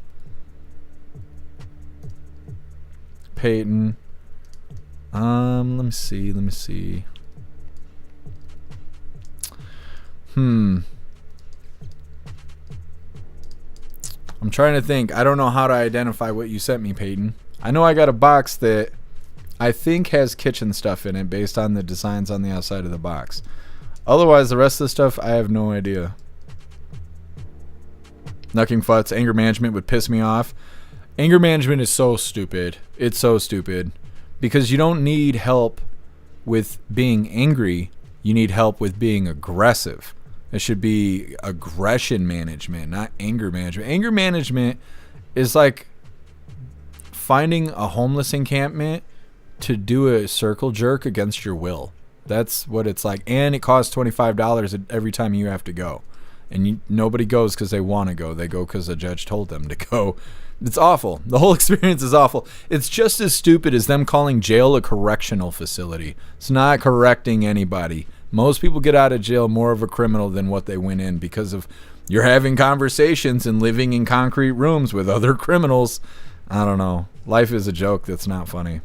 Peyton. Let me see. I'm trying to think. I don't know how to identify what you sent me, Peyton. I know I got a box that I think has kitchen stuff in it based on the designs on the outside of the box. Otherwise, the rest of the stuff, I have no idea. Knucking Futs, anger management would piss me off. Anger management is so stupid. It's so stupid. Because you don't need help with being angry. You need help with being aggressive. It should be aggression management, not anger management. Anger management is like finding a homeless encampment to do a circle jerk against your will. That's what it's like. And it costs $25 every time you have to go. And nobody goes because they want to go. They go because a judge told them to go. It's awful. The whole experience is awful. It's just as stupid as them calling jail a correctional facility. It's not correcting anybody. Most people get out of jail more of a criminal than what they went in because of you're having conversations and living in concrete rooms with other criminals. I don't know. Life is a joke that's not funny.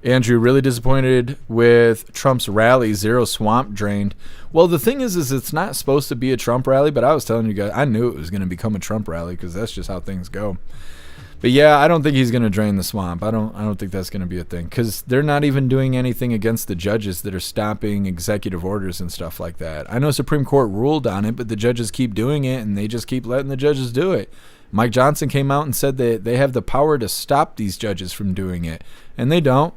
Andrew, really disappointed with Trump's rally, zero swamp drained. Well, the thing is it's not supposed to be a Trump rally, but I was telling you guys, I knew it was going to become a Trump rally because that's just how things go. But yeah, I don't think he's going to drain the swamp. I don't think that's going to be a thing because they're not even doing anything against the judges that are stopping executive orders and stuff like that. I know Supreme Court ruled on it, but the judges keep doing it and they just keep letting the judges do it. Mike Johnson came out and said that they have the power to stop these judges from doing it. And they don't.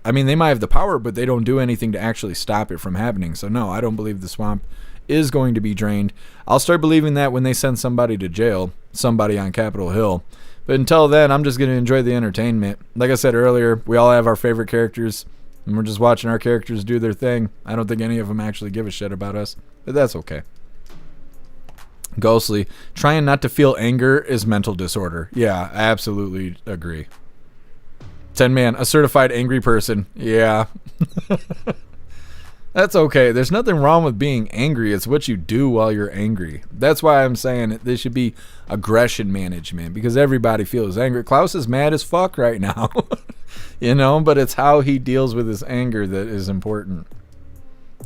I mean, they might have the power, but they don't do anything to actually stop it from happening. So no, I don't believe the swamp is going to be drained. I'll start believing that when they send somebody to jail, somebody on Capitol Hill. But until then, I'm just going to enjoy the entertainment. Like I said earlier, we all have our favorite characters, and we're just watching our characters do their thing. I don't think any of them actually give a shit about us, but that's okay. Ghostly, trying not to feel anger is mental disorder. Yeah, I absolutely agree. 10 man, a certified angry person. Yeah. That's okay. There's nothing wrong with being angry. It's what you do while you're angry. That's why I'm saying there should be aggression management because everybody feels angry. Klaus is mad as fuck right now. You know, but it's how he deals with his anger that is important.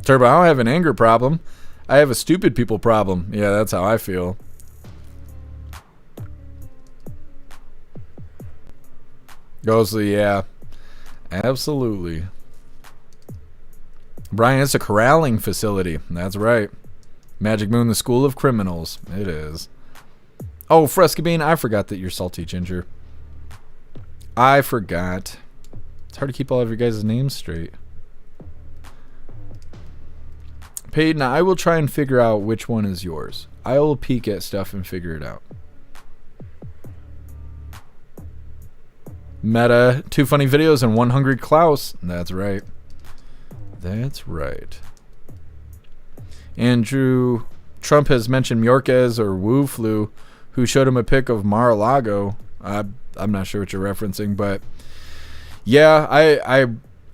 Turbo, I don't have an anger problem. I have a stupid people problem. Yeah, that's how I feel. Ghostly, yeah. Absolutely. Brian, it's a corralling facility. That's right. Magic Moon, the school of criminals. It is. Oh, Fresca Bean, I forgot that you're salty ginger. I forgot. It's hard to keep all of your guys' names straight. Peyton, I will try and figure out which one is yours. I will peek at stuff and figure it out. Meta, 2 funny videos and 1 hungry Klaus. That's right. That's right. Andrew, Trump has mentioned Mayorkas or Wu Flu, who showed him a pic of Mar-a-Lago. I'm not sure what you're referencing, but yeah,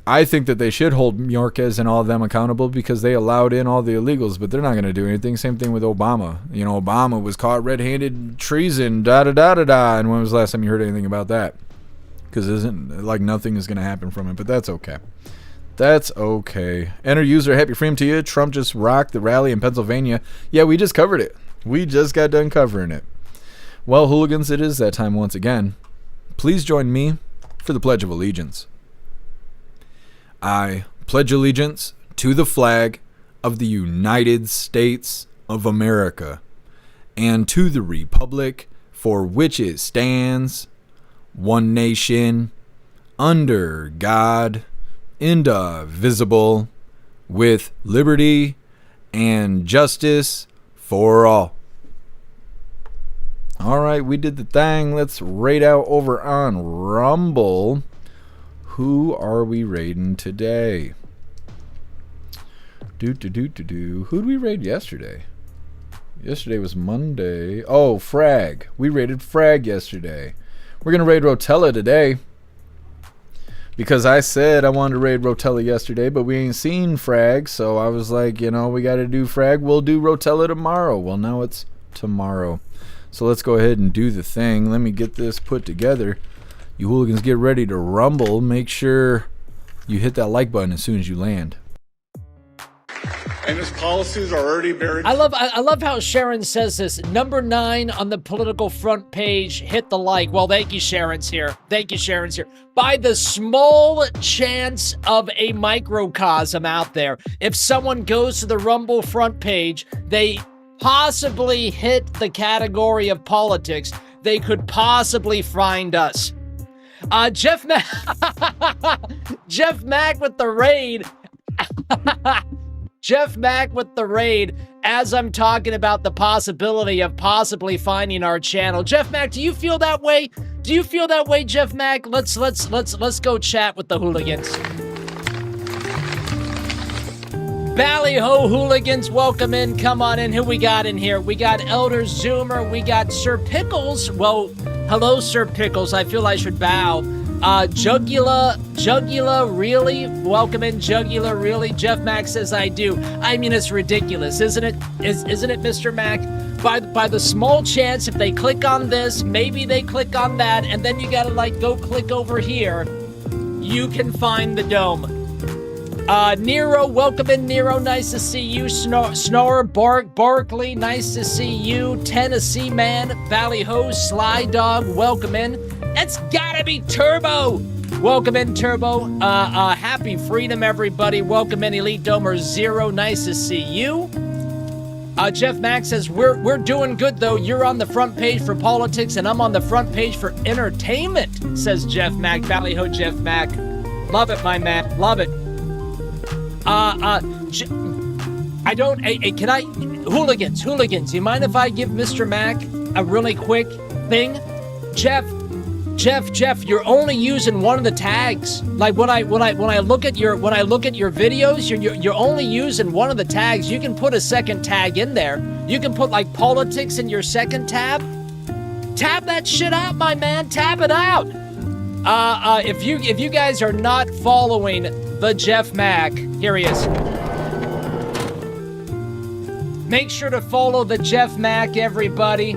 I think that they should hold Mayorkas and all of them accountable because they allowed in all the illegals, but they're not going to do anything. Same thing with Obama. You know, Obama was caught red-handed treason, da-da-da-da-da, and when was the last time you heard anything about that? Because nothing is going to happen from it, but that's okay. That's okay. Enter user happy freedom to you. Trump just rocked the rally in Pennsylvania. Yeah, we just covered it. We just got done covering it. Well, hooligans, it is that time once again. Please join me for the Pledge of Allegiance. I pledge allegiance to the flag of the United States of America and to the republic for which it stands, one nation, under God, indivisible, with liberty and justice for all. All right, we did the thing. Let's raid out over on Rumble. Who are we raiding today? Who did we raid yesterday? Yesterday was Monday. Oh, Frag. We raided Frag yesterday. We're going to raid Rotella today. Because I said I wanted to raid Rotella yesterday, but we ain't seen Frag, so I was like, you know, we got to do Frag. We'll do Rotella tomorrow. Well, now it's tomorrow. So let's go ahead and do the thing. Let me get this put together. You hooligans get ready to rumble. Make sure you hit that like button as soon as you land. And his policies are already buried. I love how Sharon says this. Number 9 on the political front page. Hit the like. Well, thank you, Sharon's here. Thank you, Sharon's here. By the small chance of a microcosm out there, if someone goes to the Rumble front page, they possibly hit the category of politics, they could possibly find us. Jeff Mack with the raid. Jeff Mack with the raid as I'm talking about the possibility of possibly finding our channel. Jeff Mack, do you feel that way? Do you feel that way, Jeff Mack? Let's go chat with the hooligans. Ballyho hooligans, welcome in. Come on in. Who we got in here? We got Elder Zoomer. We got Sir Pickles. Well, hello, Sir Pickles. I feel I should bow. Jugula, really? Welcome in, Jugula, really? Jeff Mack says I do. I mean, it's ridiculous, isn't it? Isn't it, Mr. Mack? By the small chance, if they click on this, maybe they click on that, and then you gotta, like, go click over here, you can find the dome. Nero, welcome in, Nero. Nice to see you. Snore, Barkley, nice to see you. Tennessee Man, Ballyho, Sly Dog, welcome in. It's gotta be Turbo. Welcome in, Turbo. Happy freedom, everybody. Welcome in, Elite Domer Zero. Nice to see you. Jeff Mack says, we're doing good, though. You're on the front page for politics, and I'm on the front page for entertainment, says Jeff Mack. Ballyho, Jeff Mack. Love it, my man. Love it. Hooligans, you mind if I give Mr. Mack a really quick thing? Jeff, you're only using one of the tags. Like when I look at your videos, you're only using one of the tags. You can put a second tag in there. You can put like politics in your second tab. Tab that shit out, my man. Tab it out. If you guys are not following the Jeff Mack, here he is. Make sure to follow the Jeff Mack, everybody.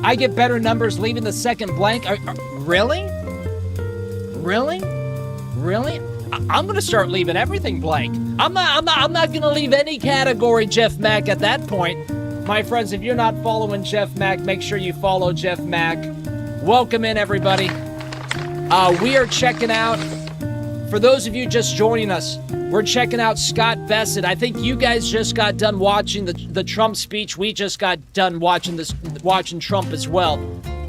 I get better numbers leaving the second blank. Really? I'm gonna start leaving everything blank. I'm not gonna leave any category Jeff Mack at that point. My friends, if you're not following Jeff Mack, make sure you follow Jeff Mack. Welcome in, everybody. We are checking out, for those of you just joining us, we're checking out Scott Bassett. I think you guys just got done watching the Trump speech. We just got done watching Trump as well.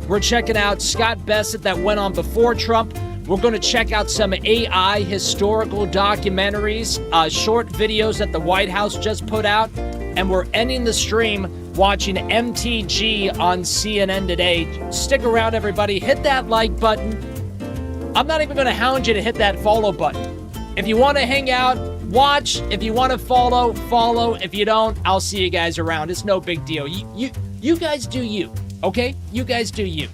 We're checking out Scott Bassett that went on before Trump. We're going to check out some AI historical documentaries, short videos that the White House just put out. And we're ending the stream watching MTG on CNN today. Stick around, everybody. Hit that like button. I'm not even going to hound you to hit that follow button. If you want to hang out, watch. If you want to follow. If you don't, I'll see you guys around. It's no big deal. You guys do you, okay? You guys do you.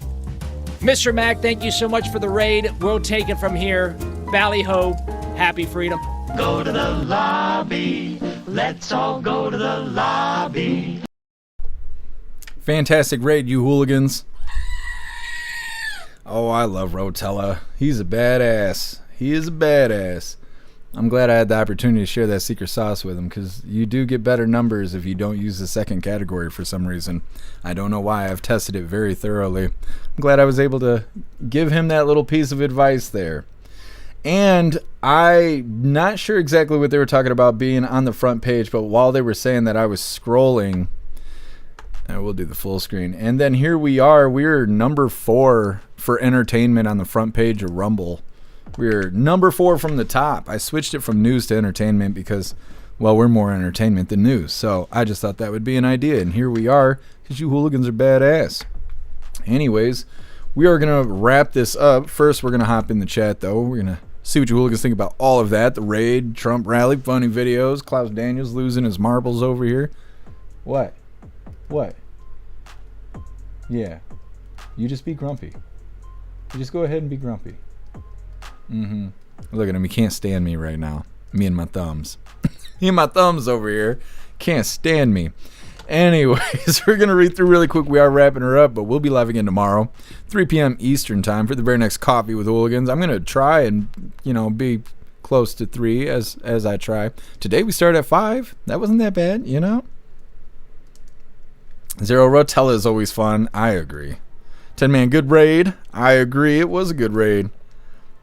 Mr. Mack, thank you so much for the raid. We'll take it from here. Ballyho, happy freedom. Go to the lobby. Let's all go to the lobby. Fantastic raid, you hooligans. Oh, I love Rotella. He's a badass. He is a badass. I'm glad I had the opportunity to share that secret sauce with him, because you do get better numbers if you don't use the second category for some reason. I don't know why. I've tested it very thoroughly. I'm glad I was able to give him that little piece of advice there. And I'm not sure exactly what they were talking about being on the front page, but while they were saying that, I was scrolling. And we'll do the full screen. And then here we are. We're number 4 for entertainment on the front page of Rumble. We're number 4 from the top. I switched it from news to entertainment because, well, we're more entertainment than news. So I just thought that would be an idea. And here we are, because you hooligans are badass. Anyways, we are going to wrap this up. First, we're going to hop in the chat, though. We're going to see what you hooligans think about all of that. The raid, Trump rally, funny videos, Klaus Daniels losing his marbles over here. What? What? Yeah. You just be grumpy. You just go ahead and be grumpy. Look at him. He can't stand me right now. Me and my thumbs. Me and my thumbs over here. Can't stand me. Anyways, we're going to read through really quick. We are wrapping her up, but we'll be live again tomorrow, 3 p.m. Eastern time for the very next Coffee with Hooligans. I'm going to try and, be close to 3 as I try. Today we started at 5. That wasn't that bad, Zero Rotella is always fun. I agree. 10-man good raid. I agree. It was a good raid.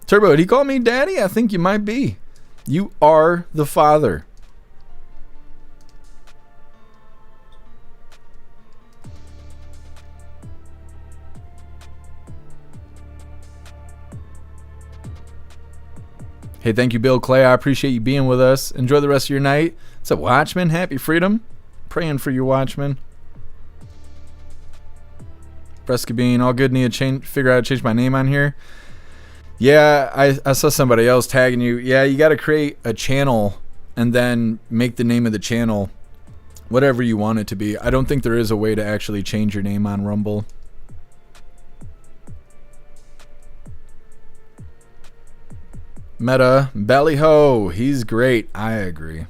Turbo, did he call me daddy? I think you might be. You are the father. Hey, thank you, Bill Clay. I appreciate you being with us. Enjoy the rest of your night. What's up, Watchman? Happy freedom. Praying for you, Watchman. Fresca Bean, all good. Need to figure out how to change my name on here. Yeah, I saw somebody else tagging you. Yeah, you got to create a channel and then make the name of the channel whatever you want it to be. I don't think there is a way to actually change your name on Rumble. Meta, Ballyho, he's great. I agree.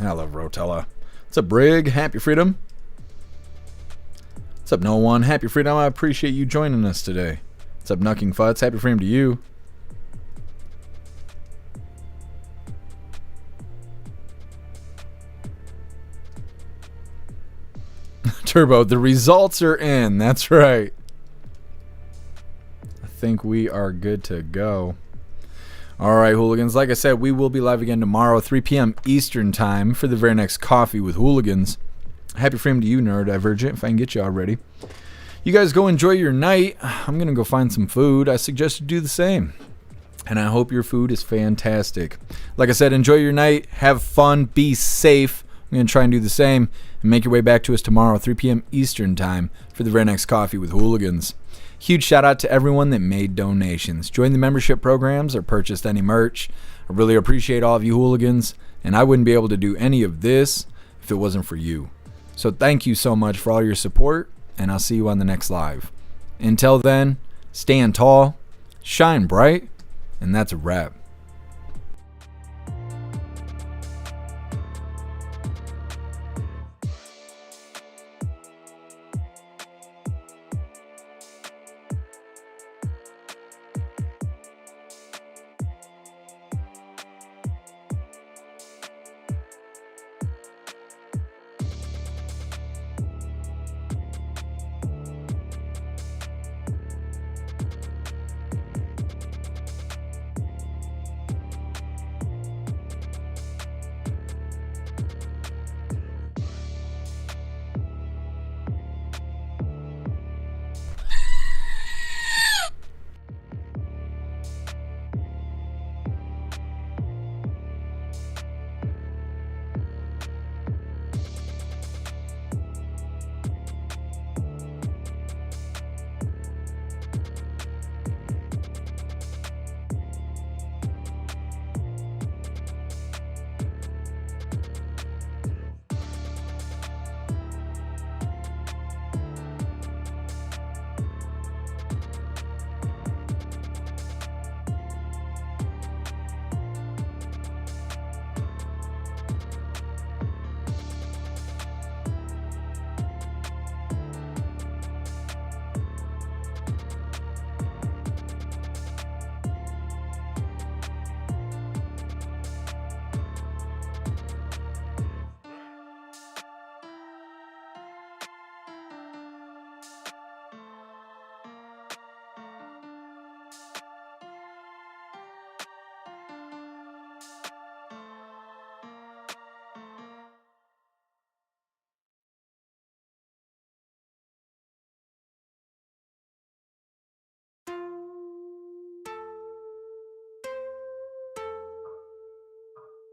I love Rotella. What's up, Brig? Happy freedom. What's up, No One? Happy freedom. I appreciate you joining us today. What's up, Knucking Futz? Happy freedom to you. Turbo, the results are in. That's right. I think we are good to go. All right, hooligans. Like I said, we will be live again tomorrow, 3 p.m. Eastern time for the very next Coffee with Hooligans. Happy freedom to you, Neurodivergent, if I can get you already. You guys go enjoy your night. I'm going to go find some food. I suggest you do the same. And I hope your food is fantastic. Like I said, enjoy your night. Have fun. Be safe. I'm going to try and do the same. And make your way back to us tomorrow, 3 p.m. Eastern time for the very next Coffee with Hooligans. Huge shout out to everyone that made donations, joined the membership programs, or purchased any merch. I really appreciate all of you hooligans. And I wouldn't be able to do any of this if it wasn't for you. So thank you so much for all your support, and I'll see you on the next live. Until then, stand tall, shine bright, and that's a wrap.